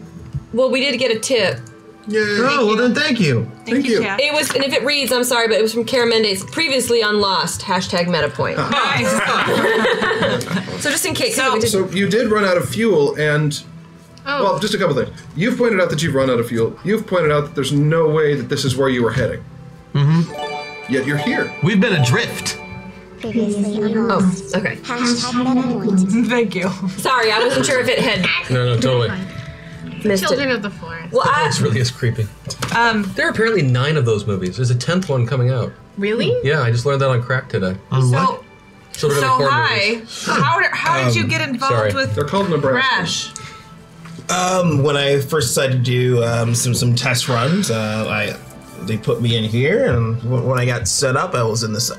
Well, we did get a tip Yay. Oh, well then thank you. Thank you. It was, and if it reads, I'm sorry, but it was from Kara Mendes, previously on Lost, #MetaPoint. So just in case. So you did run out of fuel, and well, just a couple things. You've pointed out that you've run out of fuel. You've pointed out that there's no way that this is where you were heading. Mm-hmm. Yet you're here. We've been adrift. Previously on Lost. Okay. #MetaPoint. Thank you. Sorry, I wasn't sure if it had No, totally. missed Children it. of the Forest. Well, This really is creepy. There are apparently 9 of those movies. There's a 10th one coming out. Really? Yeah, I just learned that on Crack today. On what? Children of the Corn hi. movies. How did you get involved sorry. with They're called Nebraska. Rash? When I first decided to do some test runs, they put me in here, and when I got set up, I was in this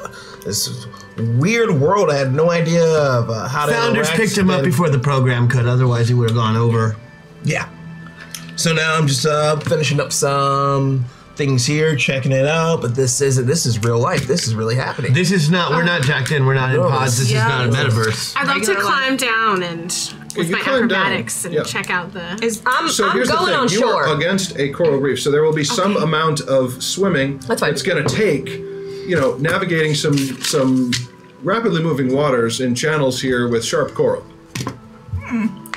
weird world. I had no idea of how to Founders interact, picked him up and- before the program could, otherwise he would have gone over. Yeah. So now I'm just finishing up some things here, checking it out. But this is real life. This is really happening. This is not. We're not jacked in. We're not in pods. This is not a metaverse. I'd love to climb down and with you my climb down. acrobatics and Yeah. check out the. So here's the thing. You are against a coral reef, so there will be some amount of swimming that's going to take, navigating some rapidly moving waters in channels here with sharp coral.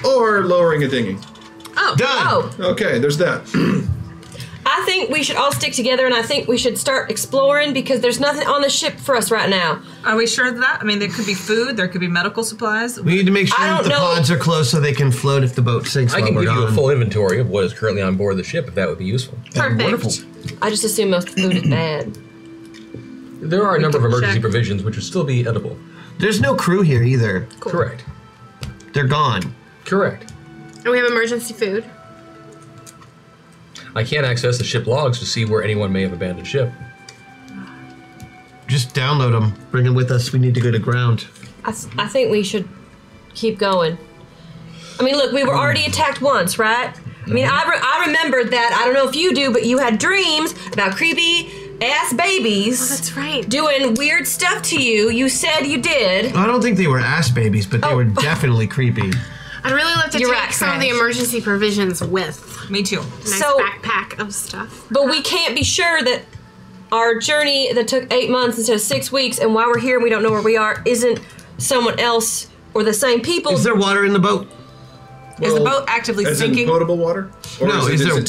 Or lowering a dinghy. Oh, done. Okay, there's that. I think we should all stick together, and I think we should start exploring because there's nothing on the ship for us right now. Are we sure of that? I mean, there could be food, there could be medical supplies. We need to make sure I that don't the know. pods are closed so they can float if the boat sinks. I while can we're give you a gone. full inventory of what is currently on board the ship if that would be useful. Perfect. I just assume most of the food is bad. There are a number of double emergency check. provisions which would still be edible. There's no crew here either. Correct. They're gone. Correct. And we have emergency food. I can't access the ship logs to see where anyone may have abandoned ship. Just download them. Bring them with us. We need to go to ground. I think we should keep going. I mean, look, we were already attacked once, right? I mean, I remembered that. I don't know if you do, but you had dreams about creepy ass babies. Oh, that's right. Doing weird stuff to you. You said you did. I don't think they were ass babies, but they were definitely creepy. I'd really like to You're take right, some of the Crash. emergency provisions with. Me too. Nice So- backpack of stuff. But we can't be sure that our journey that took 8 months instead of 6 weeks, and while we're here and we don't know where we are, isn't someone else or the same people. Is there water in the boat? Is the boat actively As in sinking? potable water? Or No, is it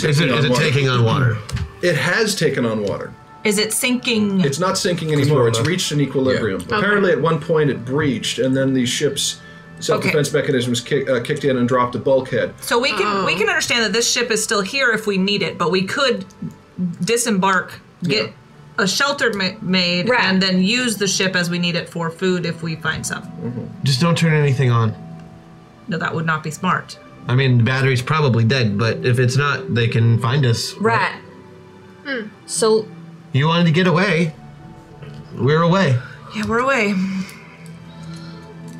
taking on water? It has taken on water. Is it sinking? It's not sinking anymore. It's reached an equilibrium. Yeah. Apparently, at one point, it breached, and then the ship's self-defense mechanisms kicked in and dropped a bulkhead. So we can understand that this ship is still here if we need it, but we could disembark, get a shelter made, and then use the ship as we need it for food if we find some. Just don't turn anything on. No, that would not be smart. I mean, the battery's probably dead, but if it's not, they can find us. Right. So You wanted to get away. We're away. Yeah, we're away.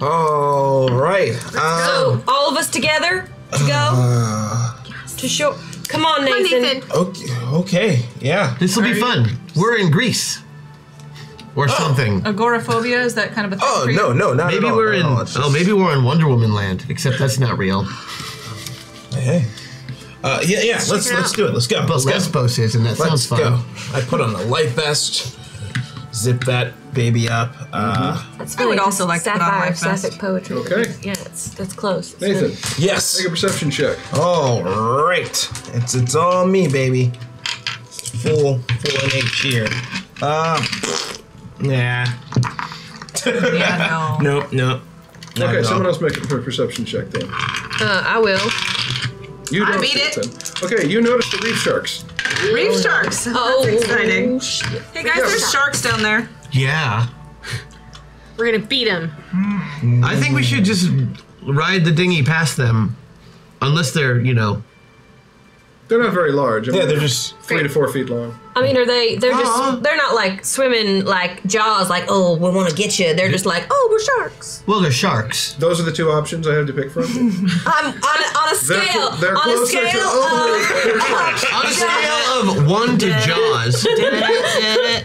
All right. So all of us together to go to show. Come on, Nathan. Okay. Yeah. This will be fun. We're in Greece. Or something. Agoraphobia, is that kind of a thing for you? not maybe at all. we're in. No, it's Oh, just- maybe we're in Wonder Woman land. Except that's not real. Hey. Yeah. Let's do it. Let's go. But Let's go. Lesbos is, and that sounds fun. Go. I put on a life vest. Zip that baby up. That's I would also like to put on satire, life vest. sapphic poetry. Okay. Yeah, that's close. It's Nathan. good. Yes. Make a perception check. All right. It's all me, baby. Full NH here. Nah. Yeah, no. Nope. Not Okay, at someone all. else make a perception check then. I will. You I don't beat see it. then. Okay, you notice the reef sharks. Reef sharks. Oh, That's exciting. shit. Hey guys, there's sharks down there. Yeah. We're gonna beat him. I think we should just ride the dinghy past them. Unless they're, They're not very large. I mean, they're just 3 to 4 feet long. I mean, they're not like swimming like Jaws, like, oh, we want to get you. They're just like, oh, we're sharks. Well, they're sharks. Those are the two options I have to pick from. On a scale. They're on a closer to scale they're sharks. On a scale of 1 to Jaws.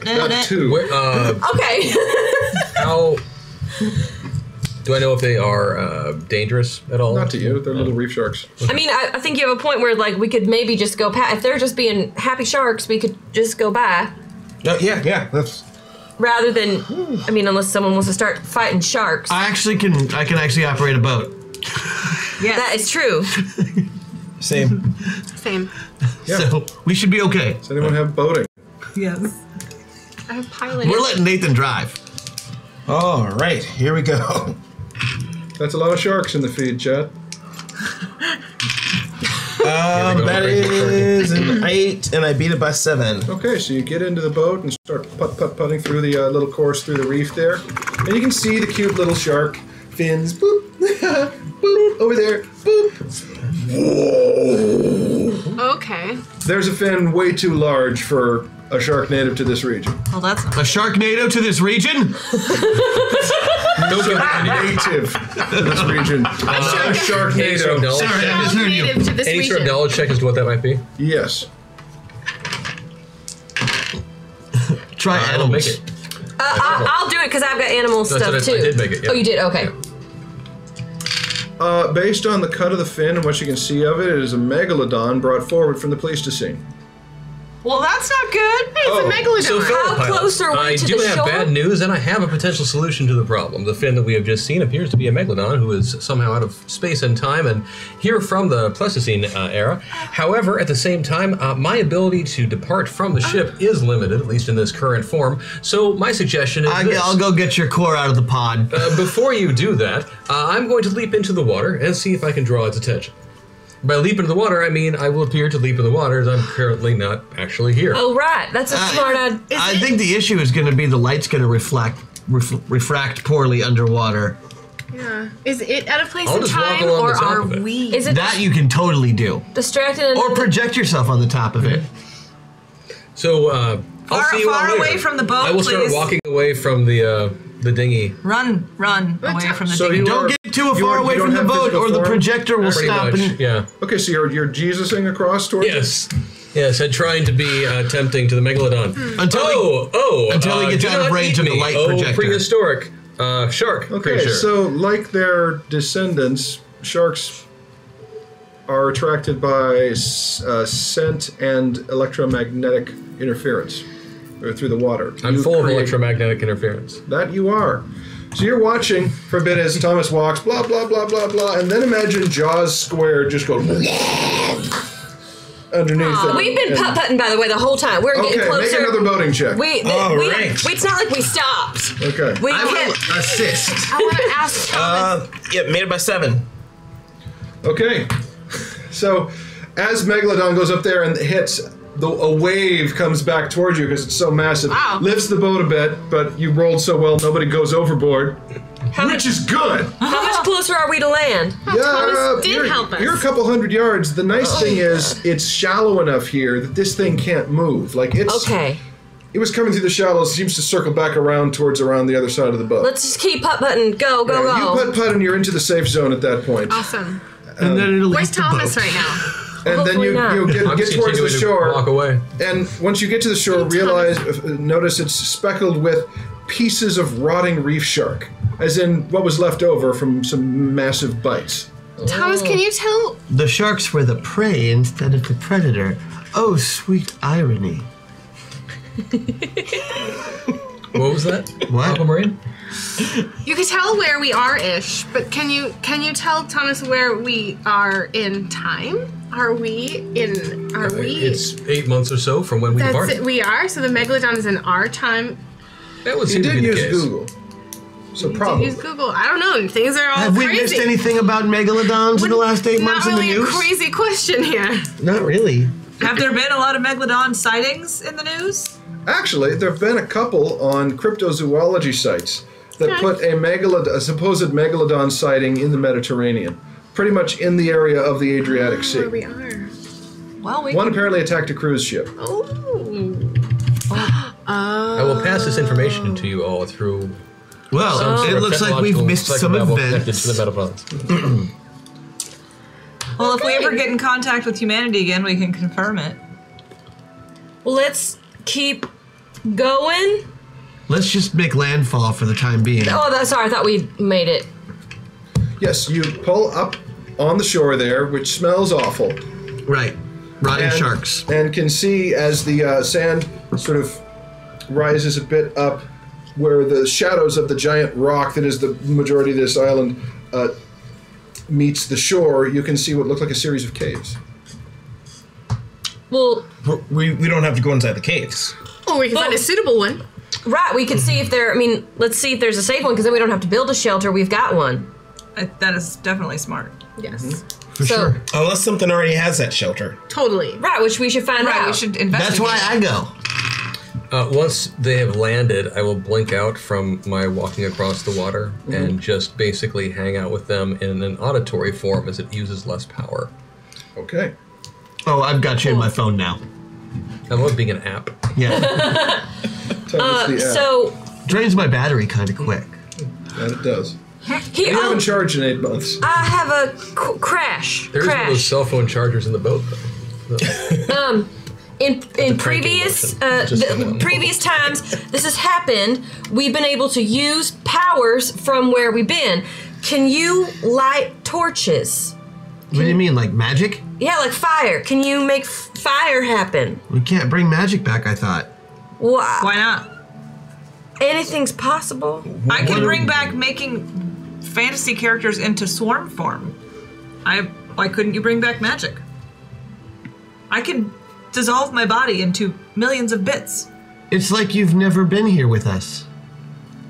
Not 2. Okay. How Do I know if they are dangerous at all? Not to you. They're little reef sharks. I mean, I think you have a point where like we could maybe just go past. If they're just being happy sharks, we could just go by. Yeah. That's. Rather than, I mean, unless someone wants to start fighting sharks. I can actually operate a boat. Yeah, that is true. Same. So we should be okay. Does anyone have boating? Yes. I have piloting. We're letting Nathan drive. All right, here we go. That's a lot of sharks in the feed, Chad. That is an 8, and I beat it by 7. Okay, so you get into the boat and start putting through the little course through the reef there. And you can see the cute little shark fins. Boop, boop, over there. Boop. Whoa. Okay. There's a fin way too large for a shark native to this region. Well, that's a sharknado to this region. No native to this region. A sharknado. Sorry, I misheard you. Native to this Any sort of region. knowledge check as to what that might be? Yes. Try I don't make it. I'll do it because I've got animal That's stuff what I too. did make it, yeah. Oh, you did? Okay. Based on the cut of the fin and what you can see of it, it is a megalodon brought forward from the Pleistocene. Well, that's not good. Hey, it's a megalodon. So, fellow pilots, I do have bad news, and I have a potential solution to the problem. The fin that we have just seen appears to be a megalodon who is somehow out of space and time, and here from the Pleistocene era. However, at the same time, my ability to depart from the ship is limited, at least in this current form. So, my suggestion is this. I'll go get your core out of the pod. Before you do that, I'm going to leap into the water and see if I can draw its attention. By leap into the water, I mean I will appear to leap in the water as I'm currently not actually here. Oh, right. That's a smart idea. I think the issue is going to be the light's going to refract poorly underwater. Yeah. Is it at a place I'll in just walk time, along or the top are of it. we? Is it That you can totally do. distracted? Or project yourself on the top of it. So, I'll see you all far later. away from the boat, I will start please. walking away from the dinghy. Run away from the So dinghy. you Don't are- get too you far are- away you don't from the have boat, physical or the form? projector will Pretty stop. much, And yeah. Okay, so you're Jesusing across towards Yes. Yes, and trying to be tempting to the megalodon. Until he gets do out of not range eat of the me, light oh, projector. prehistoric shark Okay, creature. so like their descendants, sharks are attracted by scent and electromagnetic interference through the water. I'm You full of create- electromagnetic interference. That you are. So you're watching for a bit as Thomas walks, blah, blah, blah, blah, blah, and then imagine Jaws squared just go underneath it. We've been putt-putting, by the way, the whole time. We're getting Okay, closer. make another boating check. It's not like we stopped. Okay. We I will kept. assist. I want to ask Thomas. Yeah, made it by 7. Okay. So as Megalodon goes up there and hits, a wave comes back towards you because it's so massive. Wow. Lifts the boat a bit, but you rolled so well, nobody goes overboard, which is good. How much closer are we to land? Thomas did help us. You're a couple hundred yards. The nice thing is it's shallow enough here that this thing can't move. Like it's Okay. It was coming through the shallows, seems to circle back around the other side of the boat. Let's just keep putt-putting. Go, go, Yeah, go. you putt and you're into the safe zone at that point. Awesome. And then it'll Where's Thomas right now? And then you I'm get just towards the continuing to shore. walk away. And once you get to the shore, notice it's speckled with pieces of rotting reef shark, as in what was left over from some massive bites. Thomas, can you tell? The sharks were the prey instead of the predator. Oh, sweet irony. What was that? What? Aquamarine? You can tell where we are-ish, but can you tell Thomas where we are in time? Are we? It's 8 months or so from when we That's departed. it. We are. So the megalodon is in our time. That would You seem to did be the use case. Google, so Did probably. use Google. I don't know. Things are all Have we crazy. missed anything about megalodons in the last 8 months Not really in the news? a crazy question here. Not really. Have there been a lot of megalodon sightings in the news? Actually, there have been a couple on cryptozoology sites that put a supposed megalodon sighting in the Mediterranean, pretty much in the area of the Adriatic Sea. Where we are. Well, we One apparently attacked a cruise ship. I will pass this information to you all through. Well, some sort it of looks like we've technological missed some psychobabble events. connected to the Metaverse. Well, if we ever get in contact with humanity again, we can confirm it. Well, let's keep going. Let's just make landfall for the time being. Oh, sorry. I thought we made it. Yes, you pull up on the shore there, which smells awful. Right. Rotting sharks. And can see as the sand sort of rises a bit up where the shadows of the giant rock that is the majority of this island meets the shore, you can see what look like a series of caves. Well, we don't have to go inside the caves. Oh, we can find a suitable one. Right, we could see if there, let's see if there's a safe one, because then we don't have to build a shelter, we've got one. That is definitely smart. Yes. For sure. Unless something already has that shelter. Totally. Right, which we should find out. We should investigate. That's why I go. Once they have landed, I will blink out from my walking across the water and just basically hang out with them in an auditory form as it uses less power. Okay. Oh, I've got you in my phone now. I love being an app. Yeah. So drains my battery kind of quick. That it does. You haven't charged in 8 months. I have a crash. There's one of those cell phone chargers in the boat, though. In previous previous times this has happened, we've been able to use powers from where we've been. Can you light torches? What do you mean, like magic? Yeah, like fire. Can you make fire happen? We can't bring magic back, I thought. Why not? Anything's possible. I can bring back making fantasy characters into swarm form. Why couldn't you bring back magic? I can dissolve my body into millions of bits. It's like you've never been here with us.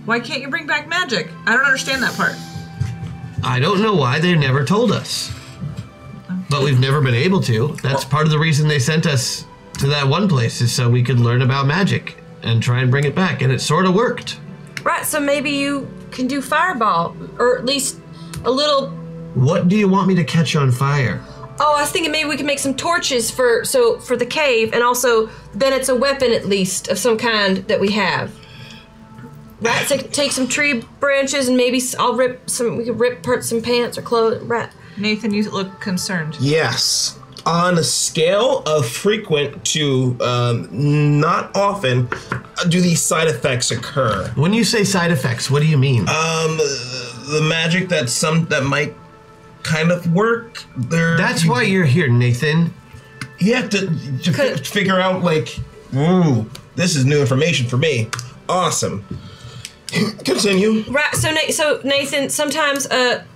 Why can't you bring back magic? I don't understand that part. I don't know why they never told us. But we've never been able to. That's part of the reason they sent us to that one place, is so we could learn about magic and try and bring it back, and it sort of worked. Right, so maybe you can do fireball, or at least a little. What do you want me to catch on fire? Oh, I was thinking maybe we could make some torches for the cave, and also then it's a weapon at least of some kind that we have. Right, so take some tree branches and maybe we could rip some pants or clothes. Right. Nathan, you look concerned. Yes. On a scale of frequent to not often, do these side effects occur? When you say side effects, what do you mean? The magic that might kind of work. That's why you're here, Nathan. You have to figure out, like, ooh, this is new information for me. Awesome. Continue. Right. So Nathan, sometimes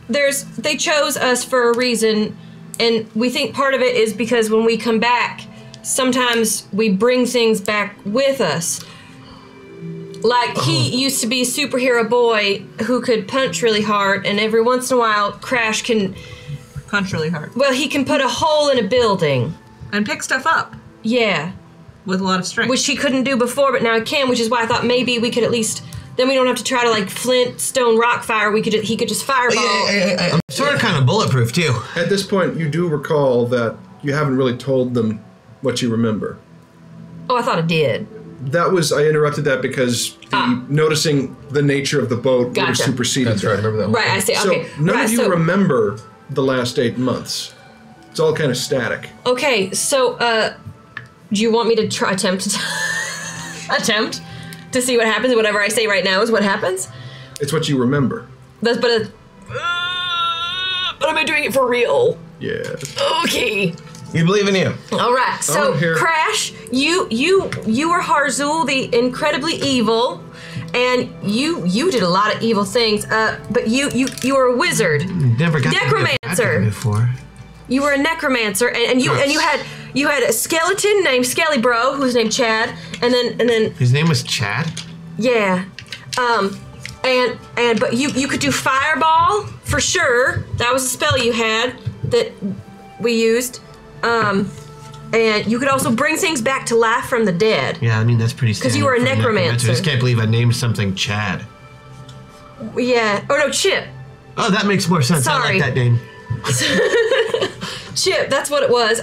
they chose us for a reason, and we think part of it is because when we come back, sometimes we bring things back with us. Like he used to be a superhero boy who could punch really hard, and every once in a while, Crash can punch really hard. Well, he can put a hole in a building and pick stuff up. Yeah, with a lot of strength, which he couldn't do before, but now he can. Which is why I thought maybe we could at least. Then we don't have to try to like flint, stone, rock fire. He could just fireball. I'm sort of kind of bulletproof too. At this point, you do recall that you haven't really told them what you remember. Oh, I thought it did. I interrupted that because noticing the nature of the boat would have Gotcha. superseded. That's right. I remember that. Right, I see. Okay. So none of you remember the last 8 months. It's all kind of static. Okay, so do you want me to attempt to see what happens? Whatever I say right now is what happens. It's what you remember. But am I doing it for real? Yeah. Okay. We believe in you. All right. So Crash, you were Harzul, the incredibly evil, and you did a lot of evil things. But you were a wizard, Never got necromancer before. You were a necromancer, and you had a skeleton named Skelly Bro, who was named Chad, and then His name was Chad? yeah, but you could do fireball for sure. That was a spell you had that we used, and you could also bring things back to life from the dead. Yeah, I mean, that's pretty standard. 'Cause you were a for necromancer. I just can't believe I named something Chad. Yeah. Oh no, Chip. Oh, that makes more sense. I Sorry. like that name. Chip. That's what it was.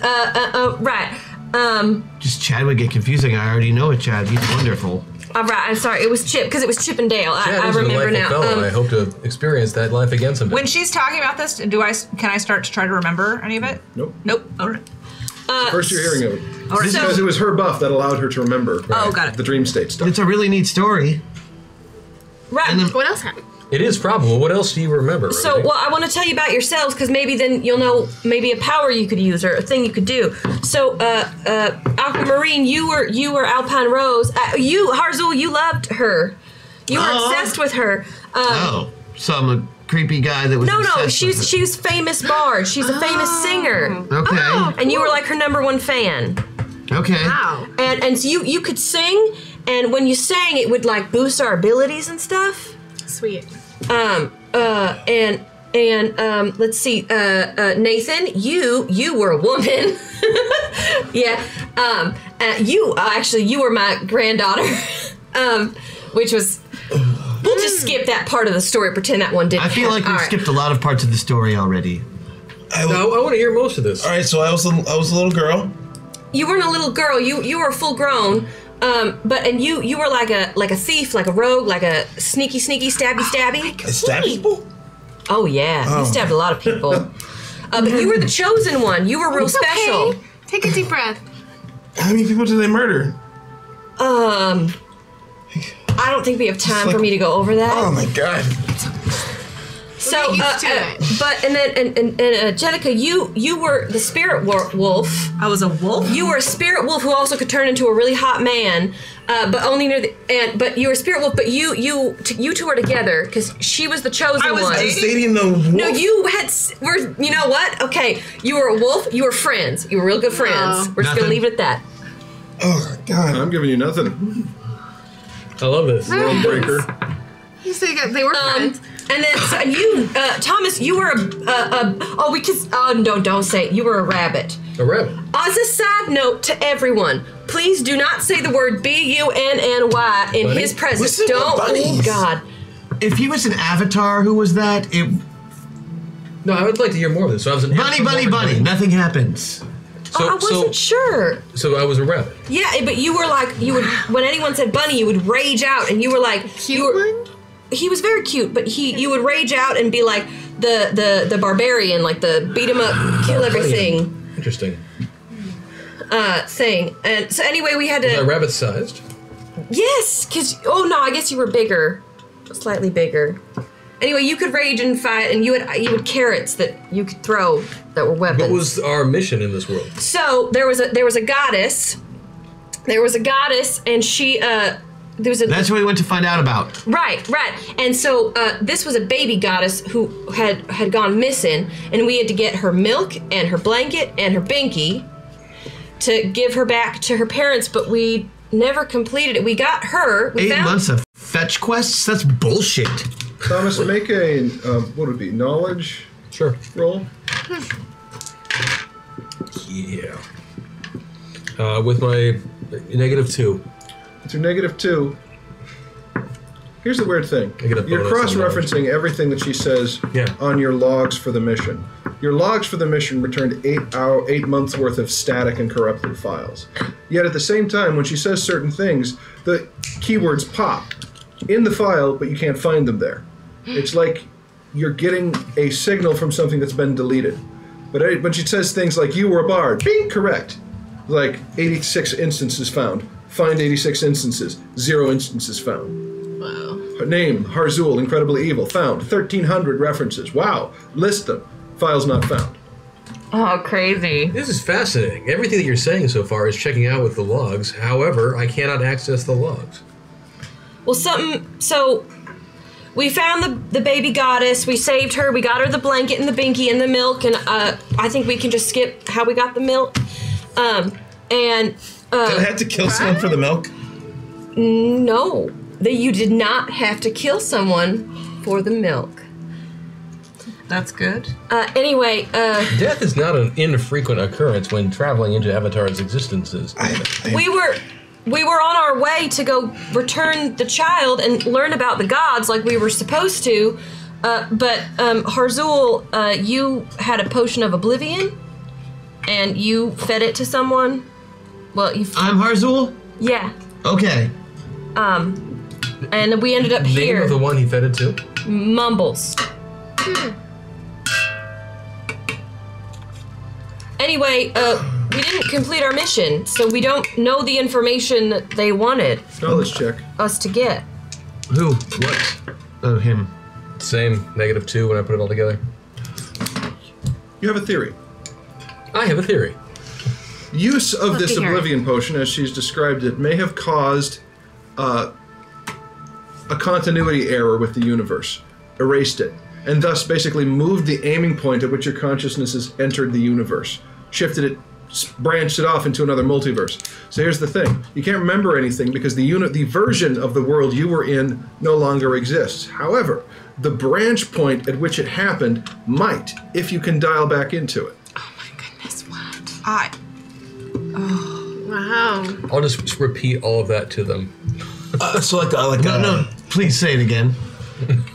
Right. Just Chad would get confusing. I already know it, Chad. He's wonderful. All right. I'm sorry. It was Chip because it was Chip and Dale. Chad I is a remember delightful now. fellow, and I hope to experience that life again someday. When she's talking about this, can I start to try to remember any of it? Nope. Nope. All right. First you're hearing of it. All right. Because it was her buff that allowed her to remember Oh, got it. the dream state stuff. It's a really neat story. Right. What else happened? It is probable. What else do you remember? So, well, I want to tell you about yourselves because maybe then you'll know maybe a power you could use or a thing you could do. So, Aquamarine, you were Alpine Rose. You, Harzul, you loved her. You were obsessed with her. So I'm a creepy guy that was. No, she's famous bard. She's a famous singer. Okay. Oh, and you were like her number 1 fan. Okay. Wow. And so you could sing, and when you sang, it would like boost our abilities and stuff. Sweet. Let's see, Nathan, you were a woman. Yeah. You were my granddaughter. Which was. We'll just skip that part of the story. Pretend that one didn't. I feel like we've skipped a lot of parts of the story already. I want to hear most of this. All right, so I was a little girl. You weren't a little girl. You were full grown. But you were like a thief, like a rogue, like a sneaky, stabby. I stabbed people? Oh yeah, you stabbed a lot of people. But you were the chosen one. You were real special. Okay. Take a deep breath. How many people did they murder? I don't think we have time for me to go over that. Oh my god. So, Jenica, you were the spirit wolf. I was a wolf. You were a spirit wolf who also could turn into a really hot man, but only near the end. But you were a spirit wolf. But you two were together because she was the chosen one. I was dating the wolf. No, you were. You know what? Okay, you were a wolf. You were friends. You were real good friends. We're just gonna leave it at that. Oh God, I'm giving you nothing. I love this. World breaker. You say they were friends. And then you, Thomas, you were don't say it. You were a rabbit. A rabbit. As a side note to everyone, please do not say the word BUNNY in his presence. Don't. Oh God. If he was an avatar, who was that? No, I would like to hear more of this. So I was an bunny. Nothing happens. I wasn't sure. So I was a rabbit. Yeah, but you were like when anyone said bunny, you would rage out, and you were like cute. He was very cute, but you would rage out and be like the barbarian, like the beat him up, kill everything. Interesting. Thing. And so anyway, we had to. Was I rabbit sized? Yes, I guess you were bigger, slightly bigger. Anyway, you could rage and fight, and you had carrots that you could throw that were weapons. What was our mission in this world? So there was a goddess. There was a goddess, and she That's what we went to find out about. Right. And so this was a baby goddess who had gone missing, and we had to get her milk and her blanket and her binky to give her back to her parents, but we never completed it. We got her. 8 months of fetch quests? That's bullshit. Thomas, make a, what would it be, knowledge roll? Yeah. With my -2. It's your -2. Here's the weird thing. You're cross-referencing everything that she says on your logs for the mission. Your logs for the mission returned 8 months worth of static and corrupted files. Yet at the same time, when she says certain things, the keywords pop in the file, but you can't find them there. It's like you're getting a signal from something that's been deleted. But when she says things like, you were a bard, bing, correct. Like 86 instances found. Find 86 instances. 0 instances found. Wow. Her name, Harzul, incredibly evil. Found. 1,300 references. Wow. List them. Files not found. Oh, crazy. This is fascinating. Everything that you're saying so far is checking out with the logs. However, I cannot access the logs. Well, so we found the baby goddess. We saved her. We got her the blanket and the binky and the milk. And I think we can just skip how we got the milk. Did I have to kill someone for the milk? No. You did not have to kill someone for the milk. That's good. Anyway, death is not an infrequent occurrence when traveling into Avatar's existences. We were on our way to go return the child and learn about the gods like we were supposed to, but Harzul, you had a potion of oblivion, and you fed it to someone. Well, I'm Harzul? Yeah. Okay. And we ended up here. Name of the one he fed it to? Mumbles. Anyway, we didn't complete our mission, so we don't know the information that they wanted. Knowledge check. Us to get. Who? What? Oh, him. Same, -2 when I put it all together. You have a theory. I have a theory. Use of this Love to hear it. oblivion potion, as she's described it, may have caused a continuity error with the universe, erased it, and thus basically moved the aiming point at which your consciousness has entered the universe, shifted it, branched it off into another multiverse. So here's the thing: you can't remember anything because the version of the world you were in no longer exists. However, the branch point at which it happened might, if you can dial back into it. Wow. I'll just repeat all of that to them. No, please say it again.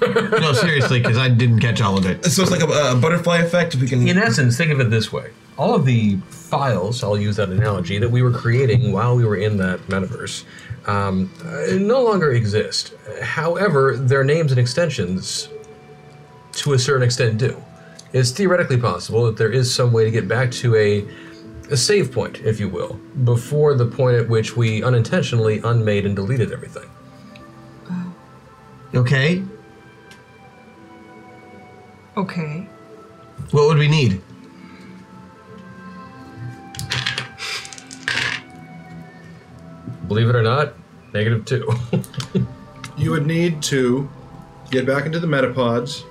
No, seriously, because I didn't catch all of it. So it's like a butterfly effect. If we can, In essence, think of it this way. All of the files, I'll use that analogy, that we were creating while we were in that metaverse no longer exist. However, their names and extensions, to a certain extent, do. It's theoretically possible that there is some way to get back to a save point, if you will, before the point at which we unintentionally unmade and deleted everything. Okay. Okay. What would we need? Believe it or not, -2. You would need to get back into the metapods,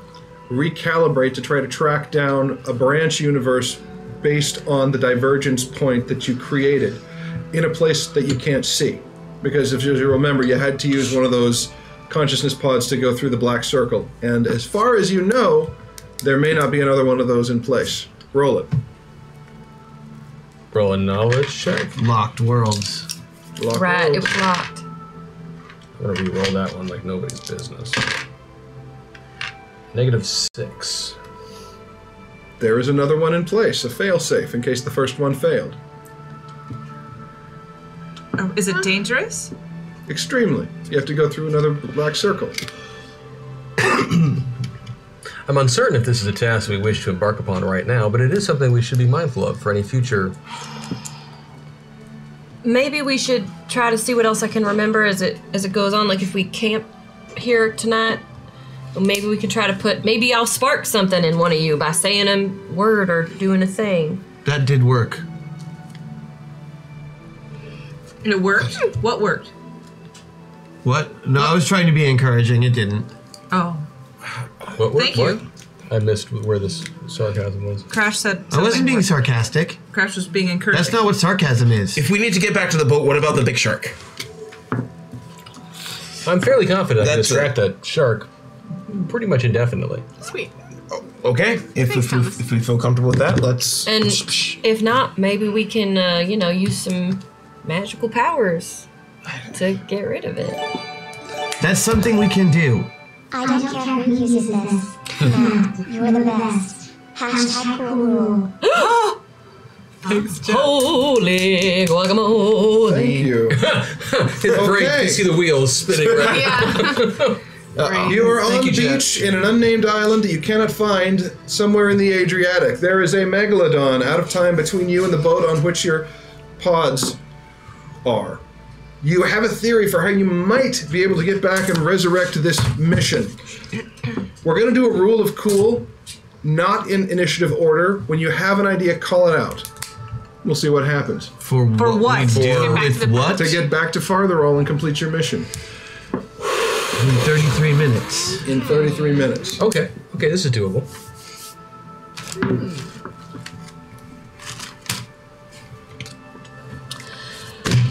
recalibrate to try to track down a branch universe based on the divergence point that you created in a place that you can't see. Because if you remember, you had to use one of those consciousness pods to go through the black circle. And as far as you know, there may not be another one of those in place. Roll it. Roll a knowledge check. Locked worlds. Locked Right, worlds. it was locked. I'm gonna re-roll that one like nobody's business. -6. There is another one in place, a fail-safe, in case the first one failed. Oh, is it dangerous? Extremely. You have to go through another black circle. I'm uncertain if this is a task we wish to embark upon right now, but it is something we should be mindful of for any future. Maybe we should try to see what else I can remember as it goes on. Like if we camp here tonight, well, maybe we could try to maybe I'll spark something in one of you by saying a word or doing a thing. That did work. It worked? What worked? What? No, I was trying to be encouraging. It didn't. Oh. What? Thank you. I missed where this sarcasm was. Crash said I wasn't being sarcastic. Crash was being encouraging. That's not what sarcasm is. If we need to get back to the boat, what about the big shark? I'm fairly confident I can That's distract that shark pretty much indefinitely. Sweet. Okay, if we feel comfortable with that, let's. And if not, maybe we can, use some magical powers to get rid of it. That's something we can do. I don't care who uses this. Matt, you're the best. Hashtag cool rule. Holy guacamole. Thank you. His brain, you see the wheels spinning around. You are on Thank the you, Jeff. beach in an unnamed island that you cannot find somewhere in the Adriatic. There is a megalodon out of time between you and the boat on which your pods are. You have a theory for how you might be able to get back and resurrect this mission. We're going to do a rule of cool, not in initiative order. When you have an idea, call it out. We'll see what happens. For what? we do with what? To get back to Fartherall and complete your mission. In 33 minutes. In 33 minutes. Okay, this is doable.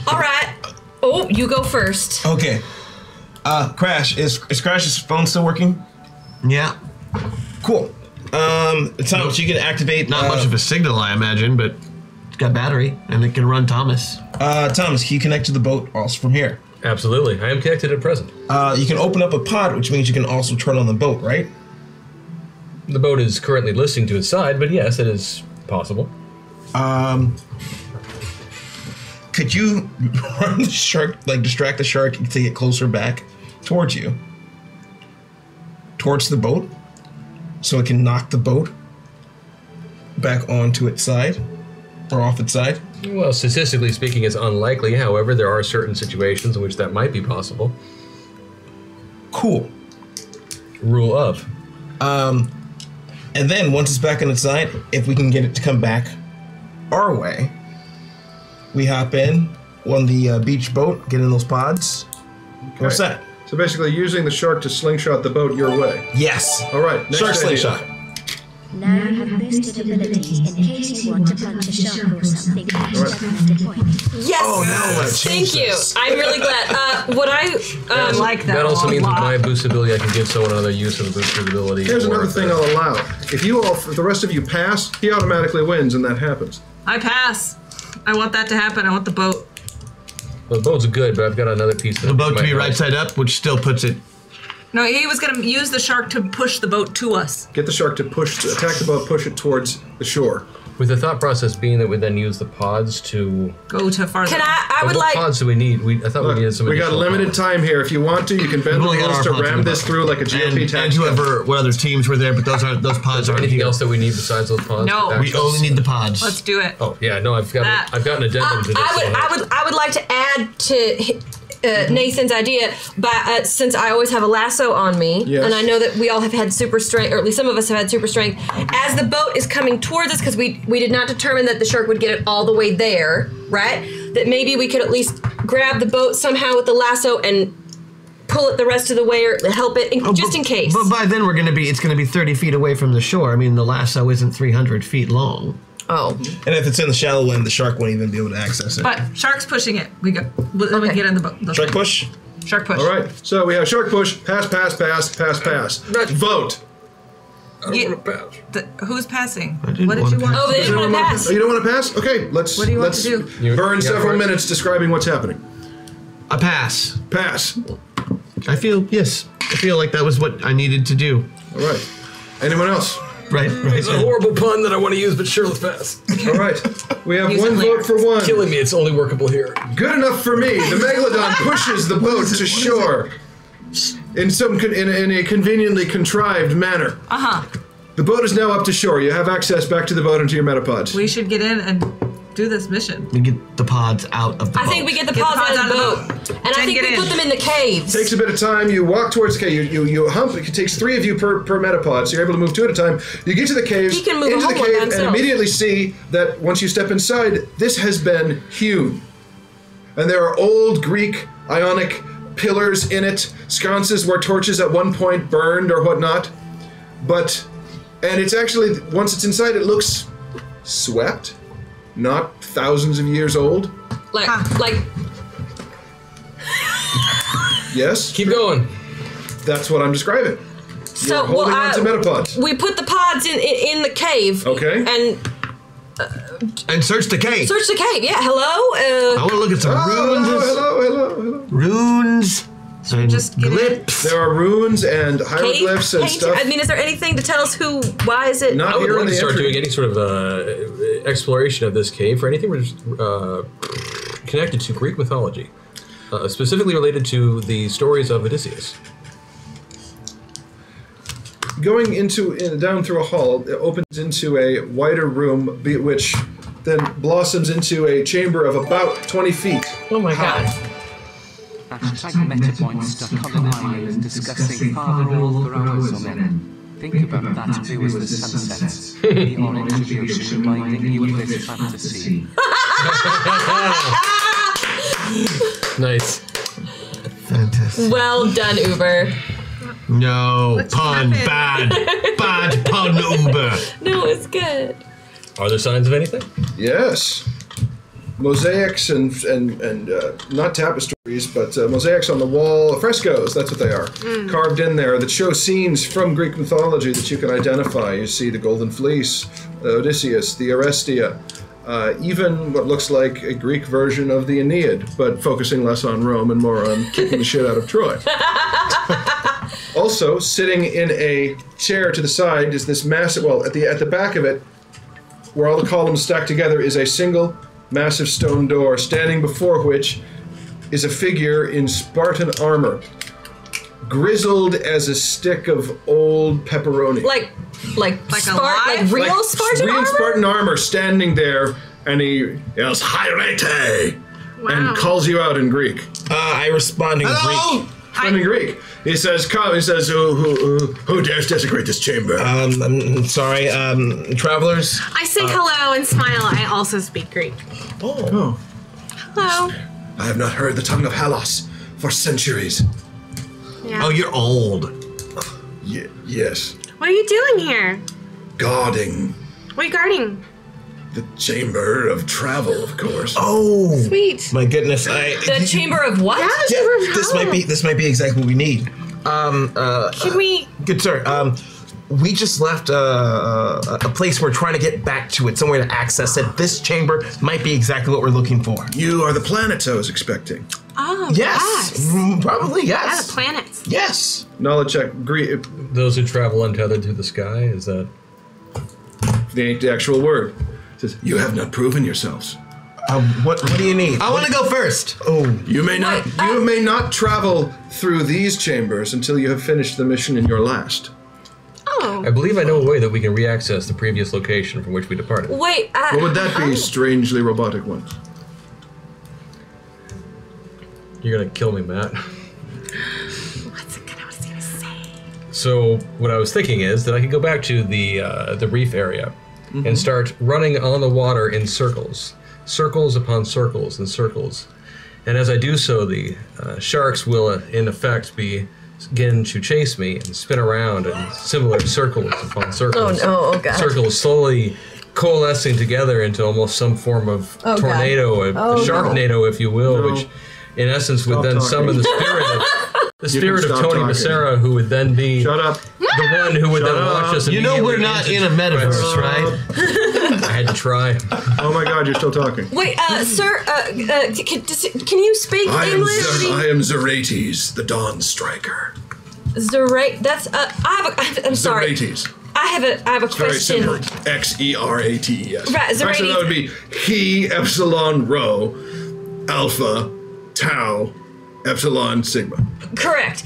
All right. Oh, you go first. Okay. Crash, is Crash's phone still working? Yeah. Cool. Thomas, you can activate. Not much of a signal, I imagine, but it's got battery and it can run Thomas. Thomas, can you connect to the boat also from here? Absolutely. I am connected at present. You can open up a pod, which means you can also turn on the boat, right? The boat is currently listing to its side, but yes, it is possible. Could you run the shark, like distract the shark to get closer back towards you? Towards the boat? So it can knock the boat back onto its side? Or off its side? Well, statistically speaking, it's unlikely. However, there are certain situations in which that might be possible. Cool. rule of. And then once it's back on its side, if we can get it to come back our way, we hop in on the beach boat, get in those pods. Okay. What's that? So basically using the shark to slingshot the boat your way. Yes. All right. Next Shark idea. slingshot. Now you have boosted abilities in case you want to punch a shark or something. Yes. Oh, no, Thank you. I'm really glad. What I like That also means with my boost ability, I can give someone another use of the boosted ability. Here's or- another thing I'll allow. If you all, if the rest of you pass, he automatically wins, and that happens. I pass. I want that to happen. I want the boat. Well, the boat's good, but I've got another piece. The boat to be right side up, which still puts it. No, he was going to use the shark to push the boat to us. Get the shark to attack the boat, push it towards the shore. With the thought process being that we then use the pods to go to farther. Can I would what like. pods do we need? I thought we needed some. We got additional limited pods. time here. If you want to, you can bend the only got rules our to pods in ram the this boat. through like a GOP And tax. what other teams were there, but those pods Is there aren't anything here. else that we need besides those pods? No. to We access? only need the pods. Let's do it. Oh yeah, no, I've got an addendum to this. I would like to add to Nathan's idea, but since I always have a lasso on me, Yes. and I know that we all have had super strength, or at least some of us have had super strength, as the boat is coming towards us, because we did not determine that the shark would get it all the way there, right? That maybe we could at least grab the boat somehow with the lasso and pull it the rest of the way, or help it, just in case. But by then it's gonna be 30 feet away from the shore. I mean, the lasso isn't 300 feet long. Oh. And if it's in the shallow end, the shark won't even be able to access it. But shark's pushing it. We go. Let me get in the boat. Shark push? Shark push. All right. So we have shark push, pass, pass, pass, pass, pass. Vote. Who's passing? I didn't What did wanna you want? pass. Oh, they didn't want to pass. Oh, you don't want to pass? Okay, let's What do you want let's to do? burn You got several first? minutes describing what's happening. A pass. Pass. I feel like that was what I needed to do. All right. Anyone else? Right. It's a horrible pun that I want to use, but sure, let's pass. All right. We have one vote for one. Killing me. It's only workable here. Good enough for me. The megalodon pushes the boat to shore in a conveniently contrived manner. The boat is now up to shore. You have access back to the boat and to your metapods. We should get in and do this mission. We get the pods out of the boat. I think we get the pods out of the boat, and I think we put them in the caves. Takes a bit of time. You walk towards the cave. You hump. It takes 3 of you per metapod, so you're able to move 2 at a time. You get to the caves, He can move a into the whole one by cave, and himself. immediately see that once you step inside, this has been hewn. And there are old Greek Ionic pillars in it, sconces where torches at one point burned or whatnot. And it's actually, once it's inside, it looks swept, not thousands of years old. Like Yes? Keep going. That's what I'm describing. So, You're holding on to metapods. we put the pods in the cave. Okay. And search the cave. Search the cave. Yeah. Hello. I want to look at some runes. Hello. Runes. And just get glyphs. There are runes and hieroglyphs and painting? stuff. I mean, is there anything to tell us why is it? I would like to start doing any sort of exploration of this cave for anything connected to Greek mythology, specifically related to the stories of Odysseus. Going down through a hall, it opens into a wider room, which then blossoms into a chamber of about 20 feet. Oh my god. Hashtag MetaPoints.com discussing Fartherall for hours on end. Think about that view as the sun sets. The orange of the ocean reminding you of this fantasy. Nice. Fantastic. Well done, Uber. No, pun, bad pun, Uber. No, it's good. Are there signs of anything? Yes. Mosaics and not tapestries, but mosaics on the wall, frescoes, that's what they are, carved in there that show scenes from Greek mythology that you can identify. You see the Golden Fleece, Odysseus, the Orestia, even what looks like a Greek version of the Aeneid, but focusing less on Rome and more on kicking the shit out of Troy. Also, sitting in a chair to the side is this massive, at the back of it, where all the columns stacked together, is a single massive stone door, standing before which is a figure in Spartan armor, grizzled as a stick of old pepperoni. Like real Spartan real armor? Spartan armor, standing there, and he yells "Hyrete" and calls you out in Greek. I respond in Greek. In Greek. He says, "Come." He says, "Who dares desecrate this chamber?" I'm sorry, travelers. I say hello and smile. I also speak Greek. Oh. Hello. I have not heard the tongue of Halos for centuries. Yeah. Oh, you're old. Yes. What are you doing here? Guarding What are you guarding? the chamber of travel, of course. Oh, Sweet. My goodness, The chamber of what? Yeah, the chamber of This might be exactly what we need. Should we? Good sir. We just left a place we're trying to get back to it, somewhere to access it. This chamber might be exactly what we're looking for. You are the planets I was expecting. Oh, Yes, probably yes. Yeah, the planets. Yes. Knowledge check. Those who travel untethered through the sky, is that? The actual word. It says, you have not proven yourselves. What do you need? I want to go first. Oh, you may not. You may not travel through these chambers until you have finished the mission in your last. Oh. I believe I know a way that we can re-access the previous location from which we departed. Wait. What would that be? Strangely robotic ones. You're gonna kill me, Matt. What's it gonna say? So what I was thinking is that I could go back to the reef area and start running on the water in circles, circles upon circles and circles. And as I do so, the sharks will, in effect, begin to chase me and spin around in similar circles upon circles. Oh God. Circles slowly coalescing together into almost some form of Oh, God. tornado, a sharknado, if you will, which in essence would then summon the spirit of Tony Becerra, who would then be the one who would then launch us. You know we're not in a metaverse, right? I had to try. Oh my God, you're still talking. Wait, sir, can you speak English? I am Zerates, the Dawn Striker. That's I'm sorry. Zerates. I have a It's very question. simple. Xerates. Right, Zerates. Actually, that would be He, Epsilon, Rho, Alpha, Tau, Epsilon, Sigma. Correct.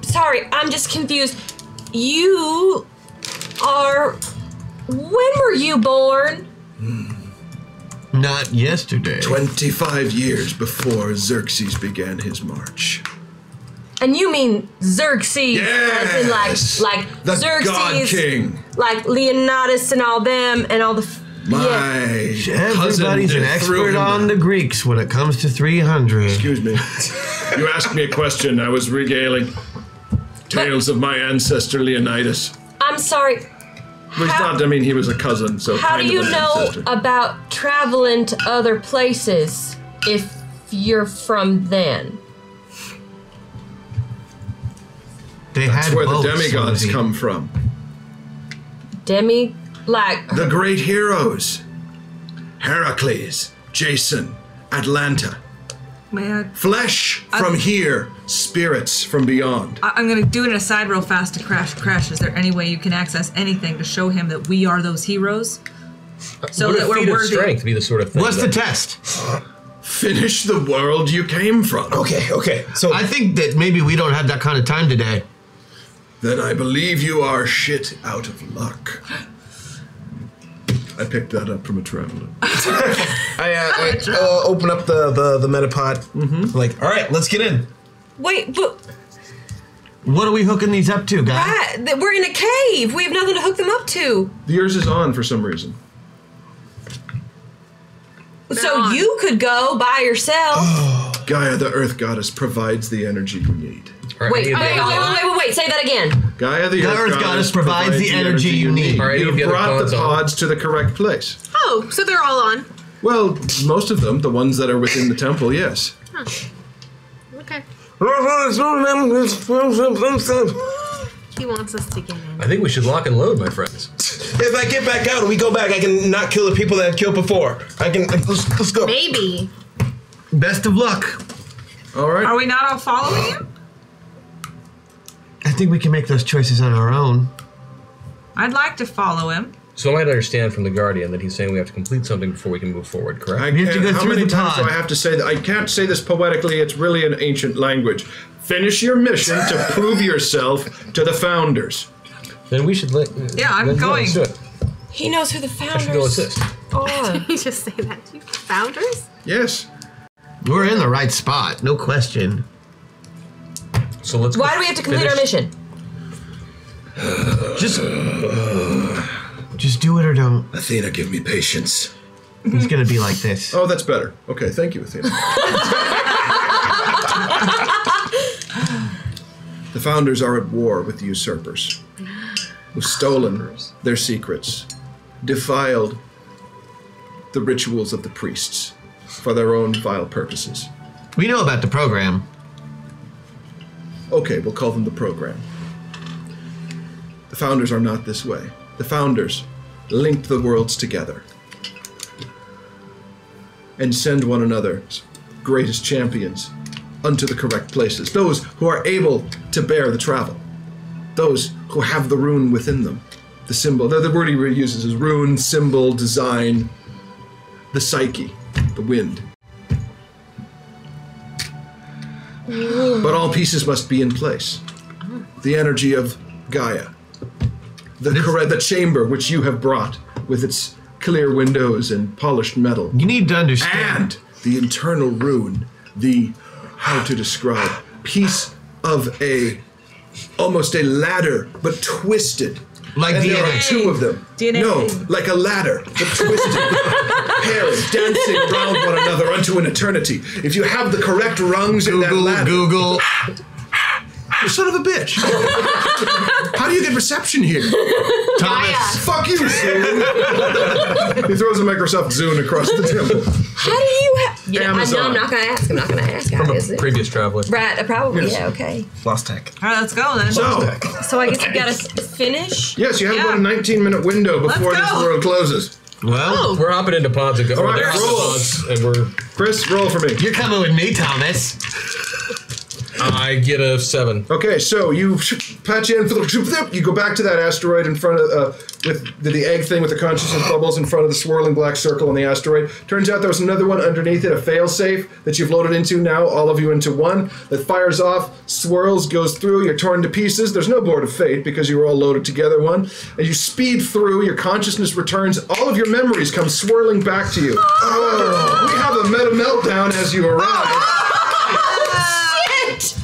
Sorry, I'm just confused. You are. When were you born? Not yesterday. 25 years before Xerxes began his march. And you mean Xerxes? Yes! As in like The Xerxes, God King. like Leonidas and all them and all the. Everybody's an expert on the Greeks when it comes to 300. Excuse me. You asked me a question. I was regaling tales of my ancestor Leonidas. I'm sorry. He's not. I mean, he was a cousin, so How kind do you of an know ancestor. about traveling to other places if you're from then? That's where the demigods come from. The great heroes. Heracles, Jason, Atlanta. Man. Flesh from here, spirits from beyond. I'm gonna do an aside real fast to Crash. Is there any way you can access anything to show him that we are those heroes? So Would that a we're feat of worthy. strength be the sort of thing? What's the that- test? Finish the world you came from. Okay. So I think that maybe we don't have that kind of time today. Then I believe you are shit out of luck. I picked that up from a traveler. I open up the Metapod. Like, all right, let's get in. Wait, but What are we hooking these up to, guys? right, we're in a cave. We have nothing to hook them up to. Yours is on for some reason. So you could go by yourself. Gaia, the Earth Goddess, provides the energy you need. Wait, say that again. Gaia, the Earth Goddess, provides the energy you need. You brought the pods to the correct place. Oh, so they're all on. Well, most of them, the ones that are within the temple, yes. Huh. Okay. He wants us to get in. I think we should lock and load, my friends. If I get back out and we go back, I can not kill the people that I killed before. I can. Let's go. Maybe. Best of luck. All right. Are we not all following him? I think we can make those choices on our own. I'd like to follow him. So I might understand from the Guardian that he's saying we have to complete something before we can move forward, correct? How many times do I have to say that? I can't say this poetically. It's really an ancient language. Finish your mission to prove yourself to the founders. Then we should let. Yeah, I'm going. Let's do it. He knows who the founders should go assist. are. Did you just say that? Founders? Yes. We're in the right spot, no question. So let's. Why do we have to complete our mission? Just do it or don't. Athena, give me patience. He's gonna be like this. Oh, that's better. Okay, thank you, Athena. The founders are at war with the usurpers, who've stolen their secrets, defiled the rituals of the priests for their own vile purposes. We know about the program. Okay, we'll call them the program. The founders are not this way. The founders linked the worlds together and send one another's greatest champions unto the correct places. Those who are able to bear the travel. Those who have the rune within them. The symbol, the word he uses is rune, symbol, design, the psyche, the wind. But all pieces must be in place. The energy of Gaia. The chamber which you have brought with its clear windows and polished metal. You need to understand. And the internal rune, the, how to describe, piece of almost a ladder, but twisted. Like and DNA. There are two of them. DNA. No, like a ladder, but twisted. Pairs dancing around one another unto an eternity. If you have the correct rungs in that ladder. Google. You son of a bitch. How do you get reception here? Thomas. Fuck you, Zune. He throws a Microsoft Zune across the temple. How do you have... Amazon. I'm not going to ask. I'm not going to ask. From a Is it? previous traveler. Right, probably. Yes. Yeah, okay. Lost tech. All right, let's go then. So I guess we got to finish. yes, you have about a 19-minute window before Let's this go. world closes. Well, We're hopping into pods and go. All right, they're hopping roll. pods and we're. Chris, roll for me. you're coming with me, Thomas. I get a 7. Okay, so you patch in, you go back to that asteroid in front of, with the egg thing with the consciousness bubbles in front of the swirling black circle on the asteroid. Turns out there was another one underneath it, a failsafe that you've loaded into now, all of you into one, that fires off, swirls, goes through, you're torn to pieces. There's no board of fate because you were all loaded together one. And you speed through, your consciousness returns, all of your memories come swirling back to you. Oh, we have a meta meltdown as you arrive.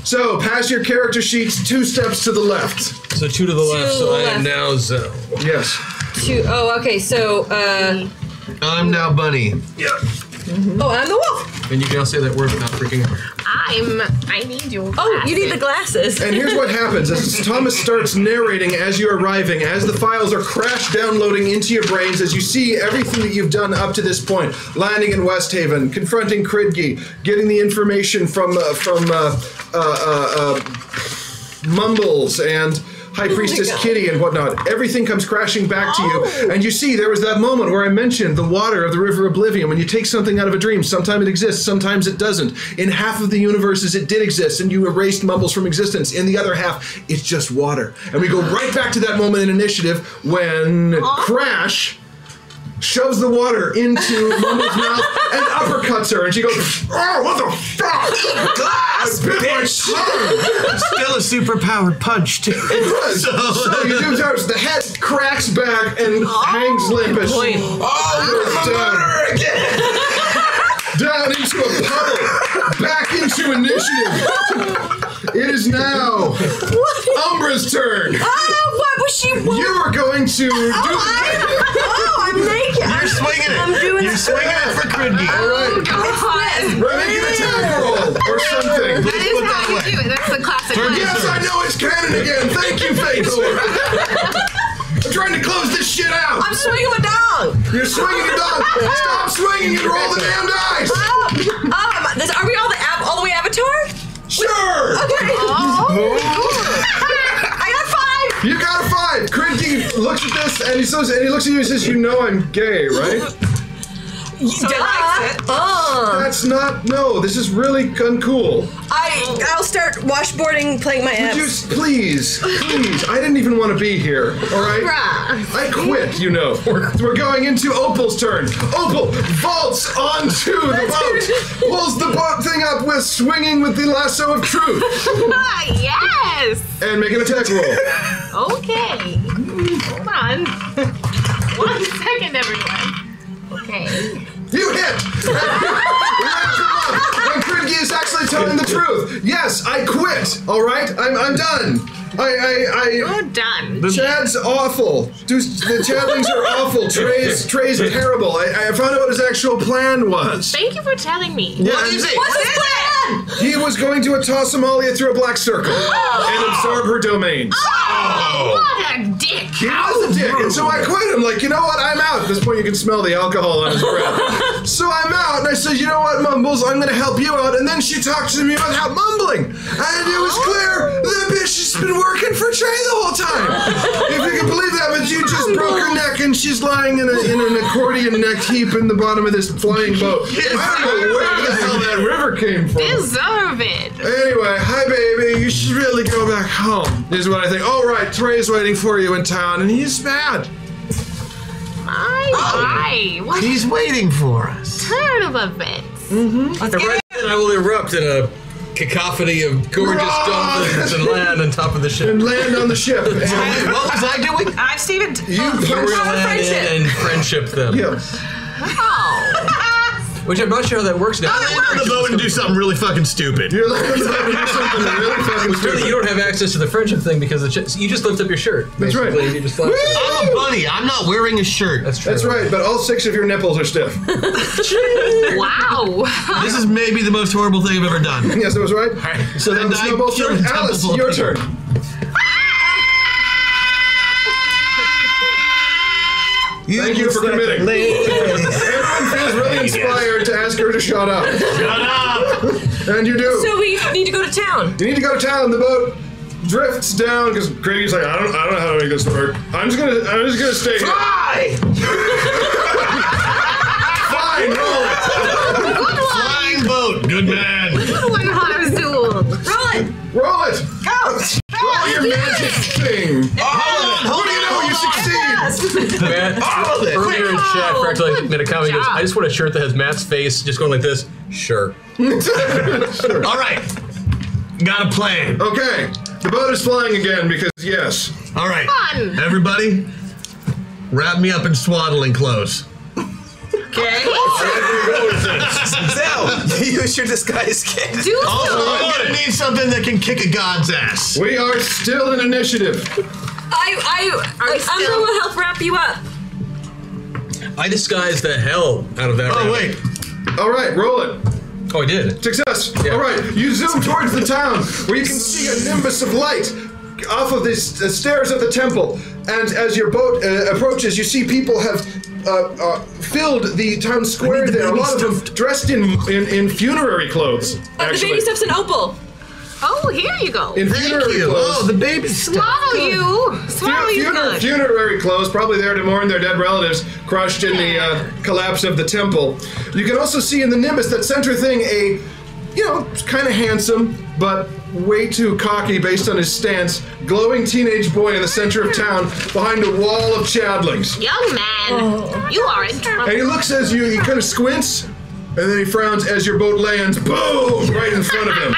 So, pass your character sheets 2 steps to the left. So 2 to the left, so I am now Zone. Yes. Okay, so, I'm now Bunny. Yeah. Oh, I'm the wolf. And you can now say that word without freaking out. I need your glasses. Oh, you need the glasses. And here's what happens. As Thomas starts narrating as you're arriving, as the files are crash downloading into your brains, as you see everything that you've done up to this point, landing in West Haven, confronting Kridgi, getting the information from Mumbles and High Priestess Kitty and whatnot. Everything comes crashing back to you. And you see, there was that moment where I mentioned the water of the River Oblivion. When you take something out of a dream, sometimes it exists, sometimes it doesn't. In half of the universes, it did exist, and you erased Mumbles from existence. In the other half, it's just water. And we go right back to that moment in Initiative when Crash shoves the water into Mumbles' mouth and uppercuts her, and she goes, "Oh, what the fuck! Glass, I bit my tongue!" Still a superpowered punch, too. It does. So you do touch. The head cracks back and hangs limpish. Down into a puddle. Back into Initiative. It is now Umbra's turn. Oh, what was she? You are going to do. I'm naked. You're swinging it. I'm doing You're swinging it for Kridgi. All right. Make an attack roll or something. That is how you do it. That's the classic line. Yes, I know it's canon again. Thank you, Faithor. I'm trying to close this shit out. I'm swinging my dog. You're swinging your dog. Stop swinging and roll the damn dice. Are we all the way Avatar? Sure. Okay. I got 5. You got a 5. Kridgi looks at this and he looks at you and says, "You know I'm gay, right?" So he likes it. That's not. No, this is really uncool. I'll start washboarding, playing my Would you abs. please? I didn't even want to be here. All right. I quit. You know. We're going into Opal's turn. Opal vaults onto the boat, pulls the boat thing up with swinging with the lasso of truth, Yes. and make an attack roll. Okay. Hold on. 1 second, everyone. Okay. You hit! And Kridgi is actually telling the truth. Yes, I quit. out. All right, I'm done. You're done. Chad's awful. The Chadlings are awful. Trey's terrible. I found out what his actual plan was. Thank you for telling me. What is it? What's his plan? He was going to toss Amalia through a black circle and absorb her domains. What a dick. He was a dick, and so I quit him. Like, you know what? I'm out. At this point, you can smell the alcohol on his breath. So I'm out, and I said, you know what, Mumbles? I'm going to help you out. And then she talked to me without mumbling, and it was clear that bitch has been working for Trey the whole time. If you can believe that, but you just broke her neck, and she's lying in an accordion-necked heap in the bottom of this flying boat. I don't know where the hell that river came from. Deserve it. Anyway, hi baby, you should really go back home, is what I think. All right, Trey's waiting for you in town, and he's mad. What? He's waiting for us. Turn of events. And right then I will erupt in a cacophony of gorgeous dolphins and land on top of the ship. And land on the ship. What was I doing? I'm Steven. You were land in and friendship them. Which I'm not sure how that works now. On the boat and do something really fucking stupid. You're like, do something really fucking stupid. Really, you don't have access to the friendship thing because you just lift up your shirt. That's right. You just flap I'm a bunny. I'm not wearing a shirt. That's true. That's right, but all 6 of your nipples are stiff. Wow. This is maybe the most horrible thing I've ever done. Yes, that was right. So then the snowball's turn. Alice, your turn. Thank you for committing. Everyone feels really inspired to ask her to shut up. Shut up! And you do. So we need to go to town. You need to go to town. The boat drifts down because Grady's like, I don't know how to make this work. I'm just gonna stay here. Fly! Fine, roll it. Flying boat. Good man. Good one, Harzul. Roll it. Roll it. Go. Roll your magic thing. Hold it. You succeed. Matt, earlier in chat, Fractal made a comment. He goes, I just want a shirt that has Matt's face just going like this. Sure. Sure. All right. Got a plan. Okay. The boat is flying again because yes. All right. Fun. Everybody, wrap me up in swaddling clothes. Okay. Zell, use your disguise kit. Also, I'm gonna need something that can kick a god's ass. We are still in initiative. Umbra will help wrap you up. I disguised the hell out of that. Oh, wait. All right, roll it. Oh, I did. Success. Yeah. All right, you zoom towards the town where you can see a nimbus of light off of the stairs of the temple. And as your boat approaches, you see people have filled the town square there. A lot of them dressed in funerary clothes. The baby stuff's an opal. Oh, here you go. In funerary clothes. Oh, the baby Swallow you. Swallow you good. Funerary clothes, probably there to mourn their dead relatives crushed in the collapse of the temple. You can also see in the nimbus, that center thing, a, kind of handsome, but way too cocky based on his stance, glowing teenage boy in the center of town behind a wall of Chadlings. Young man, you are in trouble. And he looks as he kind of squints, and then he frowns as your boat lands, boom, right in front of him.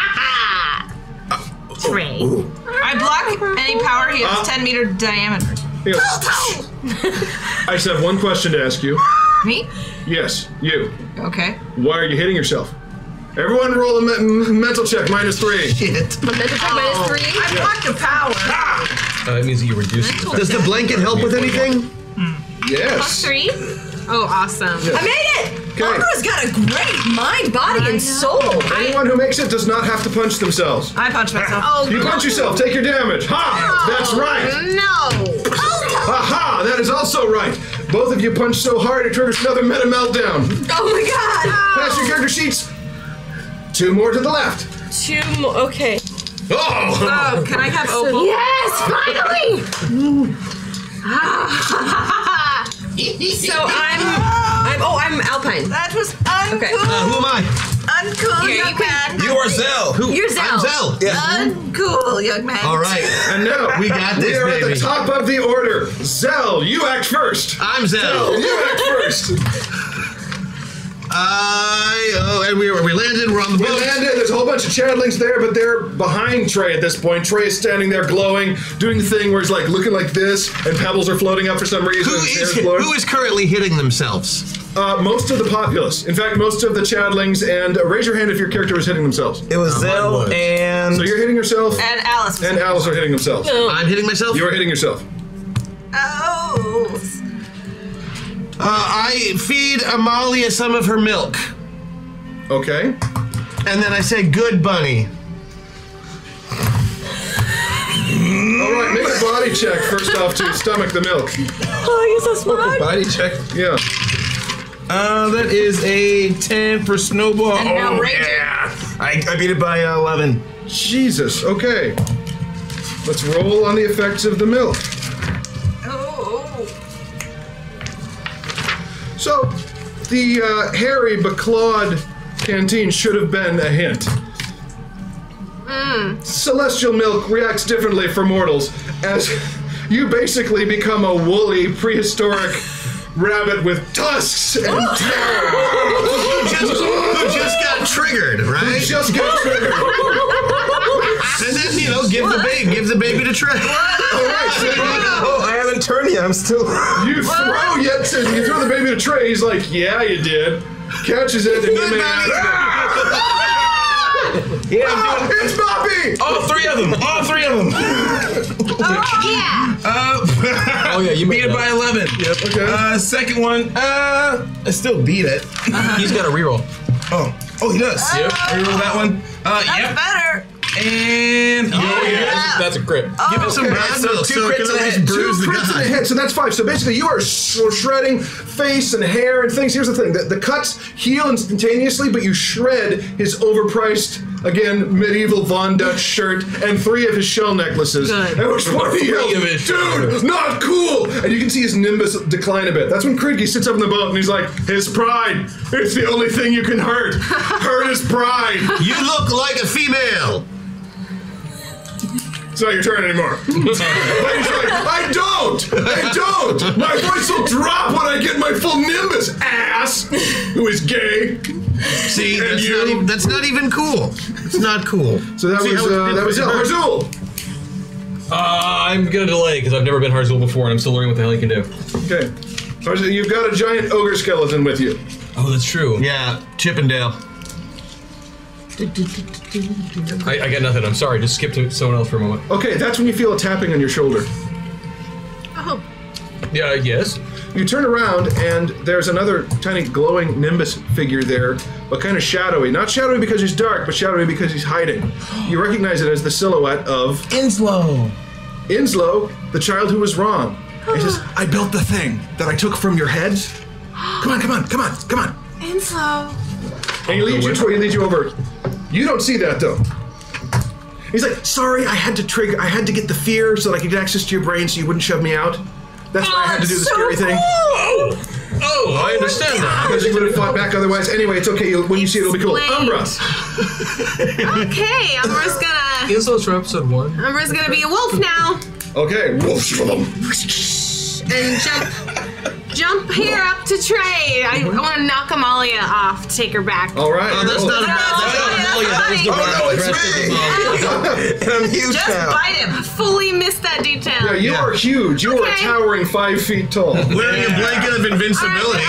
Trey. I block any power he has 10 meter diameter. He goes, I just have one question to ask you. Me? Yes, you. Okay. Why are you hitting yourself? Everyone roll a mental check, -3. Shit. A mental check -3? I blocked the power. That means that you reduce it. Does the blanket help with anything? Yes. +3? Oh, awesome. Yeah. I made it! Okay. Umbra's got a great mind, body, and soul. Anyone who makes it does not have to punch themselves. I punch myself. Oh, You punch yourself, take your damage. Ha! That's right. No. Ha! That is also right. Both of you punch so hard it triggers another meta meltdown. Oh my god! Pass your character sheets. 2 more to the left. 2 more. Okay. Oh! Can I have opal? Yes, finally! So I'm Alpine. That was uncool. Okay. Who am I? Uncool, Here, young man. You are Zell. Who? You're Zell. I'm Zell. Yeah. Uncool, young man. All right. And now We got this, we are baby. at the top of the order. Zell, you act first. I'm Zell. You act first. And we landed. We're on the boat. We landed. There's a whole bunch of chadlings there, but they're behind Trey at this point. Trey is standing there glowing, doing the thing where he's like looking like this, and pebbles are floating up for some reason. Who is currently hitting themselves? Most of the populace. In fact, most of the chadlings. And raise your hand if your character was hitting themselves. It was Zell and... So you're hitting yourself. And Alice. And Alice are hitting themselves. No. I'm hitting myself? You are hitting yourself. Oh. I feed Amalia some of her milk. Okay. And then I say, good bunny. Alright, make a body check first off to stomach the milk. Oh, you're so smart. Body check. Yeah. That is a 10 for Snowball. And now rage it. Yeah. I beat it by 11. Jesus, okay. Let's roll on the effects of the milk. Oh. So, the hairy, beclawed canteen should have been a hint. Celestial milk reacts differently for mortals, as you basically become a woolly, prehistoric rabbit with tusks and talons. Who just got triggered, right? Who just got triggered. And then, you know, give the baby to Trey. Alright, so I haven't turned yet, I'm still... You throw the baby to Trey, he's like, yeah, you did. Catches it, and you may ask Yeah, I'm doing it's Bobby! All three of them. Yeah. Oh yeah, you beat it by 11. Yep. Okay. Second one, I still beat it. He's got a reroll. Oh, he does. Yep. Reroll that one. That's better. And That's a crit. Give it some bad milk so it can at least bruise the crits and a guy. hit, so that's 5. So basically, you are shredding face and hair and things. Here's the thing: the cuts heal instantaneously, but you shred his overpriced, again, medieval Von Dutch shirt and 3 of his shell necklaces. Good. At which point he yells, "Dude, not cool!" And you can see his nimbus decline a bit. That's when Kriggy sits up in the boat and he's like, "His pride. It's the only thing you can hurt. Hurt his pride." You look like a female. It's not your turn anymore. But he's like, I don't! My voice will drop when I get my full nimbus, ass! Who is gay. See, that's not even cool. It's not cool. So that was it. Harzul! I'm gonna delay, because I've never been Harzul before, and I'm still learning what the hell he can do. Okay. Harzul, you've got a giant ogre skeleton with you. Oh, that's true. Yeah, Chippendale. I got nothing. I'm sorry. Just skip to someone else for a moment. Okay, that's when you feel a tapping on your shoulder. Oh. Yeah, yes. You turn around and there's another tiny glowing nimbus figure there, but kind of shadowy. Not shadowy because he's dark, but shadowy because he's hiding. You recognize it as the silhouette of Inslow, the child who was wrong. He says, I built the thing that I took from your heads. Come on. Inslow. And he leads you over. You don't see that though. He's like, sorry, I had to get the fear so that I could get access to your brain so you wouldn't shove me out. That's why I had to do the scary thing. Oh, I understand that. Because you would have fought back otherwise. Anyway, it's okay. When you see it, it'll be cool. Umbra. Okay, Umbra's gonna. Insults for episode 1. Umbra's gonna be a wolf now. Okay, wolf. And jump here up to Trey. I want to knock Amalia off, take her back. All right. Oh, that's not a bad. I'm huge Just now. bite him. Fully missed that detail. Yeah, you are huge. You are a towering 5 feet tall. Wearing a blanket of invincibility.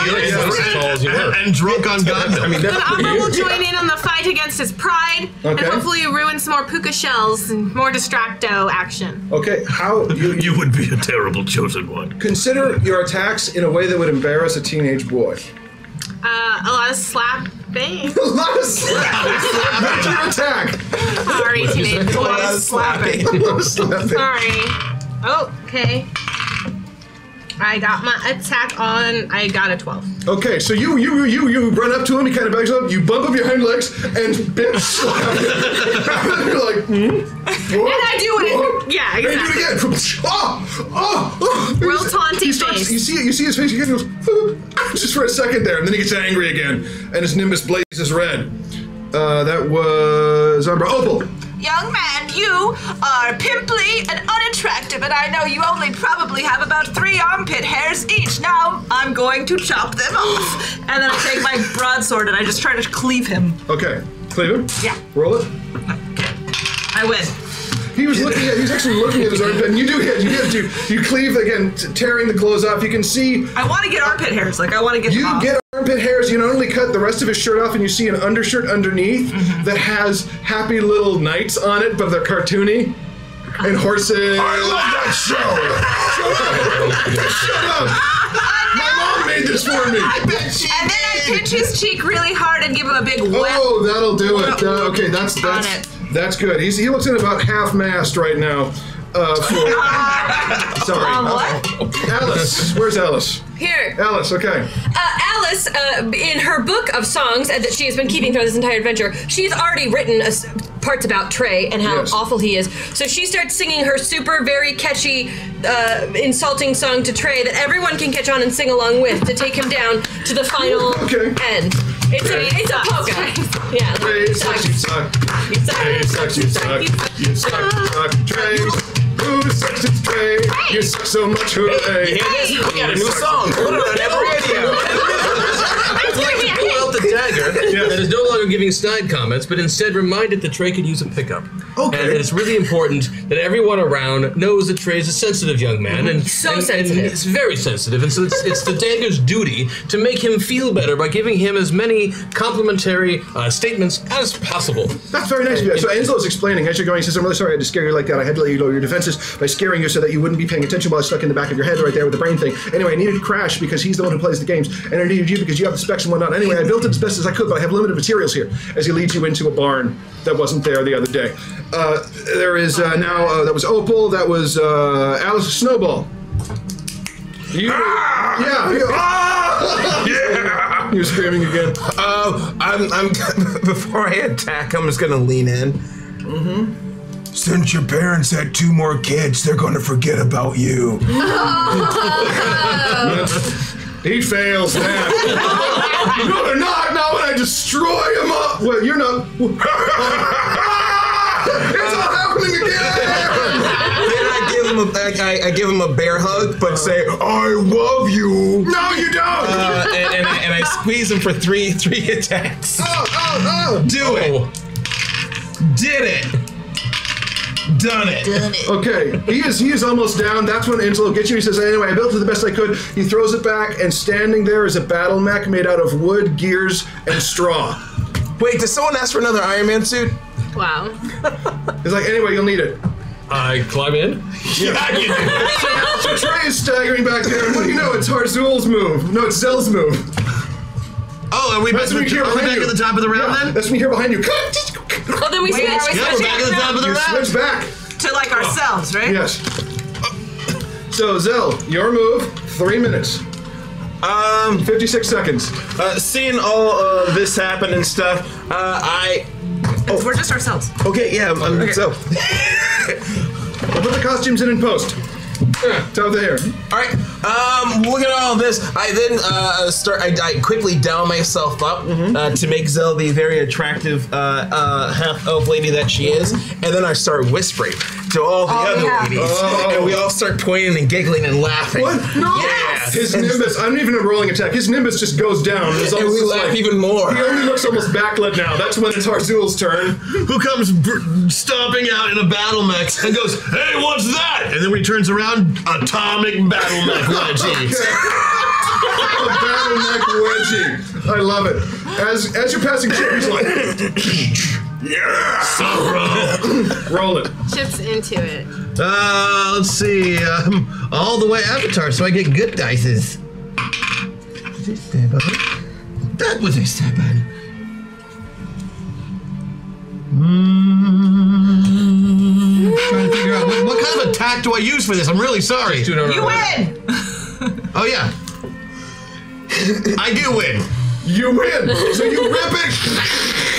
And drunk on Gundam. Then Umbra will join in on the fight against his pride, and hopefully ruin some more puka shells and more distracto action. Okay, how you would be a terrible chosen one. Consider your attacks in a way that would embarrass a teenage boy. A lot of slapping. A lot of slapping. Make your attack. Sorry, teenage boy. A lot of slapping. Sorry. Oh, okay. I got my attack on. I got a 12. Okay, so you run up to him. He kind of backs up. You bump up your hind legs and bitch slap him. And you're like, And I do it. Yeah, exactly. And you do it again. Real taunty face. You see his face. He goes just for a second there, and then he gets angry again, and his nimbus blazes red. That was Umbra. Opal. Young man, you are pimply and unattractive, and I know you only probably have about 3 armpit hairs each. Now, I'm going to chop them off. And then I take my broadsword and I just try to cleave him. Okay, cleave him. Yeah. Roll it. I win. He was actually looking at his armpit, and you cleave again, tearing the clothes off. You can see. I want to get armpit hairs. Like I want to get. You them off. get armpit hairs. You not only cut the rest of his shirt off, and you see an undershirt underneath that has happy little knights on it, but they're cartoony. And horses. I love that show. Shut up. My mom made this for me. And then I pinch his cheek really hard and give him a big wet. Oh, that'll do it. Okay, that's good. He looks in about half-mast right now. Sorry. What? Alice. Where's Alice? Here. Alice, okay. Alice, in her book of songs that she has been keeping throughout this entire adventure, she's already written parts about Trey and how awful he is. So she starts singing her super, very catchy, insulting song to Trey that everyone can catch on and sing along with to take him down to the final end. It's a polka. Yeah. Trey sucks, you suck. Trey sucks, you suck. You suck, Trey. Who sucks, it's Trey. You suck so much, hooray. You hear this? We got a new song. Put it on every radio. I'd like to pull out the dagger that is no longer giving snide comments, but instead reminded that Trey could use a pickup. Okay. And it's really important that everyone around knows that Trey's a sensitive young man. And sensitive. And it's very sensitive. And so it's the dagger's duty to make him feel better by giving him as many complimentary statements as possible. That's very nice of you. So Enzo's explaining as you're going, he says, I'm really sorry I had to scare you like that. I had to let you lower your defenses by scaring you so that you wouldn't be paying attention while I was stuck in the back of your head right there with the brain thing. Anyway, I needed Crash because he's the one who plays the games, and I needed you because you have the specs and whatnot. Anyway, I built it as best as I could, but I have limited materials here, as he leads you into a barn that wasn't there the other day. There is now, that was Opal, that was Alice Snowball. Yeah. You're screaming again. I'm before I attack, I'm just gonna lean in. Since your parents had 2 more kids, they're gonna forget about you. He fails that. No, they're not. Not when I destroy him up. Well, you're not. It's all happening again. Then I give him a bear hug, but say, I love you. No, you don't. And I squeeze him for three attacks. Do it. Did it. Done it. Okay, he is almost down. That's when Enzo gets you. He says, anyway, I built it the best I could. He throws it back, and standing there is a battle mech made out of wood, gears, and straw. Wait, does someone ask for another Iron Man suit? Wow. He's like, anyway, you'll need it. I climb in? Yeah, you do. So Trey is staggering back there, and what do you know? It's Harzul's move. No, it's Zell's move. Oh, are we back at the top of the round then? That's me here behind you. Oh, then we switch. Yeah, we're back at the top of the round. Switch back. To like ourselves, right? Yes. So Zell, your move, 3 minutes. 56 seconds. Seeing all of this happen and stuff, We're just ourselves. Okay, yeah, Okay. so. I'll put the costumes in post. Top of the hair. Alright, look at all this. I then I quickly down myself up to make Zell the very attractive half-elf lady that she is, and then I start whispering to all the other ladies, and we all start pointing and giggling and laughing. What? No! Yes! His Nimbus, I'm even a rolling attack, his Nimbus just goes down. And we laugh even more. He only looks almost backlit now. That's when it's Harzul's turn. Who comes stomping out in a battle mech and goes, hey, what's that? And then when he turns around, atomic battle mech wedgie. A battle mech wedgie. I love it. As you're passing Chip, he's like, yeah. So roll it. Chip's into it. Let's see. All the way Avatar, so I get good dices. That was a 7. Trying to figure out what kind of attack do I use for this? I'm really sorry. You win! Oh yeah. I do win. You win. So you rip it,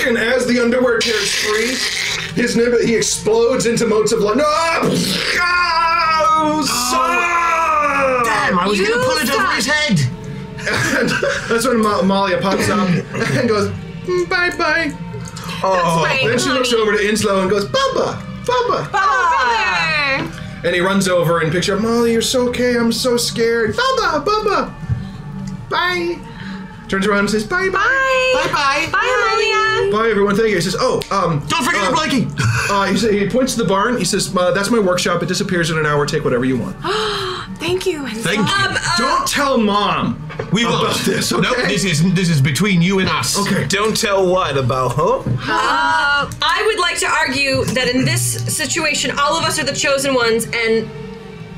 and as the underwear tears free, his Nimbus, he explodes into motes of light. No! Damn, I was gonna put it over his head. And that's when Malia pops up and goes, bye-bye. Oh. Then she looks over to Inslow and goes, Bubba! Bubba! Brother! And he runs over and picks her up. Molly, you're so okay. I'm so scared. Bubba! Bubba! Bye. Turns around and says, bye, bye. Bye. Bye. Bye, Amelia. Bye, everyone. Thank you. He says, don't forget the blankie. He points to the barn. He says, that's my workshop. It disappears in an hour. Take whatever you want. Thank you. Thank you. Don't tell Mom We won't. about this, okay? Nope, this is between you and us. Okay. Don't tell what about I would like to argue that in this situation, all of us are the chosen ones, and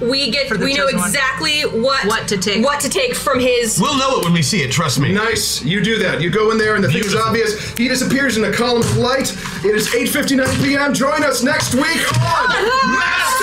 we know exactly what to take from his. We'll know it when we see it. Trust me. Nice. You do that. You go in there, and the thing is obvious. He disappears in a column of light. It is 8:59 p.m. Join us next week on Master